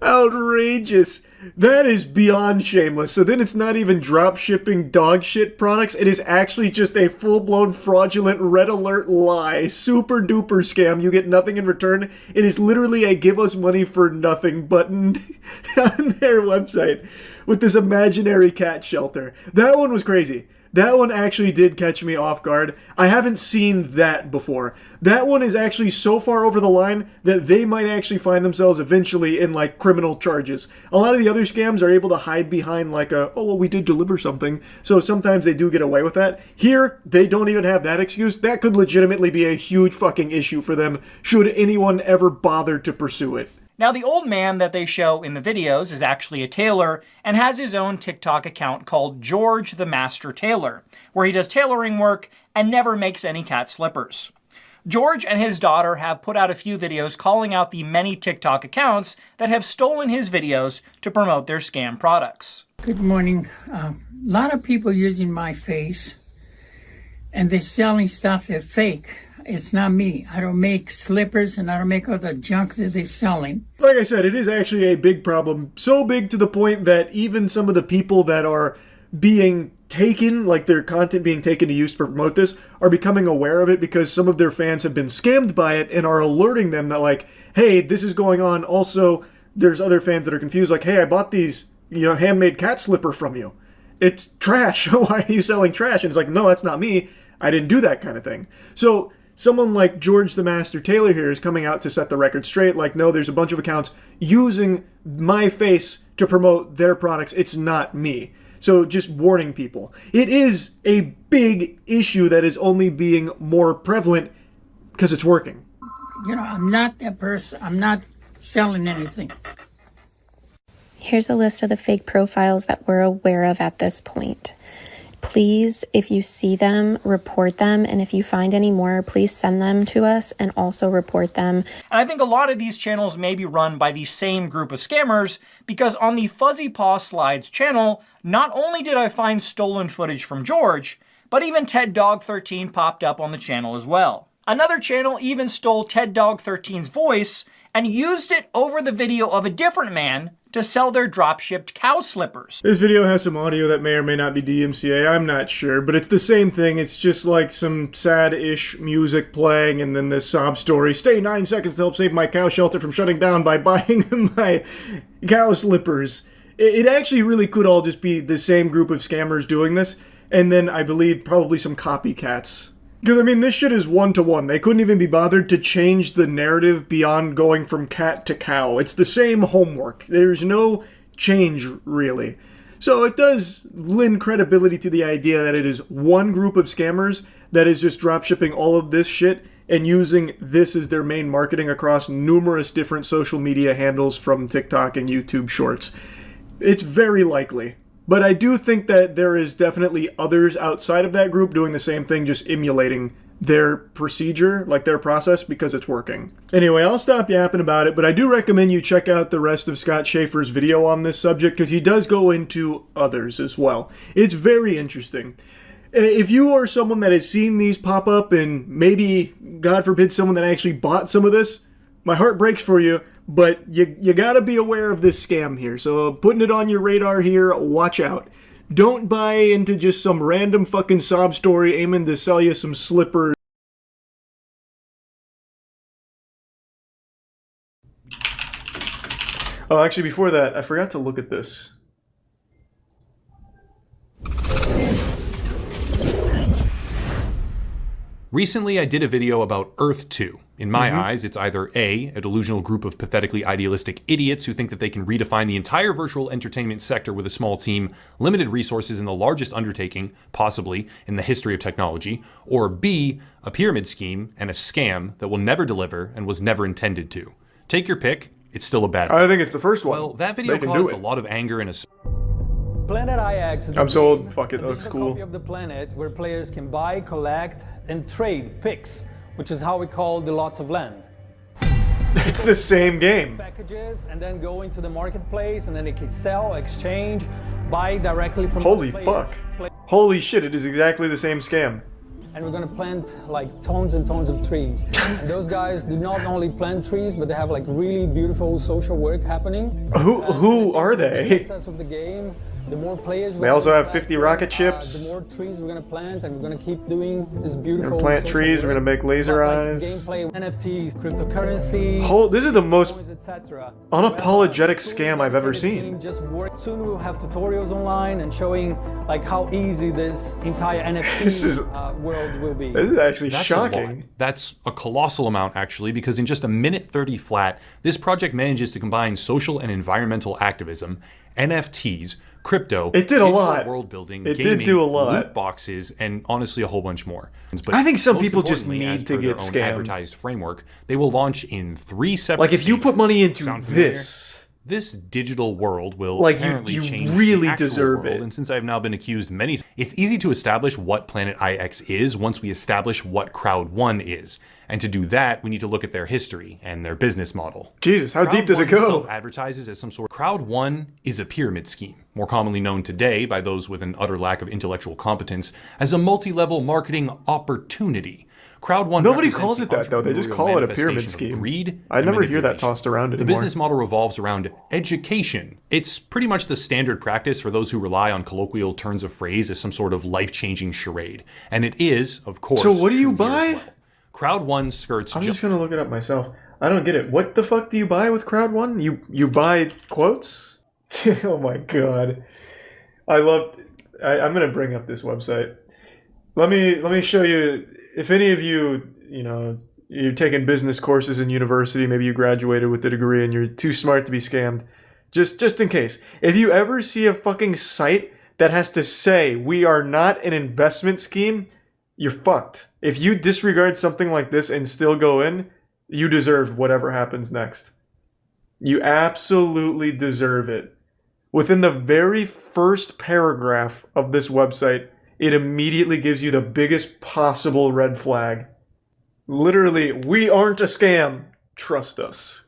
Speaker 1: outrageous. That is beyond shameless. So then it's not even drop shipping dog shit products. It is actually just a full-blown fraudulent red alert lie. Super duper scam. You get nothing in return. It is literally a give us money for nothing button on their website with this imaginary cat shelter. That one was crazy. That one actually did catch me off guard. I haven't seen that before. That one is actually so far over the line that they might actually find themselves eventually in like criminal charges. A lot of the other scams are able to hide behind like a, oh well, we did deliver something. So sometimes they do get away with that. Here, they don't even have that excuse. That could legitimately be a huge fucking issue for them should anyone ever bother to pursue it.
Speaker 17: Now, the old man that they show in the videos is actually a tailor and has his own TikTok account called George the Master Tailor, where he does tailoring work and never makes any cat slippers. George and his daughter have put out a few videos calling out the many TikTok accounts that have stolen his videos to promote their scam products.
Speaker 21: Good morning. A lot of people using my face and they're selling stuff that's fake. It's not me. I don't make slippers and I don't make all the junk that they're selling.
Speaker 1: Like I said, it is actually a big problem. So big to the point that even some of the people that are being taken, like their content being taken to use to promote this, are becoming aware of it because some of their fans have been scammed by it and are alerting them that like, hey, this is going on. Also, there's other fans that are confused like, hey, I bought these, handmade cat slipper from you. It's trash. Why are you selling trash? And it's like, no, that's not me. I didn't do that kind of thing. So someone like George the Master Tailor here is coming out to set the record straight. Like, no, there's a bunch of accounts using my face to promote their products. It's not me. So just warning people. It is a big issue that is only being more prevalent because it's working.
Speaker 21: I'm not that person. I'm not selling anything.
Speaker 22: Here's a list of the fake profiles that we're aware of at this point. Please, if you see them, report them. And if you find any more, please send them to us and also report them.
Speaker 17: And I think a lot of these channels may be run by the same group of scammers because on the Fuzzy Paw Slides channel, not only did I find stolen footage from George, but even Ted Dog 13 popped up on the channel as well. Another channel even stole Ted Dog 13's voice and used it over the video of a different man to sell their drop-shipped cow slippers.
Speaker 1: This video has some audio that may or may not be DMCA, I'm not sure, but it's the same thing. It's just like some sad-ish music playing and then this sob story. Stay 9 seconds to help save my cow shelter from shutting down by buying my cow slippers. It actually really could all just be the same group of scammers doing this, and then I believe probably some copycats. Because, I mean, this shit is one-to-one. They couldn't even be bothered to change the narrative beyond going from cat to cow. It's the same homework. There's no change, really. So it does lend credibility to the idea that it is one group of scammers that is just dropshipping all of this shit and using this as their main marketing across numerous different social media handles from TikTok and YouTube Shorts. It's very likely. But I do think that there is definitely others outside of that group doing the same thing, just emulating their procedure, like their process, because it's working. Anyway, I'll stop yapping about it, but I do recommend you check out the rest of Scott Schaefer's video on this subject, because he does go into others as well. It's very interesting. If you are someone that has seen these pop up, and maybe, God forbid, someone that actually bought some of this, my heart breaks for you. But you gotta be aware of this scam here. So putting it on your radar here, watch out. Don't buy into just some random fucking sob story aiming to sell you some slippers. Oh, actually before that, I forgot to look at this.
Speaker 2: Recently, I did a video about Earth 2. In my eyes, it's either A, a delusional group of pathetically idealistic idiots who think that they can redefine the entire virtual entertainment sector with a small team, limited resources, and the largest undertaking, possibly, in the history of technology, or B, a pyramid scheme and a scam that will never deliver and was never intended to. Take your pick, it's still a bad one.
Speaker 1: I think it's the first one.
Speaker 2: Well, that video caused a lot of anger and a...
Speaker 7: Planet IX is
Speaker 1: I'm sold. Fuck it, looks cool.
Speaker 7: copy of the planet where players can buy, collect, and trade picks, which is how we call the lots of land.
Speaker 1: It's the same game.
Speaker 7: Packages and then go into the marketplace and then they can sell, exchange, buy directly from
Speaker 1: Holy
Speaker 7: the
Speaker 1: fuck. Holy shit, it is exactly the same scam.
Speaker 7: And we're gonna plant like tons and tons of trees. And those guys do not only plant trees, but they have like really beautiful social work happening.
Speaker 1: Who are they?
Speaker 7: The success of the game. The more players
Speaker 1: they also have 50 rocket ships.
Speaker 7: The more trees we're gonna plant, and we're gonna keep doing this beautiful.
Speaker 1: We're gonna plant trees. We're gonna make laser eyes.
Speaker 7: Gameplay, NFTs, cryptocurrency.
Speaker 1: This is the most unapologetic scam I've ever seen.
Speaker 7: Just work. Soon we'll have tutorials online and showing like how easy this entire NFT world will be.
Speaker 1: This is actually
Speaker 2: That's
Speaker 1: shocking.
Speaker 2: That's a colossal amount, actually, because in just a minute 30 flat, this project manages to combine social and environmental activism, NFTs, crypto,
Speaker 1: it did a lot.
Speaker 2: World building,
Speaker 1: it
Speaker 2: gaming,
Speaker 1: did do a lot.
Speaker 2: Loot boxes, and honestly a whole bunch more. But
Speaker 1: I think some
Speaker 2: most
Speaker 1: people just
Speaker 2: importantly, as
Speaker 1: need to
Speaker 2: per their
Speaker 1: get
Speaker 2: own
Speaker 1: scammed.
Speaker 2: advertised framework, they will launch in 3 separate.
Speaker 1: Like if you put money into
Speaker 2: Sound familiar?
Speaker 1: this
Speaker 2: digital world will
Speaker 1: like
Speaker 2: apparently
Speaker 1: you
Speaker 2: change
Speaker 1: really
Speaker 2: the actual
Speaker 1: deserve
Speaker 2: world.
Speaker 1: it.
Speaker 2: And since I've now been accused many times, it's easy to establish what Planet IX is once we establish what Crowd 1 is. And to do that, we need to look at their history and their business model.
Speaker 1: Jesus, how
Speaker 2: Crowd
Speaker 1: deep does it
Speaker 2: 1
Speaker 1: go?
Speaker 2: Self-advertises as some sort of... Crowd 1 is a pyramid scheme, more commonly known today by those with an utter lack of intellectual competence as a multi-level marketing opportunity. Crowd 1
Speaker 1: Nobody calls it that though. They just call it a pyramid scheme.
Speaker 2: Greed
Speaker 1: I never hear that tossed around
Speaker 2: the
Speaker 1: anymore.
Speaker 2: business model revolves around education. It's pretty much the standard practice for those who rely on colloquial turns of phrase as some sort of life-changing charade. And it is, of course,
Speaker 1: So what do you
Speaker 2: true here as
Speaker 1: buy?
Speaker 2: well. Crowd 1 skirts...
Speaker 1: I'm just gonna look it up myself. I don't get it. What the fuck do you buy with Crowd 1? You buy quotes? Oh my god. I'm gonna bring up this website. Let me show you. If any of you, you're taking business courses in university, maybe you graduated with the degree and you're too smart to be scammed, just in case. If you ever see a fucking site that has to say, we are not an investment scheme, you're fucked. If you disregard something like this and still go in, you deserve whatever happens next. You absolutely deserve it. Within the very first paragraph of this website, it immediately gives you the biggest possible red flag. Literally, we aren't a scam. Trust us.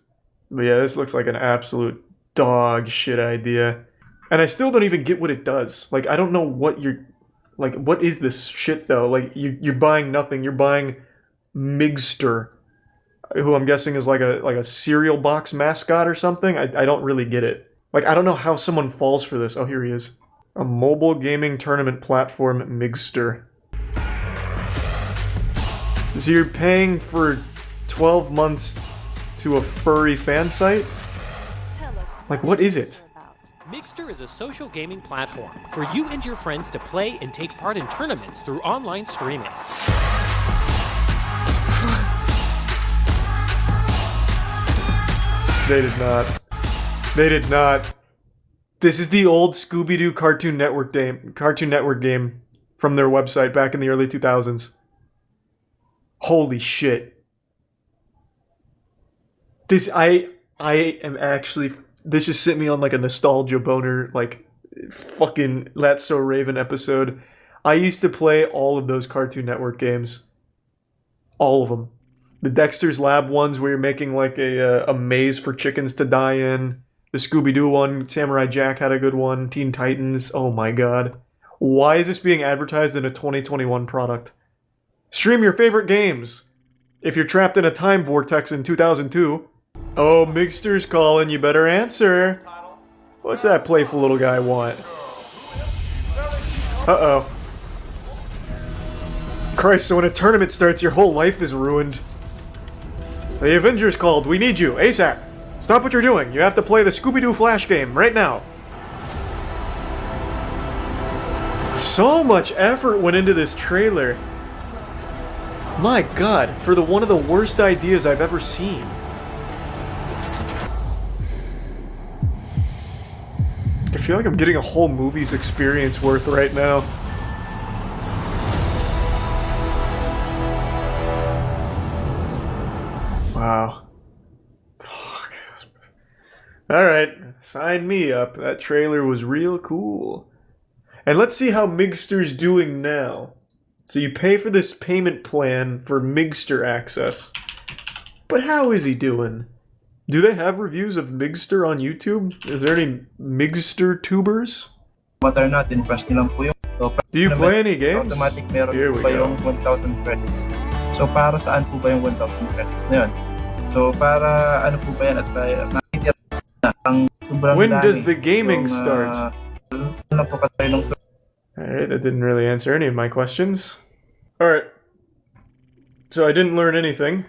Speaker 1: But yeah, this looks like an absolute dog shit idea. And I still don't even get what it does. Like, I don't know what you're... Like, what is this shit, though? Like, you're buying nothing. You're buying Migster, who I'm guessing is like a cereal box mascot or something. I don't really get it. Like, I don't know how someone falls for this. Oh, here he is. A mobile gaming tournament platform, Migster. So you're paying for 12 months to a furry fan site? Like, what is it?
Speaker 8: Migster is a social gaming platform for you and your friends to play and take part in tournaments through online streaming.
Speaker 1: They did not. They did not. This is the old Scooby-Doo Cartoon Network game from their website back in the early 2000s. Holy shit. I am actually... This just sent me on like a nostalgia boner, like fucking That's So Raven episode. I used to play all of those Cartoon Network games. All of them. The Dexter's Lab ones where you're making like a maze for chickens to die in. The Scooby-Doo one, Samurai Jack had a good one. Teen Titans, oh my god. Why is this being advertised in a 2021 product? Stream your favorite games! If you're trapped in a time vortex in 2002... Oh, Migster's calling, you better answer. What's that playful little guy want? Uh-oh. Christ, so when a tournament starts, your whole life is ruined. The Avengers called, we need you, ASAP. Stop what you're doing, you have to play the Scooby-Doo Flash game, right now. So much effort went into this trailer. My god, for one of the worst ideas I've ever seen. I feel like I'm getting a whole movie's experience worth right now. Wow. Fuck. Alright, sign me up. That trailer was real cool. And let's see how Migster's doing now. So you pay for this payment plan for Migster access. But how is he doing? Do they have reviews of Migster on YouTube? Is there any Migster tubers? Do you play any games? Here we go.
Speaker 9: 1,000 credits. So para saan po ba yung 1,000 credits na yun? So para ano po ba yan at makikita na ang sobrang
Speaker 1: When
Speaker 9: dami
Speaker 1: does the gaming
Speaker 9: yung,
Speaker 1: start? Alright, that didn't really answer any of my questions. Alright. So I didn't learn anything.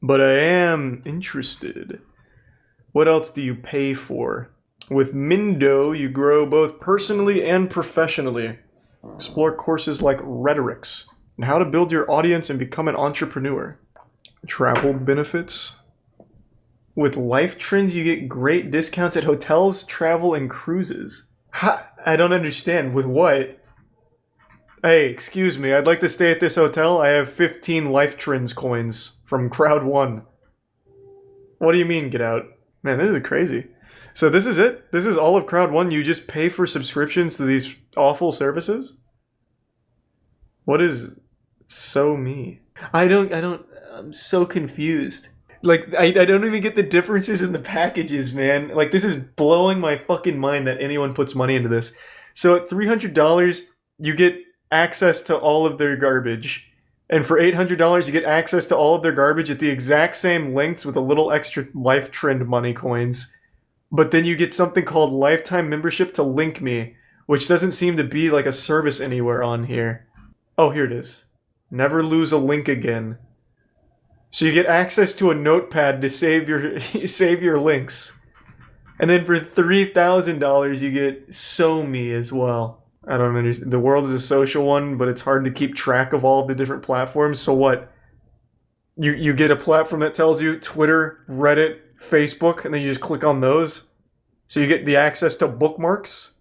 Speaker 1: But I am interested. What else do you pay for? With Mindo, you grow both personally and professionally. Explore courses like rhetorics and how to build your audience and become an entrepreneur. Travel benefits. With Life Trends, you get great discounts at hotels, travel, and cruises. I don't understand. With what? Hey, excuse me, I'd like to stay at this hotel. I have 15 Life Trends coins from Crowd 1. What do you mean, get out? Man, this is crazy. So this is it? This is all of Crowd 1? You just pay for subscriptions to these awful services? What is so me? I'm so confused. Like, I don't even get the differences in the packages, man. Like, this is blowing my fucking mind that anyone puts money into this. So at $300, you get access to all of their garbage. And for $800, you get access to all of their garbage at the exact same lengths with a little extra Life Trend money coins. But then you get something called lifetime membership to Link Me, which doesn't seem to be like a service anywhere on here. Oh, here it is. Never lose a link again. So you get access to a notepad to save your links. And then for $3,000, you get So Me as well. I don't understand. The world is a social one, but it's hard to keep track of all of the different platforms. So what? You get a platform that tells you Twitter, Reddit, Facebook, and then you just click on those? So you get the access to bookmarks?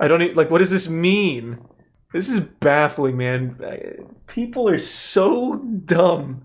Speaker 1: I don't like, what does this mean? This is baffling, man. People are so dumb.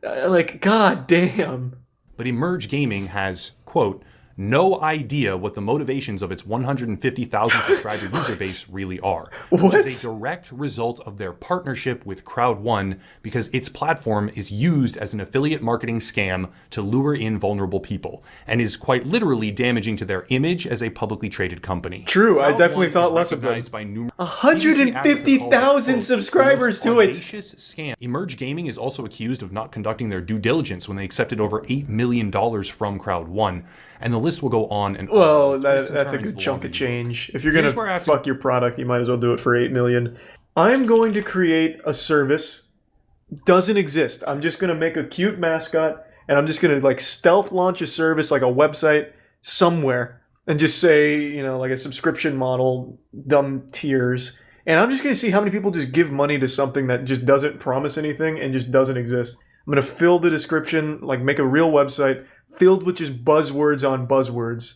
Speaker 1: Like, god damn.
Speaker 2: But Emerge Gaming has, quote, no idea what the motivations of its 150,000 subscriber user base really are,
Speaker 1: What?
Speaker 2: which is a direct result of their partnership with Crowd1 because its platform is used as an affiliate marketing scam to lure in vulnerable people and is quite literally damaging to their image as a publicly traded company.
Speaker 1: True, I definitely
Speaker 2: Crowd1
Speaker 1: thought
Speaker 2: is
Speaker 1: less of them.
Speaker 2: recognized by numerous
Speaker 1: 150,000 subscribers to it.
Speaker 2: audacious scam. Emerge Gaming is also accused of not conducting their due diligence when they accepted over $8 million from Crowd1, and the list will go on and on.
Speaker 1: Well, that's a good chunk of change. If you're
Speaker 2: Here's where I
Speaker 1: gonna
Speaker 2: have to-
Speaker 1: fuck your product, you might as well do it for 8 million. I'm going to create a service. Doesn't exist. I'm just gonna make a cute mascot, and I'm just gonna like stealth launch a service like a website somewhere, and just say, you know, like a subscription model, dumb tiers. And I'm just gonna see how many people just give money to something that just doesn't promise anything and just doesn't exist. I'm gonna fill the description, like make a real website filled with just buzzwords on buzzwords,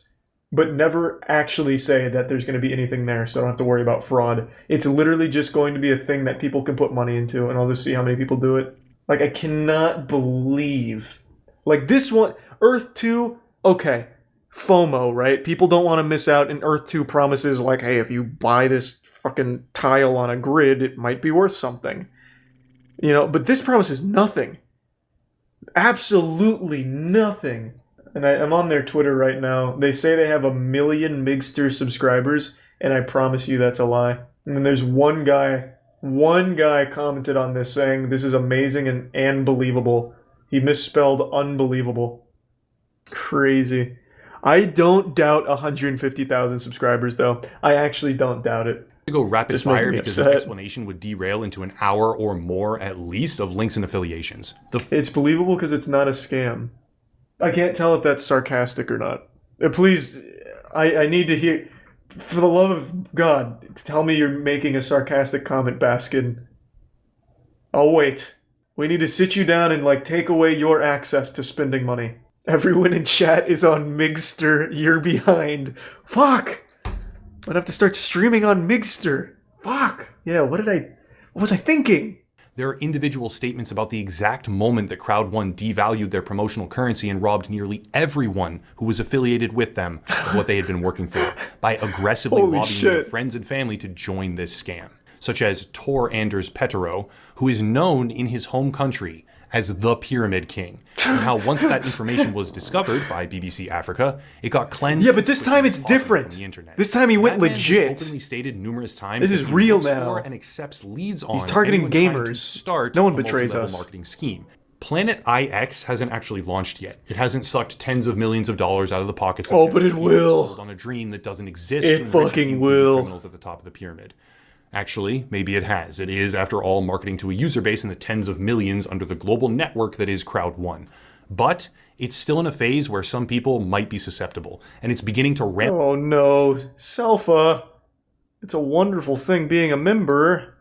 Speaker 1: but never actually say that there's going to be anything there, so I don't have to worry about fraud. It's literally just going to be a thing that people can put money into, and I'll just see how many people do it. Like, I cannot believe... Like, this one, Earth 2, okay, FOMO, right? People don't want to miss out, and Earth 2 promises, like, hey, if you buy this fucking tile on a grid, it might be worth something. You know, but this promises nothing. Absolutely nothing. And I'm on their Twitter right now. They say they have 1 million Migster subscribers, and I promise you that's a lie. And then there's one guy commented on this saying this is amazing and unbelievable. He misspelled unbelievable. Crazy. I don't doubt 150,000 subscribers though. I actually don't doubt it.
Speaker 2: To go rapid
Speaker 1: Just making
Speaker 2: fire
Speaker 1: me
Speaker 2: because
Speaker 1: upset.
Speaker 2: the explanation would derail into an hour or more at least of links and affiliations.
Speaker 1: It's believable because it's not a scam. I can't tell if that's sarcastic or not. Please, I need to hear... For the love of God, tell me you're making a sarcastic comment, Baskin. I'll wait. We need to sit you down and, like, take away your access to spending money. Everyone in chat is on Migster. You're behind. Fuck! I'm gonna have to start streaming on Migster. Fuck! Yeah, what was I thinking?
Speaker 2: There are individual statements about the exact moment that Crowd1 devalued their promotional currency and robbed nearly everyone who was affiliated with them of what they had been working for by aggressively
Speaker 1: Holy
Speaker 2: lobbying their
Speaker 1: shit.
Speaker 2: friends and family to join this scam, such as Tor Anders Petero, who is known in his home country as the Pyramid King, and how once that information was discovered by BBC Africa, it got cleansed.
Speaker 1: Yeah, but this time it's different.
Speaker 2: From the internet.
Speaker 1: This time he went
Speaker 2: That man has
Speaker 1: legit.
Speaker 2: openly stated numerous times
Speaker 1: This
Speaker 2: that
Speaker 1: is
Speaker 2: he
Speaker 1: real
Speaker 2: works
Speaker 1: now.
Speaker 2: for and accepts leads on
Speaker 1: He's targeting
Speaker 2: anyone trying to
Speaker 1: gamers.
Speaker 2: start
Speaker 1: No one
Speaker 2: a
Speaker 1: betrays
Speaker 2: multi-level
Speaker 1: us.
Speaker 2: marketing scheme. Planet IX hasn't actually launched yet. It hasn't sucked tens of millions of dollars out of the pockets of
Speaker 1: Oh, but it
Speaker 2: people
Speaker 1: will.
Speaker 2: sold on a dream that doesn't exist.
Speaker 1: It
Speaker 2: to enrich a
Speaker 1: fucking
Speaker 2: few
Speaker 1: will.
Speaker 2: criminals at the top of the pyramid. Actually, maybe it has. It is, after all, marketing to a user base in the tens of millions under the global network that is Crowd1. But it's still in a phase where some people might be susceptible, and it's beginning to ramp.
Speaker 1: Oh no, Selfa. It's a wonderful thing being a member.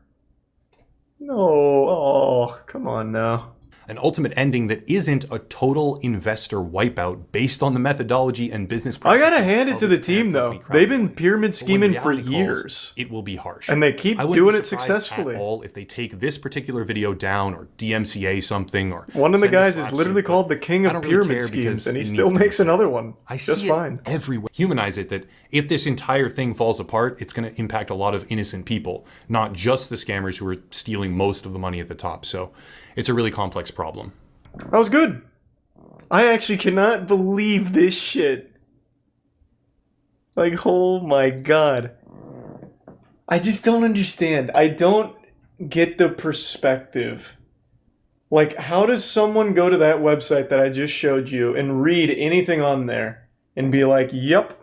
Speaker 1: No, oh, come on now.
Speaker 2: An ultimate ending that isn't a total investor wipeout based on the methodology and business
Speaker 1: I gotta
Speaker 2: practices
Speaker 1: hand it
Speaker 2: of
Speaker 1: to the
Speaker 2: its
Speaker 1: team
Speaker 2: parent
Speaker 1: though.
Speaker 2: company,
Speaker 1: They've been
Speaker 2: Crowd1.
Speaker 1: pyramid
Speaker 2: But when
Speaker 1: scheming for
Speaker 2: reality calls,
Speaker 1: years.
Speaker 2: it will be harsh.
Speaker 1: And they keep
Speaker 2: I wouldn't
Speaker 1: doing
Speaker 2: be
Speaker 1: it
Speaker 2: surprised
Speaker 1: successfully.
Speaker 2: At all if they take this particular video down or DMCA something or
Speaker 1: One of the
Speaker 2: send a
Speaker 1: guys is
Speaker 2: slap
Speaker 1: literally
Speaker 2: suit,
Speaker 1: called the king
Speaker 2: I
Speaker 1: of
Speaker 2: don't really
Speaker 1: pyramid
Speaker 2: care
Speaker 1: schemes,
Speaker 2: because
Speaker 1: and he
Speaker 2: it
Speaker 1: still
Speaker 2: needs to be
Speaker 1: makes
Speaker 2: said.
Speaker 1: another one.
Speaker 2: I
Speaker 1: Just
Speaker 2: see
Speaker 1: fine.
Speaker 2: it everywhere. Humanize it that if this entire thing falls apart, it's going to impact a lot of innocent people, not just the scammers who are stealing most of the money at the top. So it's a really complex problem.
Speaker 1: That was good. I actually cannot believe this shit. Like, oh my god. I just don't understand. I don't get the perspective. Like, how does someone go to that website that I just showed you and read anything on there and be like, yep,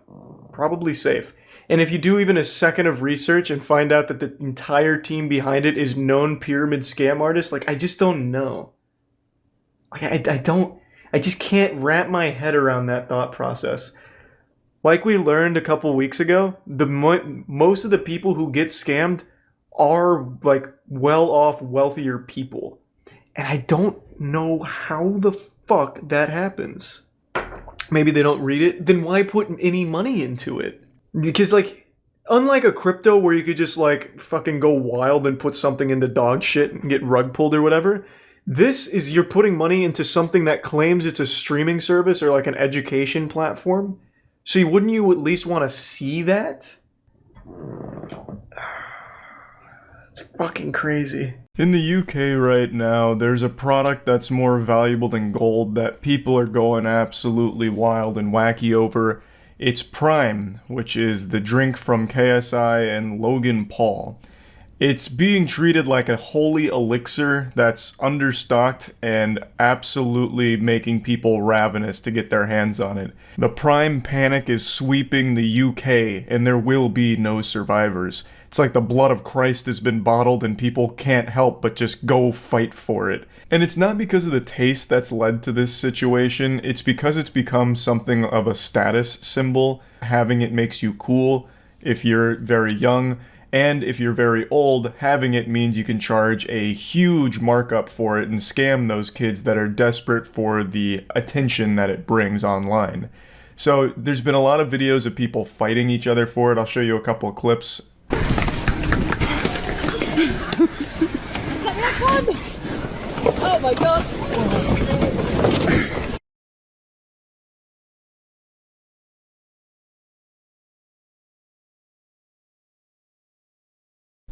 Speaker 1: probably safe? And if you do even a second of research and find out that the entire team behind it is known pyramid scam artists, like, I just don't know. Like, I just can't wrap my head around that thought process. Like we learned a couple weeks ago, most of the people who get scammed are like well-off, wealthier people. And I don't know how the fuck that happens. Maybe they don't read it, then why put any money into it? Because like, unlike a crypto where you could just like fucking go wild and put something into dog shit and get rug pulled or whatever, this is you're putting money into something that claims it's a streaming service or like an education platform. So wouldn't you at least want to see that? It's fucking crazy. In the UK right now, there's a product that's more valuable than gold that people are going absolutely wild and wacky over. It's Prime, which is the drink from KSI and Logan Paul. It's being treated like a holy elixir that's understocked and absolutely making people ravenous to get their hands on it. The Prime panic is sweeping the UK, and there will be no survivors. It's like the blood of Christ has been bottled and people can't help but just go fight for it. And it's not because of the taste that's led to this situation, it's because it's become something of a status symbol. Having it makes you cool if you're very young. And if you're very old, having it means you can charge a huge markup for it and scam those kids that are desperate for the attention that it brings online. So there's been a lot of videos of people fighting each other for it. I'll show you a couple of clips.
Speaker 18: Oh my god!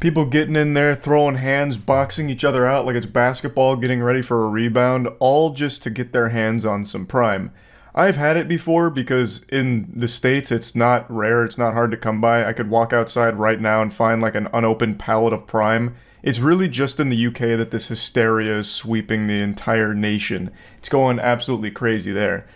Speaker 1: People getting in there, throwing hands, boxing each other out like it's basketball, getting ready for a rebound, all just to get their hands on some Prime. I've had it before because in the States it's not rare, it's not hard to come by. I could walk outside right now and find like an unopened pallet of Prime. It's really just in the UK that this hysteria is sweeping the entire nation. It's going absolutely crazy there.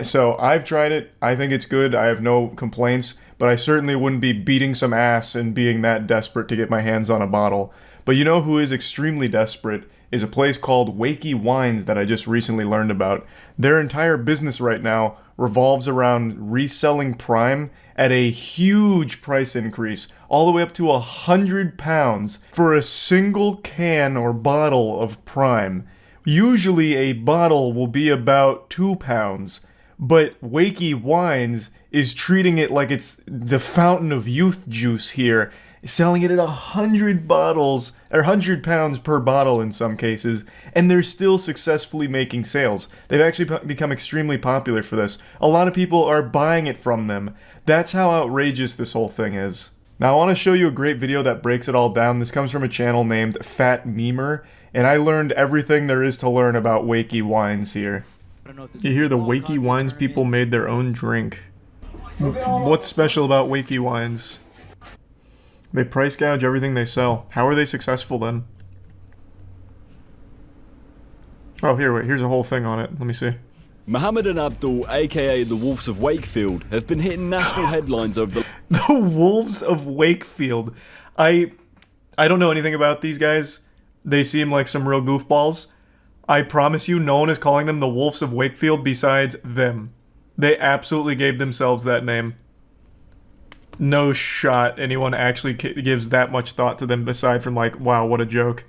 Speaker 1: So I've tried it, I think it's good, I have no complaints, but I certainly wouldn't be beating some ass and being that desperate to get my hands on a bottle. But you know who is extremely desperate is a place called Wakey Wines that I just recently learned about. Their entire business right now revolves around reselling Prime at a huge price increase, all the way up to £100 for a single can or bottle of Prime. Usually a bottle will be about £2, but Wakey Wines is treating it like it's the fountain of youth juice here, selling it at 100 bottles, or £100 per bottle in some cases, and they're still successfully making sales. They've actually become extremely popular for this. A lot of people are buying it from them. That's how outrageous this whole thing is. Now I want to show you a great video that breaks it all down. This comes from a channel named Fat Memer, and I learned everything there is to learn about Wakey Wines here. You hear the Wakey Wines people made their own drink. What's special about Wakey Wines? They price gouge everything they sell. How are they successful then? Oh, here's a whole thing on it. Let me see.
Speaker 5: Mohammed and Abdul, aka the Wolves of Wakefield, have been hitting national headlines over the...
Speaker 1: The Wolves of Wakefield. I don't know anything about these guys. They seem like some real goofballs. I promise you, no one is calling them the Wolves of Wakefield besides them. They absolutely gave themselves that name. No shot anyone actually gives that much thought to them aside from like, wow, what a joke.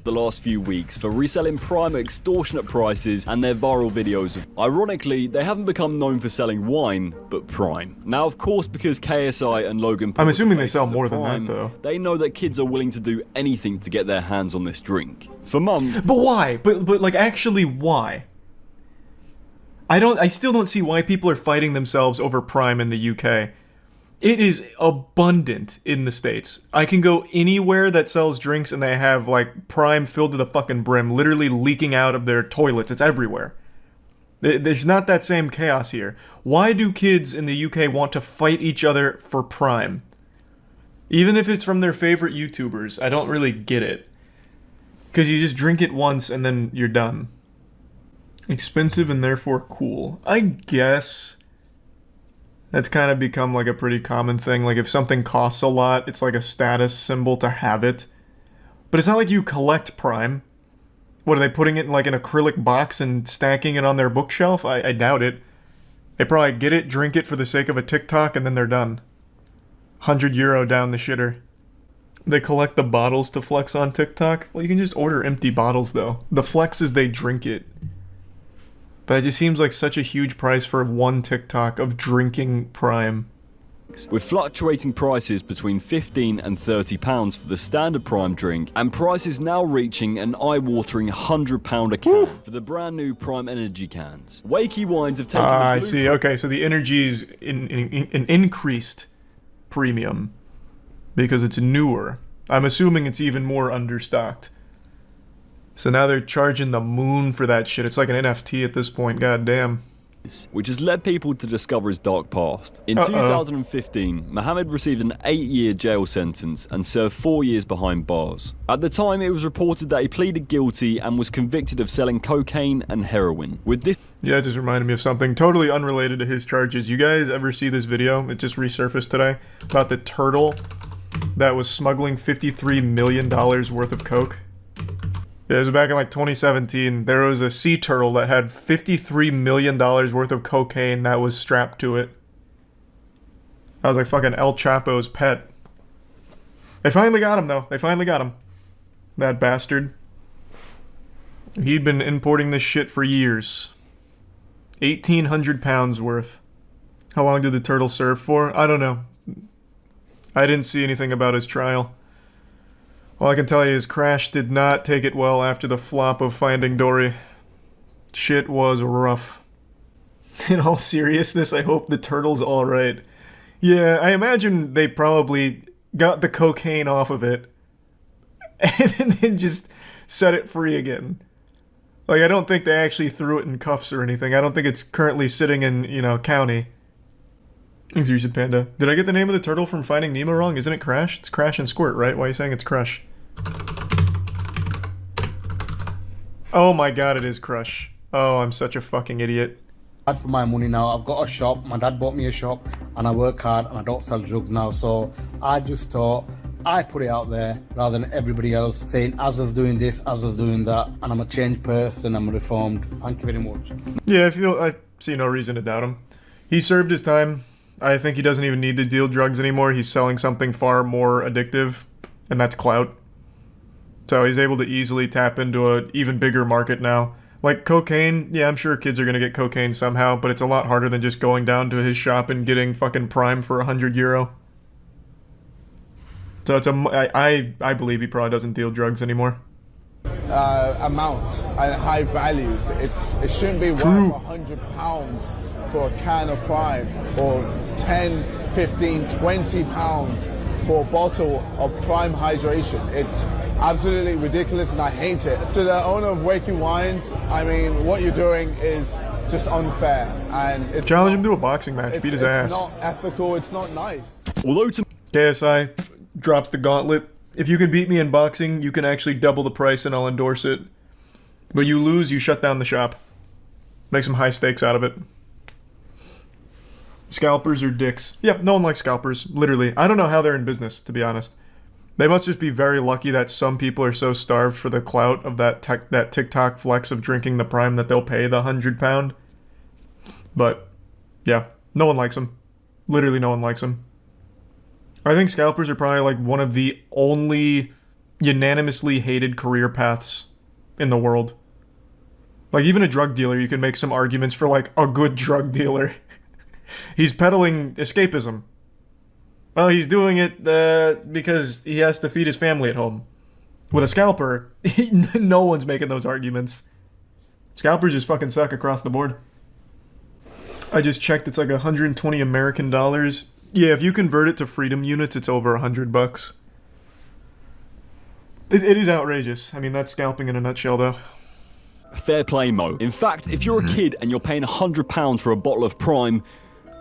Speaker 5: The last few weeks for reselling Prime at extortionate prices and their viral videos. Ironically, they haven't become known for selling wine, but Prime. Now, of course, because KSI and Logan Paul,
Speaker 1: I'm assuming they sell more than that, though.
Speaker 5: They know that kids are willing to do anything to get their hands on this drink. For months.
Speaker 1: But why? But like, actually, why? I still don't see why people are fighting themselves over Prime in the UK. It is abundant in the States. I can go anywhere that sells drinks and they have, like, Prime filled to the fucking brim, literally leaking out of their toilets. It's everywhere. There's not that same chaos here. Why do kids in the UK want to fight each other for Prime? Even if it's from their favorite YouTubers, I don't really get it. Because you just drink it once and then you're done. Expensive and therefore cool. I guess... That's kind of become like a pretty common thing. Like if something costs a lot, it's like a status symbol to have it. But it's not like you collect Prime. What, are they putting it in like an acrylic box and stacking it on their bookshelf? I doubt it. They probably get it, drink it for the sake of a TikTok, and then they're done. €100 down the shitter. They collect the bottles to flex on TikTok? Well, you can just order empty bottles though. The flex is they drink it. But it just seems like such a huge price for one TikTok of drinking Prime.
Speaker 5: with fluctuating prices between £15 and £30 for the standard Prime drink, and prices now reaching an eye-watering £100 a can for the brand new Prime Energy cans. Wakey Wines have taken
Speaker 1: I see. Okay, so the energy's an increased premium because it's newer. I'm assuming it's even more understocked. So now they're charging the moon for that shit. It's like an NFT at this point, goddamn.
Speaker 5: Which has led people to discover his dark past. In 2015, Mohammed received an 8-year jail sentence and served 4 years behind bars. At the time, it was reported that he pleaded guilty and was convicted of selling cocaine and heroin. With this...
Speaker 1: Yeah, it just reminded me of something totally unrelated to his charges. You guys ever see this video? It just resurfaced today about the turtle that was smuggling $53 million worth of coke. Yeah, it was back in like 2017. There was a sea turtle that had $53 million worth of cocaine that was strapped to it. That was like fucking El Chapo's pet. They finally got him though. They finally got him. That bastard. He'd been importing this shit for years. 1,800 pounds worth. How long did the turtle serve for? I don't know. I didn't see anything about his trial. All I can tell you is Crash did not take it well after the flop of Finding Dory. Shit was rough. In all seriousness, I hope the turtle's alright. Yeah, I imagine they probably got the cocaine off of it and then just set it free again. Like, I don't think they actually threw it in cuffs or anything. I don't think it's currently sitting in, you know, county. Thanks, Reason Panda. Did I get the name of the turtle from Finding Nemo wrong? Isn't it Crash? It's Crash and Squirt, right? Why are you saying it's Crush? Oh my god, it is Crush. Oh, I'm such a fucking idiot.
Speaker 10: For my money now, I've got a shop. My dad bought me a shop, and I work hard, and I don't sell drugs now. So I just thought I put it out there rather than everybody else saying Azza's doing this, Azza's doing that, and I'm a changed person. I'm reformed. Thank you very much.
Speaker 1: Yeah, I see no reason to doubt him. He served his time. I think he doesn't even need to deal drugs anymore. He's selling something far more addictive, and that's clout. So he's able to easily tap into an even bigger market now. Like cocaine, yeah, I'm sure kids are gonna get cocaine somehow, but it's a lot harder than just going down to his shop and getting fucking Prime for €100. So it's I believe he probably doesn't deal drugs anymore.
Speaker 11: Amounts and high values. It shouldn't be worth £100 for a can of Prime, or 10, 15, 20 pounds for a bottle of Prime hydration. It's absolutely ridiculous and I hate it. To the owner of Wakey Wines, I mean, what you're doing is just unfair, and it's
Speaker 1: challenge him to a boxing match, beat his ass.
Speaker 11: It's not ethical, it's not nice.
Speaker 1: Although KSI drops the gauntlet. If you can beat me in boxing, you can actually double the price and I'll endorse it. But you lose, you shut down the shop. Make some high stakes out of it. Scalpers are dicks. Yeah, no one likes scalpers, literally. I don't know how they're in business, to be honest. They must just be very lucky that some people are so starved for the clout of that TikTok flex of drinking the Prime that they'll pay the £100. But, yeah, no one likes them. Literally no one them. I think scalpers are probably like one of the only unanimously hated career paths in the world. Like, even a drug dealer, you can make some arguments for, like, a good drug dealer. He's peddling escapism. Well, he's doing it because he has to feed his family at home. With a scalper, no one's making those arguments. Scalpers just fucking suck across the board. I just checked, it's like 120 American dollars. Yeah, if you convert it to freedom units, it's over $100. It is outrageous. I mean, that's scalping in a nutshell, though.
Speaker 5: Fair play, Mo. In fact, if you're a kid and you're paying £100 for a bottle of Prime,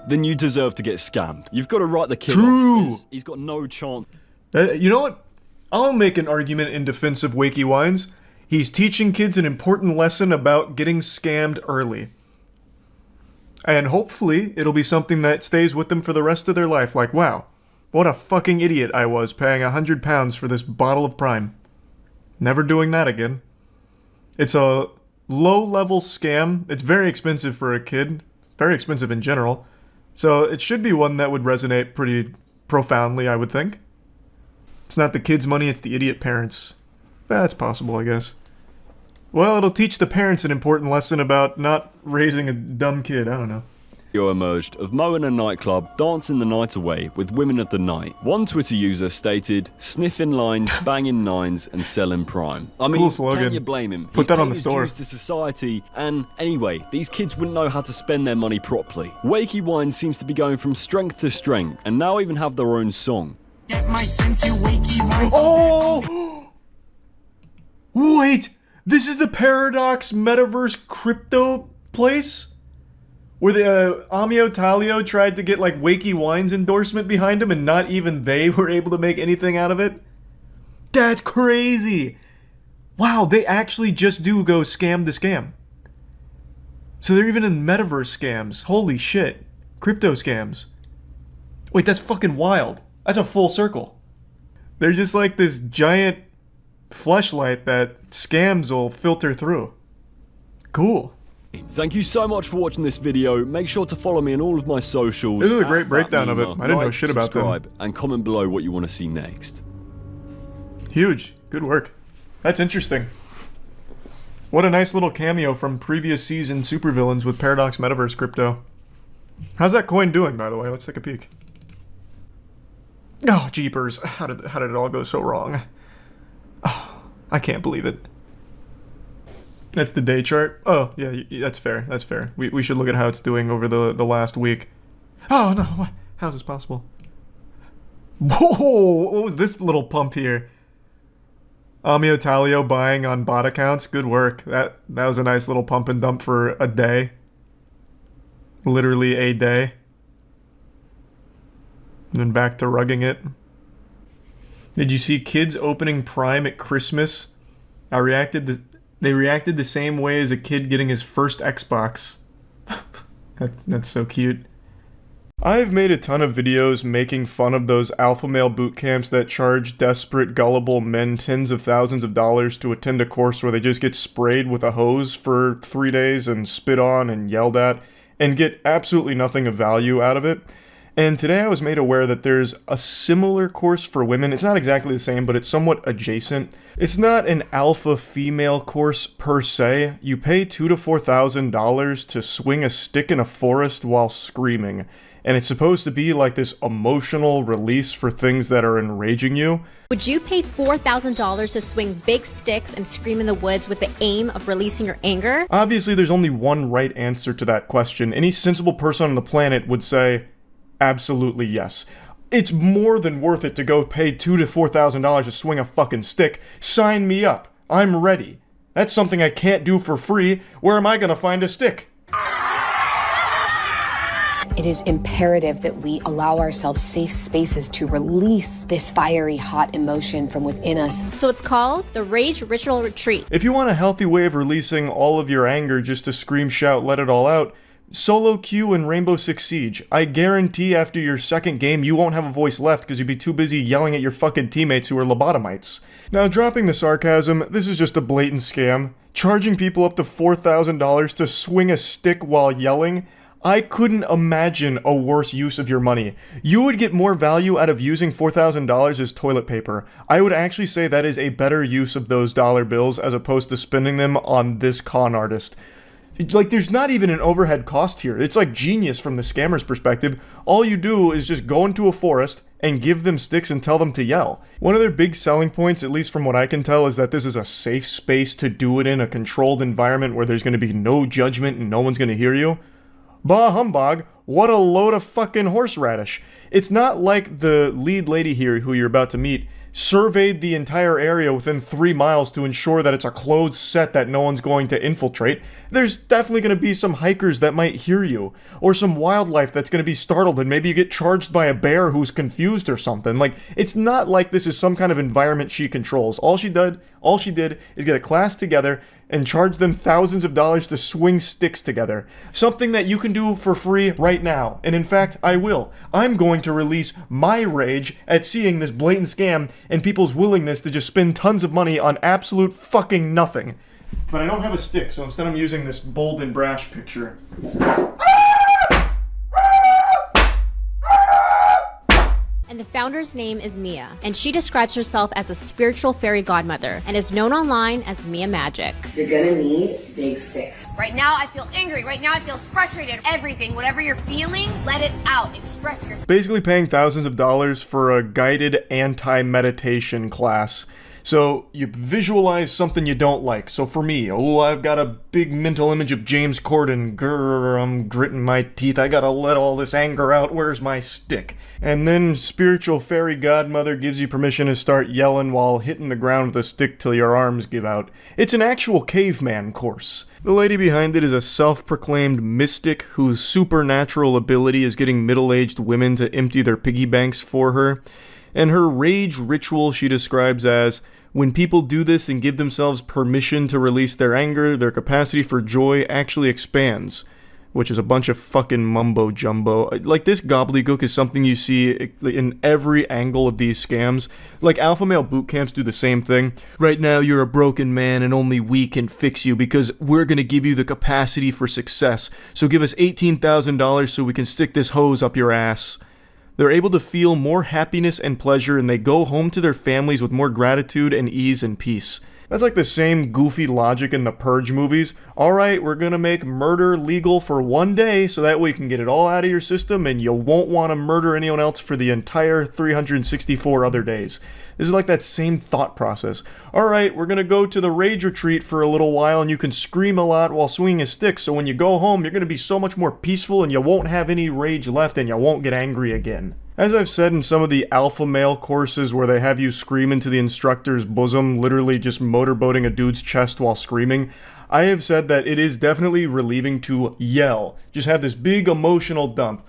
Speaker 5: then you deserve to get scammed. You've got to write the kid off. He's got no chance.
Speaker 1: You know what? I'll make an argument in defense of Wakey Wines. He's teaching kids an important lesson about getting scammed early. And hopefully, it'll be something that stays with them for the rest of their life. Like, wow, what a fucking idiot I was paying £100 for this bottle of Prime. Never doing that again. It's a low-level scam. It's very expensive for a kid. Very expensive in general. So it should be one that would resonate pretty profoundly, I would think. It's not the kid's money, it's the idiot parents. That's possible, I guess. Well, it'll teach the parents an important lesson about not raising a dumb kid. I don't know.
Speaker 5: emerged of Mo in a nightclub dancing the night away with women of the night. One Twitter user stated, "Sniffing lines, banging nines, and selling prime." I mean,
Speaker 1: Cool slogan.
Speaker 5: can you blame him?
Speaker 1: Put that on the
Speaker 5: He's
Speaker 1: store.
Speaker 5: paid his dues to society, and anyway, these kids wouldn't know how to spend their money properly. Wakey Wine seems to be going from strength to strength, and now even have their own song.
Speaker 1: Oh! Wait! This is the Paradox Metaverse crypto place? Where the Amio Talio tried to get like Wakey Wine's endorsement behind him and not even they were able to make anything out of it? That's crazy! Wow, they actually just do go scam the scam. So they're even in metaverse scams. Holy shit. Crypto scams. Wait, that's fucking wild. That's a full circle. They're just like this giant fleshlight that scams will filter through. Cool.
Speaker 5: Thank you so much for watching this video. Make sure to follow me on all of my socials.
Speaker 1: This is a great
Speaker 5: @FatMemer.
Speaker 1: breakdown of it. I didn't know
Speaker 5: Like,
Speaker 1: shit about them.
Speaker 5: subscribe, and comment below what you want to see next.
Speaker 1: Huge. Good work. That's interesting. What a nice little cameo from previous season supervillains with Paradox Metaverse crypto. How's that coin doing, by the way? Let's take a peek. Oh, jeepers. How did it all go so wrong? Oh, I can't believe it. That's the day chart? Oh, yeah, that's fair. That's fair. We should look at how it's doing over the last week. Oh, no. What? How's this possible? Whoa! What was this little pump here? Amio Talio buying on bot accounts. Good work. That was a nice little pump and dump for a day. Literally a day. And then back to rugging it. Did you see kids opening Prime at Christmas? They reacted the same way as a kid getting his first Xbox. That's so cute. I've made a ton of videos making fun of those alpha male boot camps that charge desperate, gullible men tens of thousands of dollars to attend a course where they just get sprayed with a hose for 3 days and spit on and yelled at and get absolutely nothing of value out of it. And today I was made aware that there's a similar course for women. It's not exactly the same, but it's somewhat adjacent. It's not an alpha female course per se. You pay $2,000 to $4,000 to swing a stick in a forest while screaming. And it's supposed to be like this emotional release for things that are enraging you.
Speaker 4: Would you pay $4,000 to swing big sticks and scream in the woods with the aim of releasing your anger?
Speaker 1: Obviously, there's only one right answer to that question. Any sensible person on the planet would say, absolutely yes. It's more than worth it to go pay $2,000 to $4,000 to swing a fucking stick. Sign me up. I'm ready. That's something I can't do for free. Where am I gonna find a stick?
Speaker 15: It is imperative that we allow ourselves safe spaces to release this fiery, hot emotion from within us.
Speaker 4: So it's called the Rage Ritual Retreat.
Speaker 1: If you want a healthy way of releasing all of your anger just to scream, shout, let it all out, solo queue and Rainbow Six Siege. I guarantee after your second game you won't have a voice left because you'd be too busy yelling at your fucking teammates who are lobotomites. Now, dropping the sarcasm, this is just a blatant scam. Charging people up to $4,000 to swing a stick while yelling? I couldn't imagine a worse use of your money. You would get more value out of using $4,000 as toilet paper. I would actually say that is a better use of those dollar bills as opposed to spending them on this con artist. Like, there's not even an overhead cost here. It's like genius from the scammer's perspective. All you do is just go into a forest and give them sticks and tell them to yell. One of their big selling points, at least from what I can tell, is that this is a safe space to do it in, a controlled environment where there's going to be no judgment and no one's going to hear you. Bah humbug, what a load of fucking horseradish. It's not like the lead lady here who you're about to meet surveyed the entire area within 3 miles to ensure that it's a closed set that no one's going to infiltrate. There's definitely going to be some hikers that might hear you, or some wildlife that's going to be startled and maybe you get charged by a bear who's confused or something. Like, it's not like this is some kind of environment she controls. All she did is get a class together and charge them thousands of dollars to swing sticks together. Something that you can do for free right now. And in fact, I will. I'm going to release my rage at seeing this blatant scam and people's willingness to just spend tons of money on absolute fucking nothing. But I don't have a stick, so instead I'm using this bold and brash picture.
Speaker 4: And the founder's name is Mia, and she describes herself as a spiritual fairy godmother and is known online as Mia Magic.
Speaker 3: You're gonna need big sticks.
Speaker 6: Right now I feel angry, right now I feel frustrated. Everything, whatever you're feeling, let it out, express yourself.
Speaker 1: Basically paying thousands of dollars for a guided anti-meditation class. So you visualize something you don't like. So for me, I've got a big mental image of James Corden. Grr, I'm gritting my teeth. I gotta let all this anger out. Where's my stick? And then spiritual fairy godmother gives you permission to start yelling while hitting the ground with a stick till your arms give out. It's an actual caveman course. The lady behind it is a self-proclaimed mystic whose supernatural ability is getting middle-aged women to empty their piggy banks for her. And her rage ritual she describes as, when people do this and give themselves permission to release their anger, their capacity for joy actually expands. Which is a bunch of fucking mumbo jumbo. Like, this gobbledygook is something you see in every angle of these scams. Like, alpha male boot camps do the same thing. Right now you're a broken man and only we can fix you because we're gonna give you the capacity for success. So give us $18,000 so we can stick this hose up your ass. They're able to feel more happiness and pleasure, and they go home to their families with more gratitude and ease and peace. That's like the same goofy logic in the Purge movies. Alright, we're gonna make murder legal for one day so that way you can get it all out of your system and you won't want to murder anyone else for the entire 364 other days. This is like that same thought process. Alright, we're gonna go to the rage retreat for a little while and you can scream a lot while swinging a stick, so when you go home you're gonna be so much more peaceful and you won't have any rage left and you won't get angry again. As I've said in some of the alpha male courses where they have you scream into the instructor's bosom, literally just motorboating a dude's chest while screaming, I have said that it is definitely relieving to yell. Just have this big emotional dump.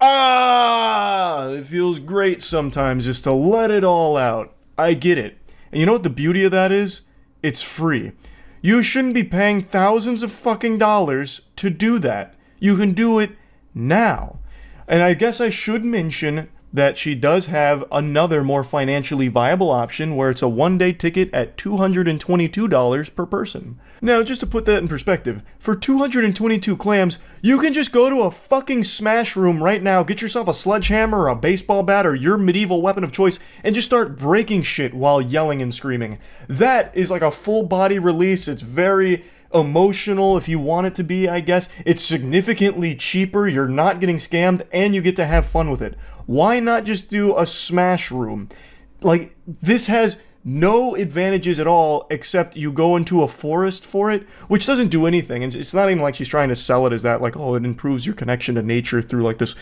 Speaker 1: Ah! It feels great sometimes just to let it all out. I get it. And you know what the beauty of that is? It's free. You shouldn't be paying thousands of fucking dollars to do that. You can do it now. And I guess I should mention that she does have another more financially viable option where it's a one-day ticket at $222 per person. Now, just to put that in perspective, for 222 clams, you can just go to a fucking smash room right now, get yourself a sledgehammer or a baseball bat or your medieval weapon of choice, and just start breaking shit while yelling and screaming. That is like a full body release. It's very emotional if you want it to be, I guess. It's significantly cheaper, you're not getting scammed, and you get to have fun with it. Why not just do a smash room? Like, this has no advantages at all except you go into a forest for it, which doesn't do anything. And it's not even like she's trying to sell it as that, like, oh, it improves your connection to nature through like this,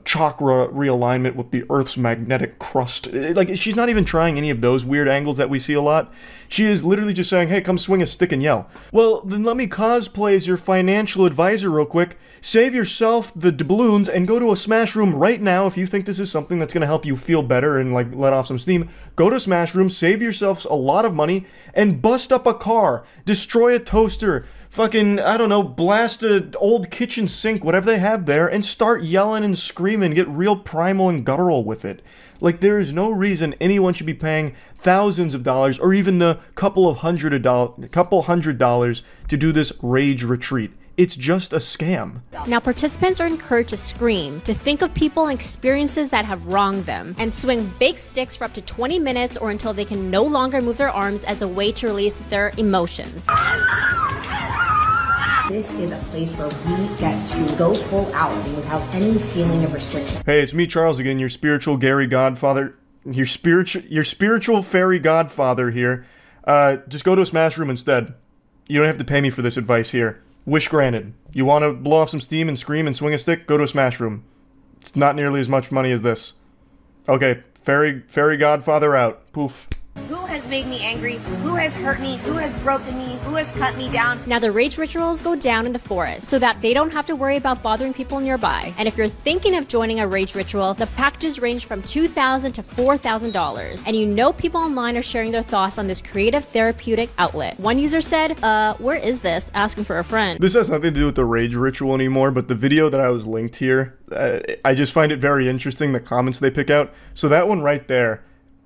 Speaker 1: chakra realignment with the Earth's magnetic crust. Like, she's not even trying any of those weird angles that we see a lot. She is literally just saying, hey, come swing a stick and yell. Well, then let me cosplay as your financial advisor real quick. Save yourself the doubloons and go to a smash room right now if you think this is something that's going to help you feel better and like let off some steam. Go to a smash room, save yourselves a lot of money, and bust up a car, destroy a toaster, fucking, I don't know, blast an old kitchen sink, whatever they have there, and start yelling and screaming, get real primal and guttural with it. Like, there is no reason anyone should be paying thousands of dollars or even the couple hundred dollars to do this rage retreat. It's just a scam.
Speaker 4: Now, participants are encouraged to scream, to think of people and experiences that have wronged them, and swing big sticks for up to 20 minutes or until they can no longer move their arms as a way to release their emotions.
Speaker 3: This is a place where we get to go full out without any feeling of restriction.
Speaker 1: Hey, it's me, Charles, again, your spiritual Gary Godfather, your spiritual fairy godfather here. Just go to a smash room instead. You don't have to pay me for this advice here. Wish granted. You want to blow off some steam and scream and swing a stick? Go to a smash room. It's not nearly as much money as this. Okay, fairy godfather out. Poof.
Speaker 6: Who has made me angry? Who has hurt me? Who has broken me? Who has cut me down?
Speaker 4: Now, the rage rituals go down in the forest so that they don't have to worry about bothering people nearby. And if you're thinking of joining a rage ritual, the packages range from $2,000 to $4,000. And you know people online are sharing their thoughts on this creative therapeutic outlet. One user said, where is this? Asking for a friend.
Speaker 1: This has nothing to do with the rage ritual anymore, but the video that I was linked here, I just find it very interesting, the comments they pick out. So that one right there,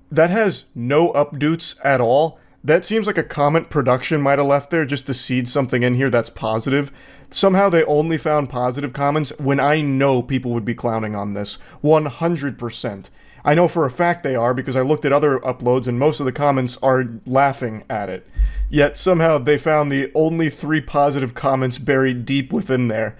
Speaker 1: that has no updates at all. that seems like a comment production might have left there just to seed something in here that's positive. Somehow they only found positive comments when I know people would be clowning on this. 100%. I know for a fact they are because I looked at other uploads and most of the comments are laughing at it. Yet somehow they found the only 3 positive comments buried deep within there.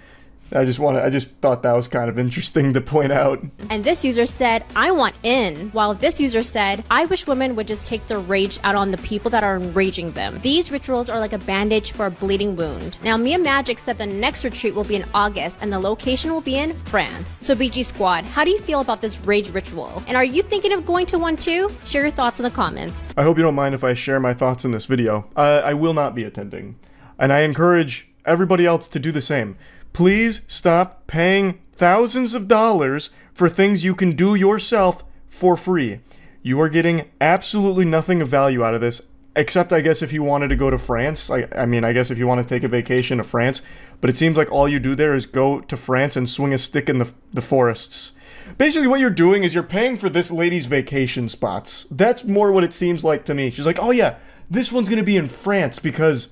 Speaker 1: I just thought that was kind of interesting to point out.
Speaker 4: And this user said, I want in, while this user said, I wish women would just take their rage out on the people that are enraging them. These rituals are like a bandage for a bleeding wound. Now, Mia Magic said the next retreat will be in August and the location will be in France. So BG Squad, how do you feel about this rage ritual? And are you thinking of going to one too? Share your thoughts in the comments.
Speaker 1: I hope you don't mind if I share my thoughts in this video. I will not be attending. And I encourage everybody else to do the same. Please stop paying thousands of dollars for things you can do yourself for free. You are getting absolutely nothing of value out of this, except I guess if you wanted to go to France. I mean, I guess if you want to take a vacation to France, but it seems like all you do there is go to France and swing a stick in the forests. Basically what you're doing is you're paying for this lady's vacation spots. That's more what it seems like to me. She's like, oh yeah, this one's gonna be in France because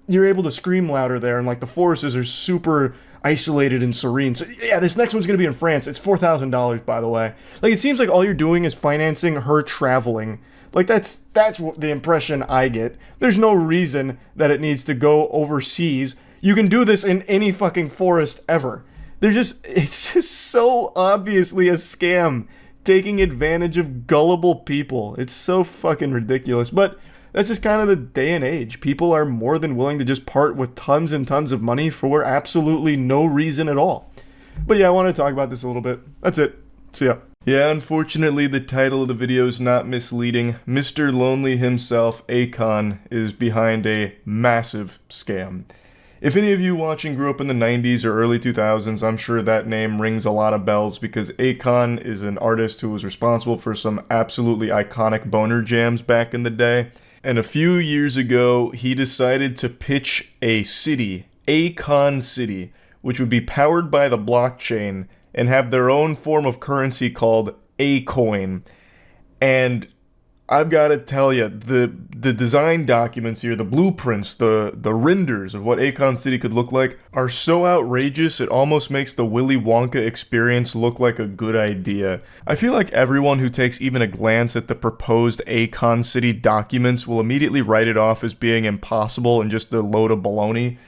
Speaker 1: you're able to scream louder there, and like the forests are super isolated and serene. So yeah, this next one's gonna be in France. It's $4,000, by the way. Like, it seems like all you're doing is financing her traveling. Like, that's what the impression I get. There's no reason that it needs to go overseas. You can do this in any fucking forest ever. It's just so obviously a scam, taking advantage of gullible people. It's so fucking ridiculous, but that's just kind of the day and age. People are more than willing to just part with tons and tons of money for absolutely no reason at all. But yeah, I want to talk about this a little bit. That's it. See ya. Yeah, unfortunately, the title of the video is not misleading. Mr. Lonely himself, Akon, is behind a massive scam. If any of you watching grew up in the 90s or early 2000s, I'm sure that name rings a lot of bells because Akon is an artist who was responsible for some absolutely iconic boner jams back in the day. And a few years ago, he decided to pitch a city, Akon City, which would be powered by the blockchain and have their own form of currency called Acoin. And I've got to tell you, the design documents here, the blueprints, the renders of what Akon City could look like are so outrageous it almost makes the Willy Wonka experience look like a good idea. I feel like everyone who takes even a glance at the proposed Akon City documents will immediately write it off as being impossible and just a load of baloney.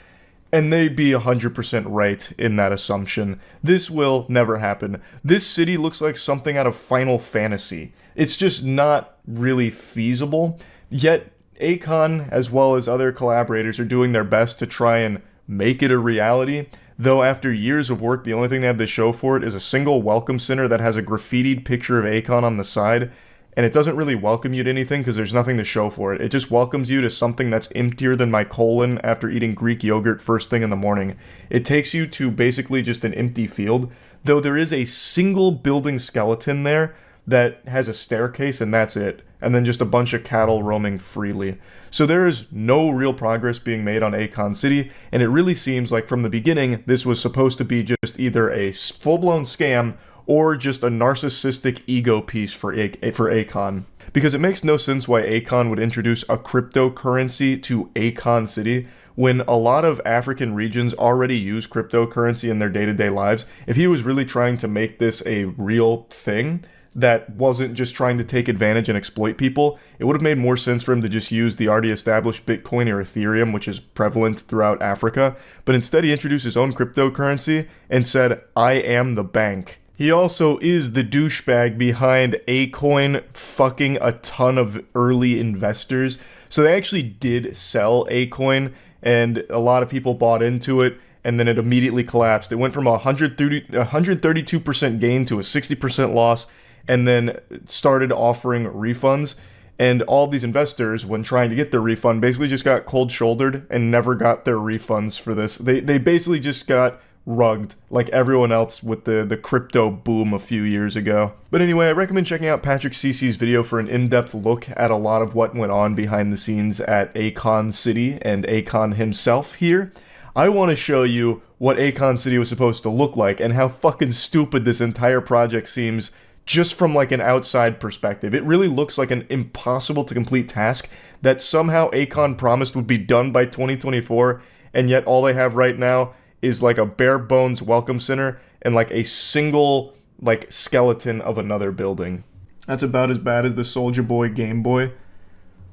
Speaker 1: And they'd be 100% right in that assumption. This will never happen. This city looks like something out of Final Fantasy. It's just not really feasible. Yet, Akon, as well as other collaborators, are doing their best to try and make it a reality. Though after years of work, the only thing they have to show for it is a single welcome center that has a graffitied picture of Akon on the side. And it doesn't really welcome you to anything because there's nothing to show for it. It just welcomes you to something that's emptier than my colon after eating Greek yogurt first thing in the morning. It takes you to basically just an empty field, though there is a single building skeleton there that has a staircase and that's it, and then just a bunch of cattle roaming freely. So there is no real progress being made on Akon City, and it really seems like from the beginning this was supposed to be just either a full-blown scam or just a narcissistic ego piece for Akon. Because it makes no sense why Akon would introduce a cryptocurrency to Akon City when a lot of African regions already use cryptocurrency in their day-to-day lives. If he was really trying to make this a real thing that wasn't just trying to take advantage and exploit people, it would have made more sense for him to just use the already established Bitcoin or Ethereum, which is prevalent throughout Africa. But instead he introduced his own cryptocurrency and said, I am the bank. He also is the douchebag behind Acoin fucking a ton of early investors. So they actually did sell Acoin, and a lot of people bought into it, and then it immediately collapsed. It went from 132% gain to a 60% loss, and then started offering refunds. And all these investors, when trying to get their refund, basically just got cold-shouldered and never got their refunds for this. They basically just got rugged like everyone else with the crypto boom a few years ago. But anyway, I recommend checking out Patrick Cece's video for an in-depth look at a lot of what went on behind the scenes at Akon City and Akon himself here. I want to show you what Akon City was supposed to look like and how fucking stupid this entire project seems just from like an outside perspective. It really looks like an impossible to complete task that somehow Akon promised would be done by 2024, and yet all they have right now is like a bare bones welcome center and like a single like skeleton of another building. That's about as bad as the Soulja Boy Game Boy.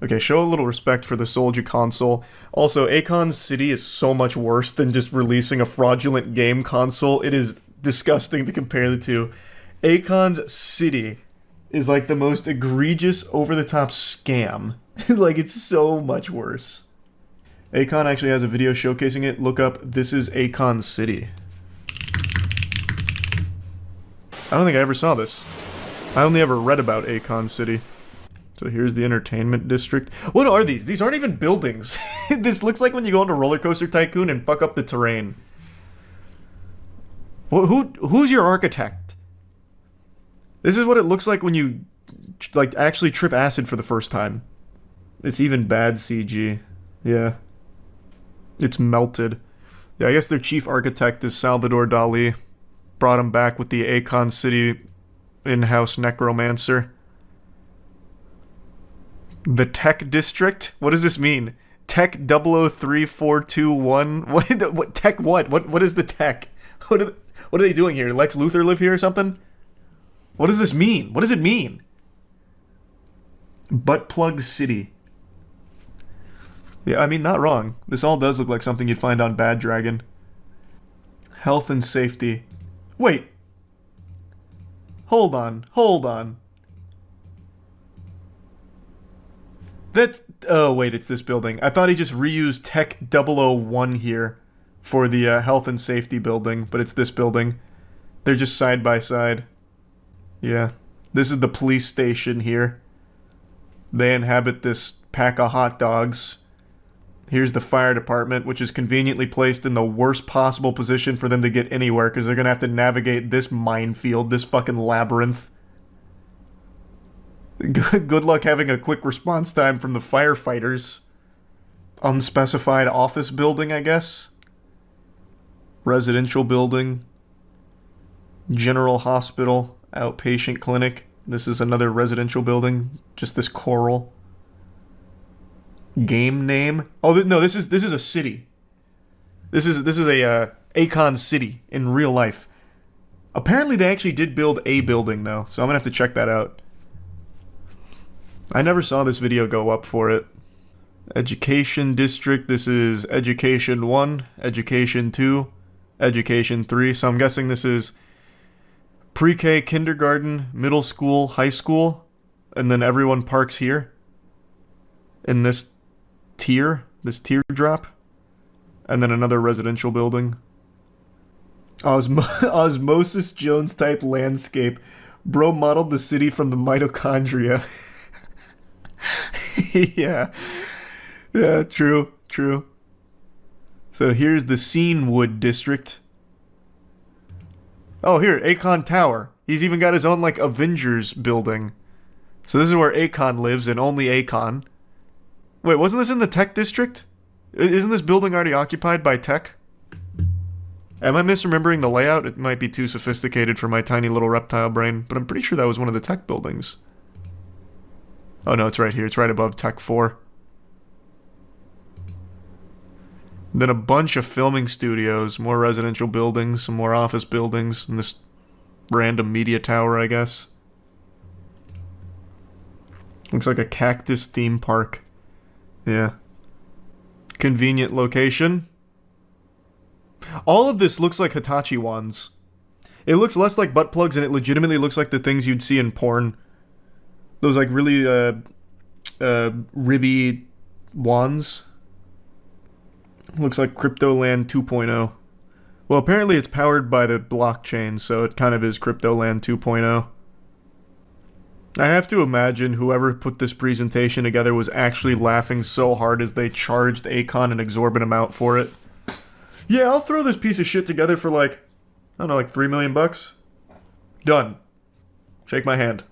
Speaker 1: Okay, show a little respect for the Soulja console. Also, Akon's City is so much worse than just releasing a fraudulent game console. It is disgusting to compare the two. Akon's City is like the most egregious, over-the-top scam. Like, it's so much worse. Akon actually has a video showcasing it. Look up, this is Akon City. I don't think I ever saw this. I only ever read about Akon City. So here's the entertainment district. What are these? These aren't even buildings. This looks like when you go into Roller Coaster Tycoon and fuck up the terrain. Well, who's your architect? This is what it looks like when you like actually trip acid for the first time. It's even bad CG. Yeah. It's melted. Yeah, I guess their chief architect is Salvador Dali. Brought him back with the Akon City in-house necromancer. The Tech District? What does this mean? Tech 003421? What tech what? What is the tech? What are they doing here? Lex Luthor live here or something? What does this mean? What does it mean? Butt Plug City. Yeah, I mean, not wrong. This all does look like something you'd find on Bad Dragon. Health and safety. Wait. Hold on. Oh wait, it's this building. I thought he just reused Tech 001 here for the health and safety building, but it's this building. They're just side by side. Yeah. This is the police station here. They inhabit this pack of hot dogs. Here's the fire department, which is conveniently placed in the worst possible position for them to get anywhere, because they're going to have to navigate this minefield, this fucking labyrinth. Good luck having a quick response time from the firefighters. Unspecified office building, I guess. Residential building. General hospital. Outpatient clinic. This is another residential building. Just this coral. Game name? Oh, no, this is a city. This is a Akon City in real life. Apparently they actually did build a building, though, so I'm gonna have to check that out. I never saw this video go up for it. Education District, this is Education 1, Education 2, Education 3, so I'm guessing this is pre-K, kindergarten, middle school, high school, and then everyone parks here in this teardrop, and then another residential building. Osmosis Jones type landscape. Bro modeled the city from the mitochondria. Yeah, true. So here's the Scenewood district. Oh, here, Akon Tower. He's even got his own, like, Avengers building. So this is where Akon lives, and only Akon. Wait, wasn't this in the Tech District? Isn't this building already occupied by Tech? Am I misremembering the layout? It might be too sophisticated for my tiny little reptile brain, but I'm pretty sure that was one of the Tech buildings. Oh no, it's right here. It's right above Tech 4. Then a bunch of filming studios, more residential buildings, some more office buildings, and this random media tower, I guess. Looks like a cactus theme park. Yeah. Convenient location. All of this looks like Hitachi wands. It looks less like butt plugs, and it legitimately looks like the things you'd see in porn. Those, like, really, ribby wands. Looks like Cryptoland 2.0. Well, apparently it's powered by the blockchain, so it kind of is Cryptoland 2.0. I have to imagine whoever put this presentation together was actually laughing so hard as they charged Akon an exorbitant amount for it. Yeah, I'll throw this piece of shit together for like, I don't know, like $3 million bucks. Done. Shake my hand.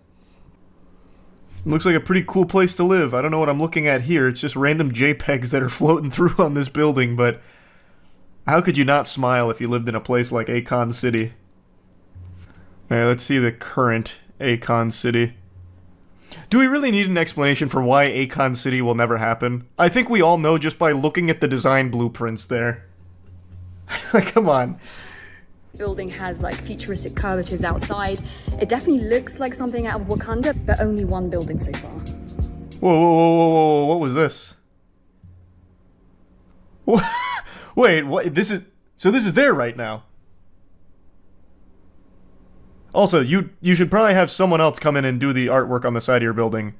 Speaker 1: Looks like a pretty cool place to live. I don't know what I'm looking at here. It's just random JPEGs that are floating through on this building, but how could you not smile if you lived in a place like Akon City? Alright, let's see the current Akon City. Do we really need an explanation for why Akon City will never happen? I think we all know just by looking at the design blueprints there. Like, come on.
Speaker 14: Building has like futuristic curvatures outside. It definitely looks like something out of Wakanda, but only one building so far.
Speaker 1: Whoa, what was this? Wait, what? This is there right now. Also, you should probably have someone else come in and do the artwork on the side of your building.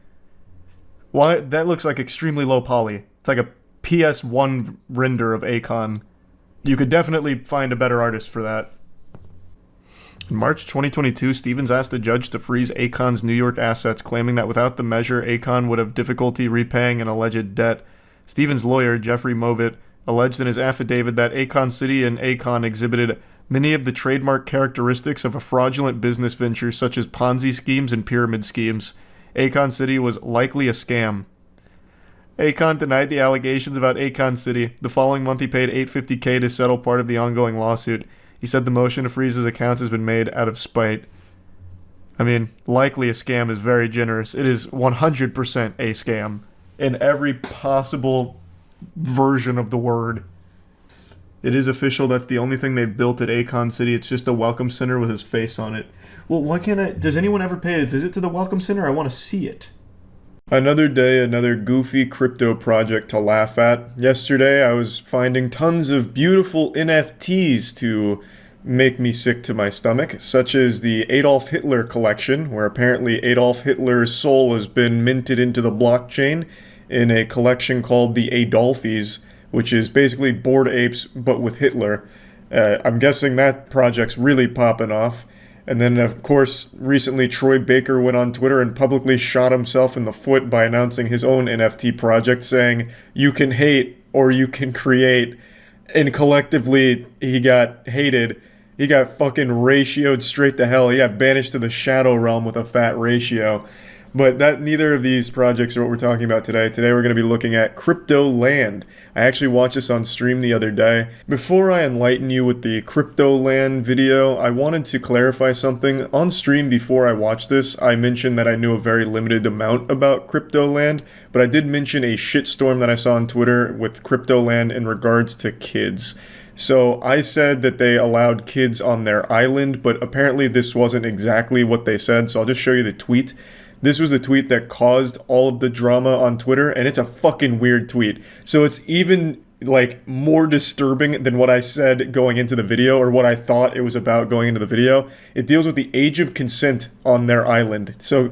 Speaker 1: Why? That looks like extremely low poly. It's like a PS1 render of Akon. You could definitely find a better artist for that. In March 2022, Stevens asked a judge to freeze Akon's New York assets, claiming that without the measure, Akon would have difficulty repaying an alleged debt. Stevens' lawyer, Jeffrey Movitt, alleged in his affidavit that Akon City and Akon exhibited many of the trademark characteristics of a fraudulent business venture such as Ponzi schemes and pyramid schemes. Akon City was likely a scam. Akon denied the allegations about Akon City. The following month he paid $850K to settle part of the ongoing lawsuit. He said the motion to freeze his accounts has been made out of spite. I mean, likely a scam is very generous. It is 100% a scam. In every possible version of the word. It is official. That's the only thing they've built at Akon City. It's just a welcome center with his face on it. Well, why can't I... Does anyone ever pay a visit to the welcome center? I want to see it. Another day, another goofy crypto project to laugh at. Yesterday, I was finding tons of beautiful NFTs to make me sick to my stomach, such as the Adolf Hitler collection, where apparently Adolf Hitler's soul has been minted into the blockchain in a collection called the Adolfies, which is basically Bored Apes, but with Hitler. I'm guessing that project's really popping off. And then, of course, recently Troy Baker went on Twitter and publicly shot himself in the foot by announcing his own NFT project, saying, "You can hate or you can create." And collectively, he got hated. He got fucking ratioed straight to hell. He got banished to the Shadow Realm with a fat ratio. But neither of these projects are what we're talking about today. Today we're going to be looking at Cryptoland. I actually watched this on stream the other day. Before I enlighten you with the Cryptoland video, I wanted to clarify something. On stream before I watched this, I mentioned that I knew a very limited amount about Cryptoland, but I did mention a shitstorm that I saw on Twitter with Cryptoland in regards to kids. So I said that they allowed kids on their island, but apparently this wasn't exactly what they said, so I'll just show you the tweet. This was the tweet that caused all of the drama on Twitter, and it's a fucking weird tweet. So it's even, like, more disturbing than what I said going into the video, or what I thought it was about going into the video. It deals with the age of consent on their island. So,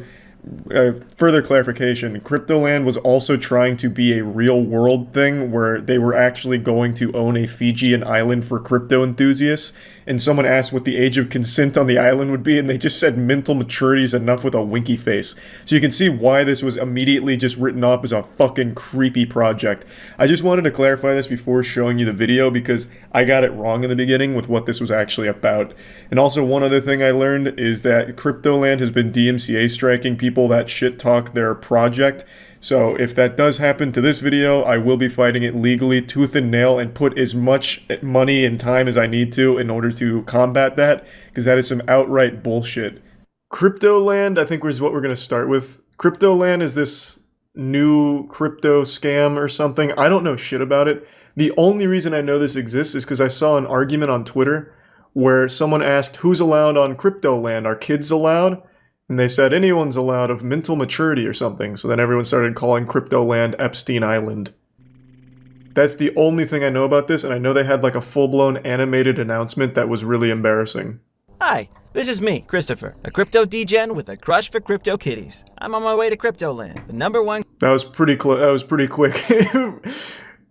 Speaker 1: further clarification, Cryptoland was also trying to be a real-world thing, where they were actually going to own a Fijian island for crypto enthusiasts, and someone asked what the age of consent on the island would be, and they just said mental maturity is enough with a winky face. So you can see why this was immediately just written off as a fucking creepy project. I just wanted to clarify this before showing you the video, because I got it wrong in the beginning with what this was actually about. And also, one other thing I learned is that Cryptoland has been DMCA striking people that shit talk their project. So if that does happen to this video, I will be fighting it legally, tooth and nail, and put as much money and time as I need to in order to combat that, because that is some outright bullshit. Cryptoland, I think, is what we're going to start with. Cryptoland is this new crypto scam or something. I don't know shit about it. The only reason I know this exists is because I saw an argument on Twitter where someone asked, who's allowed on Cryptoland? Are kids allowed? And they said anyone's allowed of mental maturity or something. So then everyone started calling Cryptoland Epstein Island. That's the only thing I know about this, and I know they had like a full-blown animated announcement that was really embarrassing.
Speaker 16: Hi, this is me, Christopher, a crypto degen with a crush for crypto kitties. I'm on my way to Cryptoland, the #1...
Speaker 1: That was pretty quick.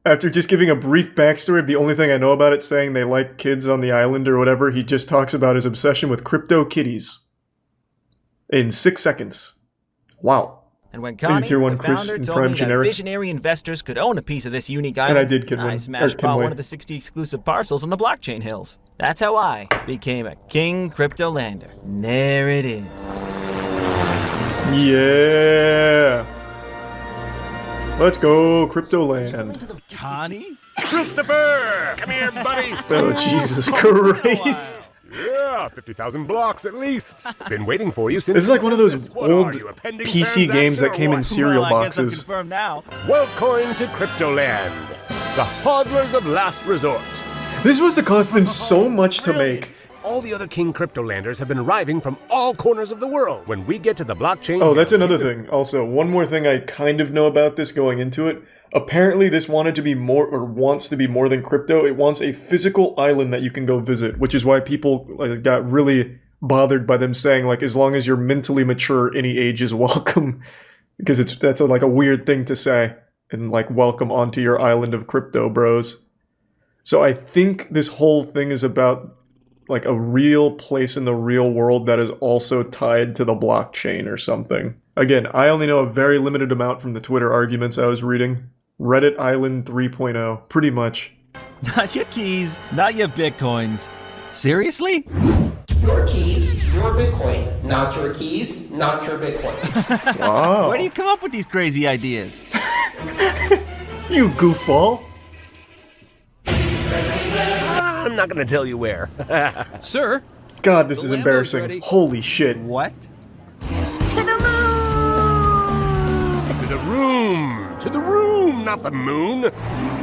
Speaker 1: After just giving a brief backstory of the only thing I know about it, saying they like kids on the island or whatever, he just talks about his obsession with crypto kitties. In 6 seconds. Wow.
Speaker 16: And when Connie, the founder, told me that visionary investors could own a piece of this unique island,
Speaker 1: and I did,
Speaker 16: I smashed bought one of the 60 exclusive parcels on the blockchain hills. That's how I became a king cryptolander. And there it is.
Speaker 1: Yeah. Let's go, Cryptoland.
Speaker 16: Connie?
Speaker 23: Christopher! Come here, buddy!
Speaker 1: Oh, Jesus Christ.
Speaker 12: Yeah, 50,000 blocks at least. Been waiting for you since.
Speaker 1: This is like one of those
Speaker 12: What
Speaker 1: old
Speaker 12: are you, a pending
Speaker 1: PC games that came in cereal
Speaker 16: Well, I guess I'm
Speaker 1: boxes.
Speaker 16: confirmed now.
Speaker 12: Welcome to Cryptoland, the hodlers of last resort.
Speaker 1: This must have cost them so much to make.
Speaker 12: All the other King Cryptolanders have been arriving from all corners of the world. When we get to the blockchain...
Speaker 1: Oh, that's another thing. Also, one more thing I kind of know about this going into it. Apparently, this wanted to be more, or wants to be more than crypto. It wants a physical island that you can go visit, which is why people got really bothered by them saying, like, as long as you're mentally mature, any age is welcome. Because that's like a weird thing to say. And, like, welcome onto your island of crypto, bros. So I think this whole thing is about like a real place in the real world that is also tied to the blockchain or something. Again, I only know a very limited amount from the Twitter arguments I was reading. Reddit Island 3.0, pretty much.
Speaker 16: Not your keys, not your bitcoins. Seriously?
Speaker 13: Your keys, your Bitcoin. Not your keys, not your Bitcoin.
Speaker 1: Wow.
Speaker 16: Where do you come up with these crazy ideas?
Speaker 1: You goofball.
Speaker 12: I'm not gonna tell you where.
Speaker 2: Sir?
Speaker 1: God, this is embarrassing.
Speaker 2: ready.
Speaker 1: Holy shit.
Speaker 16: What?
Speaker 12: To the room! To the room, not the moon!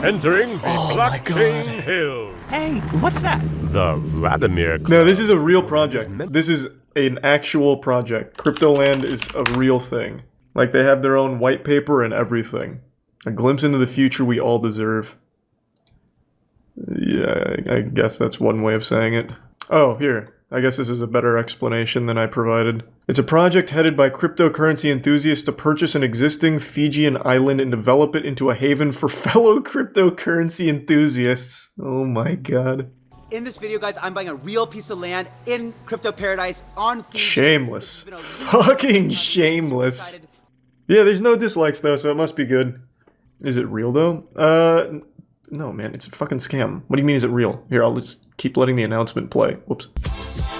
Speaker 12: Entering the blockchain hills.
Speaker 16: Hey, what's that?
Speaker 12: The Vladimir Club.
Speaker 1: No, this is a real project. This is an actual project. Cryptoland is a real thing. Like, they have their own white paper and everything. A glimpse into the future we all deserve. Yeah, I guess that's one way of saying it. Oh, here. I guess this is a better explanation than I provided. It's a project headed by cryptocurrency enthusiasts to purchase an existing Fijian island and develop it into a haven for fellow cryptocurrency enthusiasts. Oh my god.
Speaker 23: In this video, guys, I'm buying a real piece of land in crypto paradise on Fiji.
Speaker 1: Shameless. Fucking shameless. Yeah, there's no dislikes though, so it must be good. Is it real though? No, man, it's a fucking scam. What do you mean, is it real? Here, I'll just keep letting the announcement play. Whoops.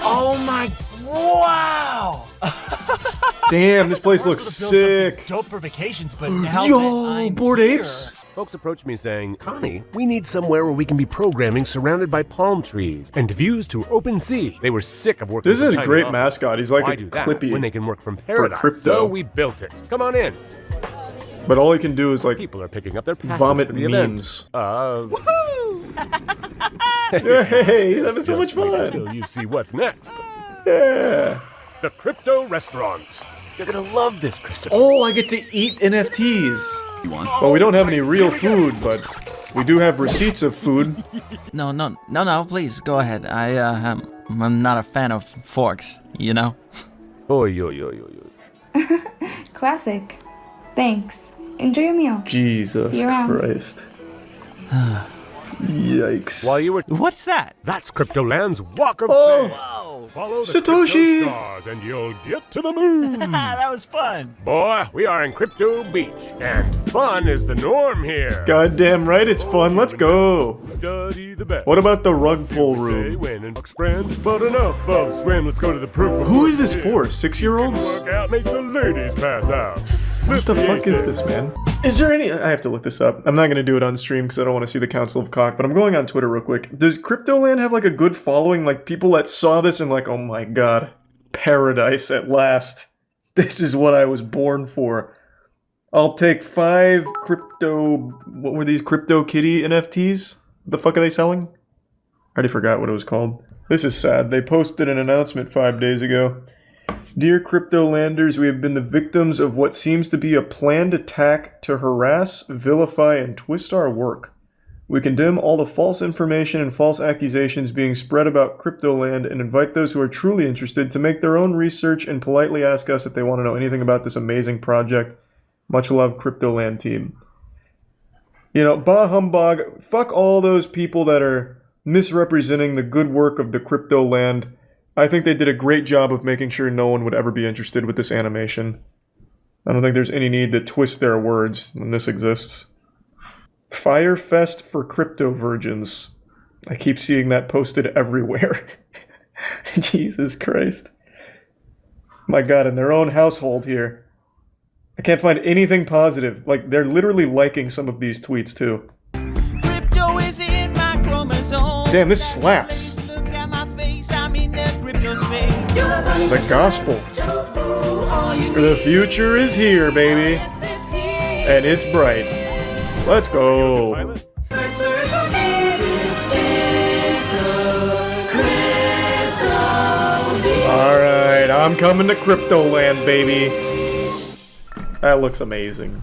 Speaker 16: Oh my... Wow!
Speaker 1: Damn, this place looks sick.
Speaker 16: Dope for vacations, but now
Speaker 1: Yo, Bored Apes?
Speaker 12: Folks approached me saying, Connie, we need somewhere where we can be programming surrounded by palm trees and views to open sea. They were sick of working
Speaker 1: This is
Speaker 12: from
Speaker 1: a
Speaker 12: tiny
Speaker 1: great
Speaker 12: offices.
Speaker 1: mascot. He's like
Speaker 12: Why
Speaker 1: a
Speaker 12: do that
Speaker 1: Clippy
Speaker 12: when they can work from paradise.
Speaker 1: crypto.
Speaker 12: So we built it. Come on in.
Speaker 1: But all he can do is like
Speaker 12: People are picking up their passes
Speaker 1: vomit
Speaker 12: for the
Speaker 1: memes.
Speaker 12: event.
Speaker 1: Hey, he's having so much
Speaker 12: Just wait
Speaker 1: fun.
Speaker 12: until you see what's next.
Speaker 1: Yeah.
Speaker 12: The Crypto Restaurant. You're gonna love this, Christopher.
Speaker 1: Oh, I get to eat NFTs. Well, we don't have any real food, but we do have receipts of food.
Speaker 16: No, please, go ahead. I'm not a fan of forks, you know?
Speaker 24: Classic. Thanks. Enjoy your meal.
Speaker 1: Jesus
Speaker 24: See you around.
Speaker 1: Christ. Yikes.
Speaker 12: While you were...
Speaker 16: What's that?
Speaker 12: That's Cryptoland's Walk of
Speaker 1: Oh.
Speaker 12: Fame. Follow the
Speaker 1: Satoshi.
Speaker 12: Crypto stars and you'll get to the moon.
Speaker 16: That was fun.
Speaker 12: Boy, we are in Crypto Beach, and fun is the norm here.
Speaker 1: Goddamn right, it's fun. Let's go.
Speaker 12: Study the best.
Speaker 1: What about the rug pull
Speaker 12: Say
Speaker 1: room?
Speaker 12: when and friends, but enough of swim. Let's go to the proof.
Speaker 1: Who is this for? 6-year-olds?
Speaker 12: Work out, make the ladies pass out.
Speaker 1: What the fuck is this, man? Is there any... I have to look this up. I'm not going to do it on stream because I don't want to see the Council of Cock, but I'm going on Twitter real quick. Does Cryptoland have like a good following? Like people that saw this and like, oh my god, paradise at last. This is what I was born for. I'll take 5 crypto... What were these? Crypto Kitty NFTs? What the fuck are they selling? I already forgot what it was called. This is sad. They posted an announcement 5 days ago. Dear Cryptolanders, we have been the victims of what seems to be a planned attack to harass, vilify, and twist our work. We condemn all the false information and false accusations being spread about Cryptoland and invite those who are truly interested to make their own research and politely ask us if they want to know anything about this amazing project. Much love, Cryptoland team. You know, bah humbug, fuck all those people that are misrepresenting the good work of the Cryptoland. I think they did a great job of making sure no one would ever be interested with this animation. I don't think there's any need to twist their words when this exists. Firefest for crypto virgins. I keep seeing that posted everywhere. Jesus Christ. My god, in their own household here. I can't find anything positive. Like, they're literally liking some of these tweets too.
Speaker 16: Crypto is in my chromosome.
Speaker 1: Damn, this slaps.
Speaker 16: Look at my face, I'm in
Speaker 1: The gospel. The future is here, baby. And it's bright. Let's go. Alright, I'm coming to Cryptoland, baby. That looks amazing.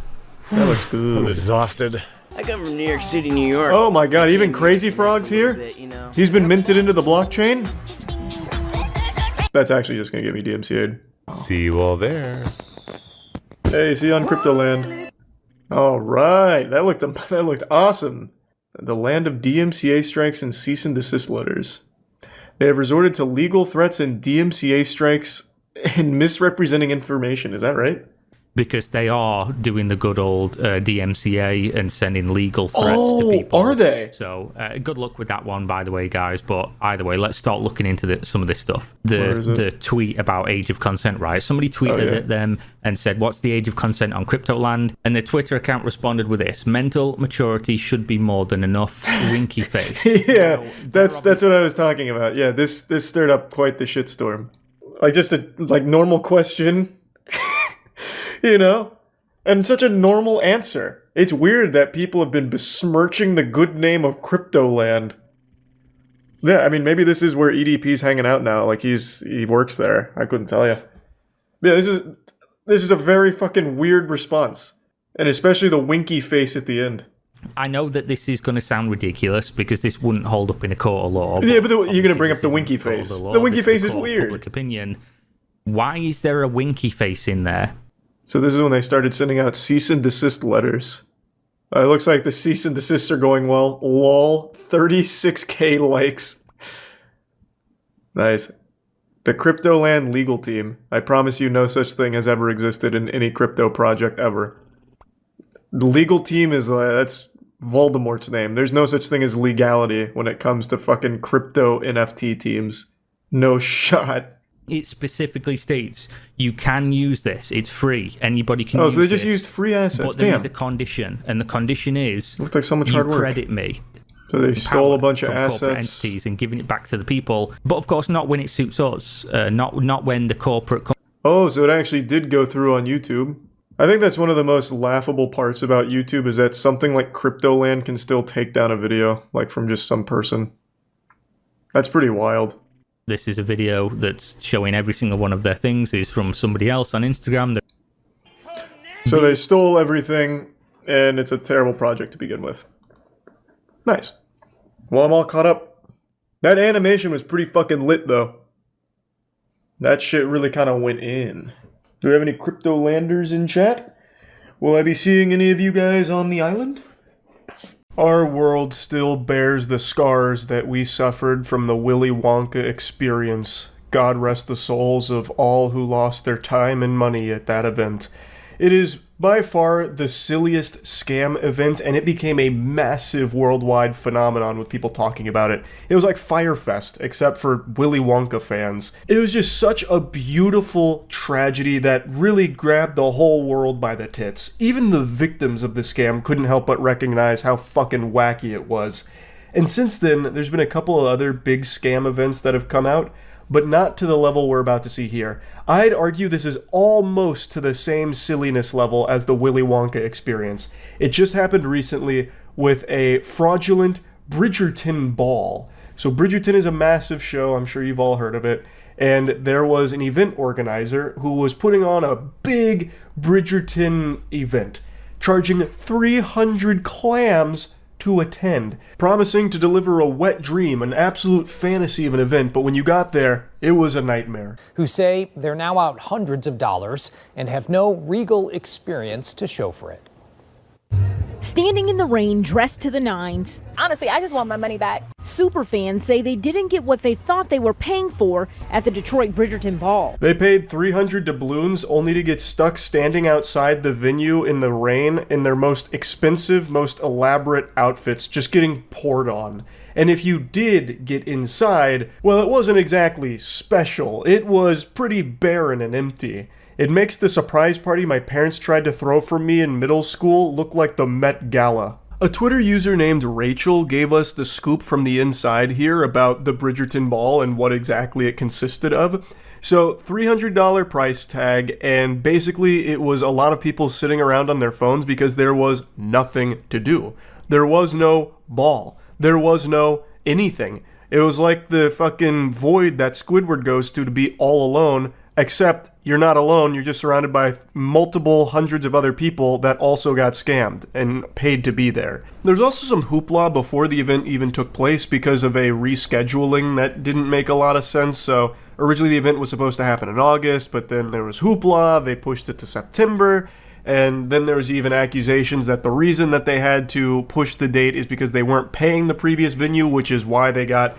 Speaker 1: That looks good.
Speaker 12: I'm exhausted.
Speaker 19: I come from New York City, New York.
Speaker 1: Oh my god, even Crazy Frog's here? He's been minted into the blockchain? That's actually just gonna get me DMCA'd.
Speaker 12: See you all there.
Speaker 1: Hey, see you on Cryptoland. Alright, that looked awesome. The land of DMCA strikes and cease and desist letters. They have resorted to legal threats and DMCA strikes and misrepresenting information, is that right?
Speaker 20: Because they are doing the good old DMCA and sending legal threats to people.
Speaker 1: Are they?
Speaker 20: So good luck with that one, by the way, guys. But either way, let's start looking into some of this stuff. The tweet about age of consent, right? Somebody tweeted at them and said, "What's the age of consent on Cryptoland?" And the Twitter account responded with this: "Mental maturity should be more than enough." Winky face.
Speaker 1: Yeah, that's what I was talking about. Yeah, this stirred up quite the shitstorm. Like just a normal question. You know? And such a normal answer. It's weird that people have been besmirching the good name of Cryptoland. Yeah, I mean, maybe this is where EDP's hanging out now. Like, he works there. I couldn't tell you. Yeah, this is a very fucking weird response. And especially the winky face at the end.
Speaker 20: I know that this is going to sound ridiculous because this wouldn't hold up in a court of law.
Speaker 1: Yeah, but you're going to bring up the winky face. The winky face is weird.
Speaker 20: Public opinion. Why is there a winky face in there?
Speaker 1: So this is when they started sending out cease and desist letters. It looks like the cease and desists are going well. Lol, 36k likes. Nice. The Cryptoland legal team. I promise you no such thing has ever existed in any crypto project ever. The legal team is, that's Voldemort's name. There's no such thing as legality when it comes to fucking crypto NFT teams. No shot.
Speaker 20: It specifically states you can use this. It's free. Anybody can use
Speaker 1: this. Oh, so they just
Speaker 20: this,
Speaker 1: used free assets.
Speaker 20: But there is a condition, and the condition is
Speaker 1: looks like so much hard work.
Speaker 20: Credit me.
Speaker 1: So they stole a bunch of assets
Speaker 20: corporate entities and giving it back to the people. But of course, not when it suits us. Not when the corporate.
Speaker 1: Oh, so it actually did go through on YouTube. I think that's one of the most laughable parts about YouTube is that something like Cryptoland can still take down a video, like from just some person. That's pretty wild.
Speaker 20: This is a video that's showing every single one of their things is from somebody else on Instagram.
Speaker 1: So they stole everything, and it's a terrible project to begin with. Nice. Well, I'm all caught up. That animation was pretty fucking lit, though. That shit really kind of went in. Do we have any Cryptolanders in chat? Will I be seeing any of you guys on the island? Our world still bears the scars that we suffered from the Willy Wonka experience. God rest the souls of all who lost their time and money at that event. It is by far the silliest scam event, and it became a massive worldwide phenomenon with people talking about it. It was like Firefest, except for Willy Wonka fans. It was just such a beautiful tragedy that really grabbed the whole world by the tits. Even the victims of the scam couldn't help but recognize how fucking wacky it was. And since then, there's been a couple of other big scam events that have come out, but not to the level we're about to see here. I'd argue this is almost to the same silliness level as the Willy Wonka experience. It just happened recently with a fraudulent Bridgerton ball. So Bridgerton is a massive show, I'm sure you've all heard of it, and there was an event organizer who was putting on a big Bridgerton event, charging 300 clams to attend, promising to deliver a wet dream, an absolute fantasy of an event, but when you got there, it was a nightmare.
Speaker 21: Who say they're now out hundreds of dollars and have no regal experience to show for it.
Speaker 22: Standing in the rain, dressed to the nines.
Speaker 25: Honestly, I just want my money back.
Speaker 22: Superfans say they didn't get what they thought they were paying for at the Detroit Bridgerton Ball.
Speaker 1: They paid 300 doubloons only to get stuck standing outside the venue in the rain in their most expensive, most elaborate outfits, just getting poured on. And if you did get inside, well, it wasn't exactly special. It was pretty barren and empty. It makes the surprise party my parents tried to throw for me in middle school look like the Met Gala. A Twitter user named Rachel gave us the scoop from the inside here about the Bridgerton Ball and what exactly it consisted of. So, $300 price tag, and basically it was a lot of people sitting around on their phones because there was nothing to do. There was no ball. There was no anything. It was like the fucking void that Squidward goes to be all alone, except you're not alone, you're just surrounded by multiple hundreds of other people that also got scammed and paid to be there. There's also some hoopla before the event even took place because of a rescheduling that didn't make a lot of sense. So originally the event was supposed to happen in August, but then there was hoopla, they pushed it to September, and then there was even accusations that the reason that they had to push the date is because they weren't paying the previous venue, which is why they got,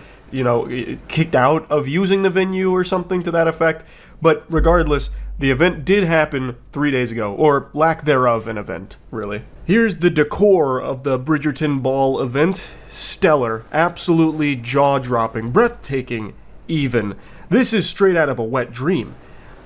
Speaker 1: kicked out of using the venue or something to that effect. But regardless, the event did happen 3 days ago, or lack thereof an event, really. Here's the decor of the Bridgerton Ball event. Stellar, absolutely jaw-dropping, breathtaking even. This is straight out of a wet dream.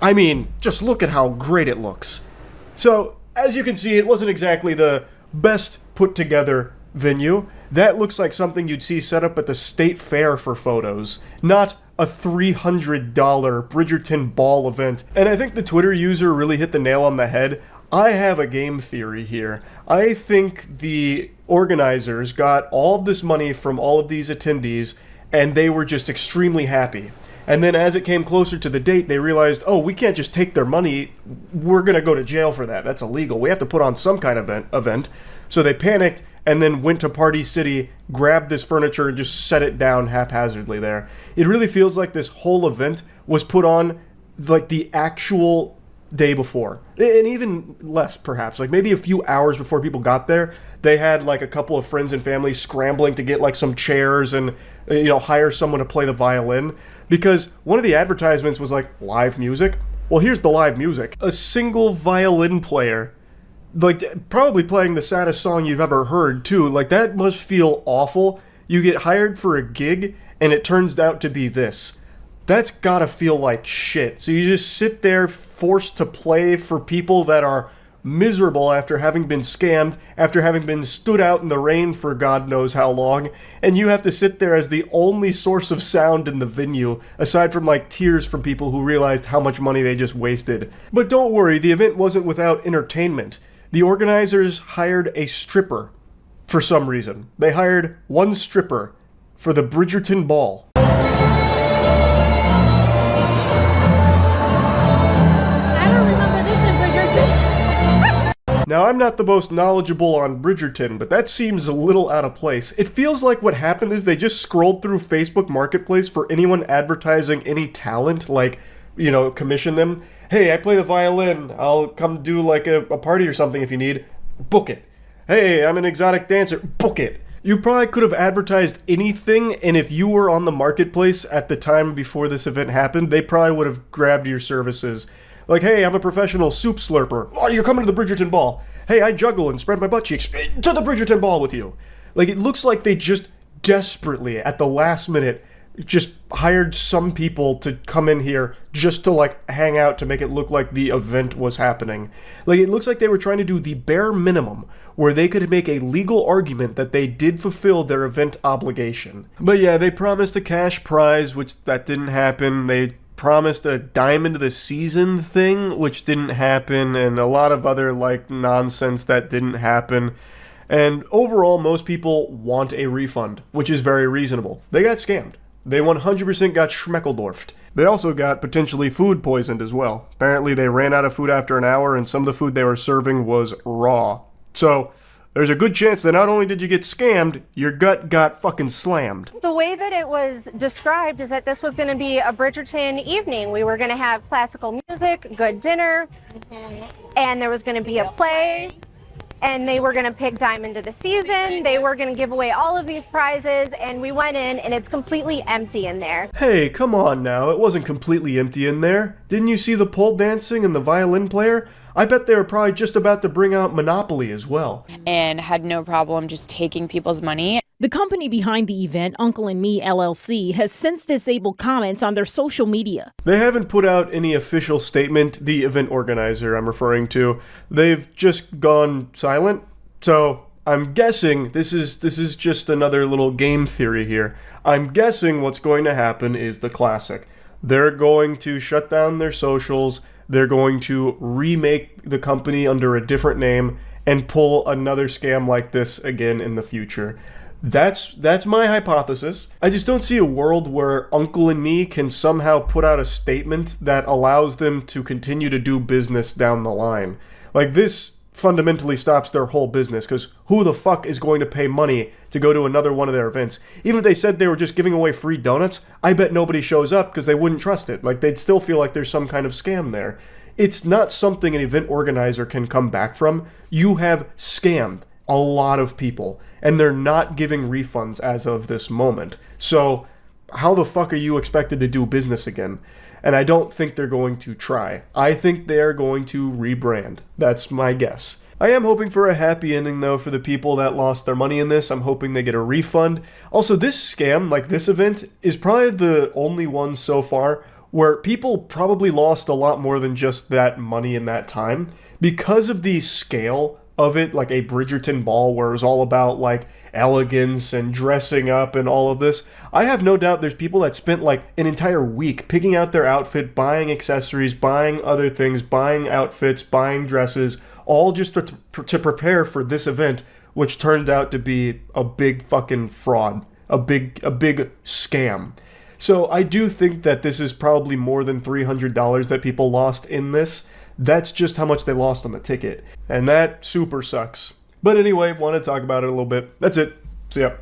Speaker 1: I mean, just look at how great it looks. So, as you can see, it wasn't exactly the best put-together venue. That looks like something you'd see set up at the state fair for photos, not a $300 Bridgerton Ball event. And I think the Twitter user really hit the nail on the head. I have a game theory here. I think the organizers got all of this money from all of these attendees, and they were just extremely happy. And then as it came closer to the date, they realized, oh, we can't just take their money. We're going to go to jail for that. That's illegal. We have to put on some kind of event. So they panicked and then went to Party City, grabbed this furniture, and just set it down haphazardly there. It really feels like this whole event was put on like the actual day before. And even less, perhaps. Like maybe a few hours before people got there, they had like a couple of friends and family scrambling to get like some chairs and, hire someone to play the violin. Because one of the advertisements was like live music. Well, here's the live music. A single violin player, like probably playing the saddest song you've ever heard too. Like that must feel awful. You get hired for a gig and it turns out to be this. That's gotta feel like shit. So you just sit there forced to play for people that are miserable after having been scammed, after having been stood out in the rain for God knows how long, and you have to sit there as the only source of sound in the venue, aside from like tears from people who realized how much money they just wasted. But don't worry, the event wasn't without entertainment. The organizers hired a stripper for some reason. They hired one stripper for the Bridgerton Ball. Now, I'm not the most knowledgeable on Bridgerton, but that seems a little out of place. It feels like what happened is they just scrolled through Facebook Marketplace for anyone advertising any talent, like, commission them. Hey, I play the violin. I'll come do like a party or something if you need. Book it. Hey, I'm an exotic dancer. Book it. You probably could have advertised anything, and if you were on the marketplace at the time before this event happened, they probably would have grabbed your services. Like, hey, I'm a professional soup slurper. Oh, you're coming to the Bridgerton Ball. Hey, I juggle and spread my butt cheeks. To the Bridgerton Ball with you. Like, it looks like they just desperately, at the last minute, just hired some people to come in here just to, like, hang out to make it look like the event was happening. Like, it looks like they were trying to do the bare minimum where they could make a legal argument that they did fulfill their event obligation. But yeah, they promised a cash prize, which that didn't happen. They promised a diamond of the season thing, which didn't happen, and a lot of other like nonsense that didn't happen. And overall, most people want a refund, which is very reasonable. They got scammed. They 100% got schmeckeldorfed. They also got potentially food poisoned as well. Apparently they ran out of food after an hour, and some of the food they were serving was raw. So there's a good chance that not only did you get scammed, your gut got fucking slammed.
Speaker 7: The way that it was described is that this was going to be a Bridgerton evening. We were going to have classical music, good dinner, and there was going to be a play, and they were going to pick Diamond of the Season. They were going to give away all of these prizes, and we went in, and it's completely empty in there.
Speaker 1: Hey, come on now. It wasn't completely empty in there. Didn't you see the pole dancing and the violin player? I bet they were probably just about to bring out Monopoly as well.
Speaker 8: And had no problem just taking people's money.
Speaker 22: The company behind the event, Uncle and Me LLC, has since disabled comments on their social media.
Speaker 1: They haven't put out any official statement, the event organizer I'm referring to. They've just gone silent. So I'm guessing, this is just another little game theory here. I'm guessing what's going to happen is the classic. They're going to shut down their socials, they're going to remake the company under a different name, and pull another scam like this again in the future. That's my hypothesis. I just don't see a world where Uncle and Me can somehow put out a statement that allows them to continue to do business down the line. Like, this fundamentally stops their whole business, because who the fuck is going to pay money to go to another one of their events? Even if they said they were just giving away free donuts, I bet nobody shows up because they wouldn't trust it. Like, they'd still feel like there's some kind of scam there. It's not something an event organizer can come back from. You have scammed a lot of people, and they're not giving refunds as of this moment. So how the fuck are you expected to do business again? And I don't think they're going to try. I think they're going to rebrand. That's my guess. I am hoping for a happy ending, though, for the people that lost their money in this. I'm hoping they get a refund. Also, this scam, like this event, is probably the only one so far where people probably lost a lot more than just that money in that time. Because of the scale of it, like a Bridgerton ball where it was all about like elegance and dressing up and all of this, I have no doubt there's people that spent like an entire week picking out their outfit, buying accessories, buying other things, buying outfits, buying dresses, all just to prepare for this event, which turned out to be a big fucking fraud, a big scam. So I do think that this is probably more than $300 that people lost in this. That's just how much they lost on the ticket. And that super sucks. But anyway, want to talk about it a little bit. That's it. See ya.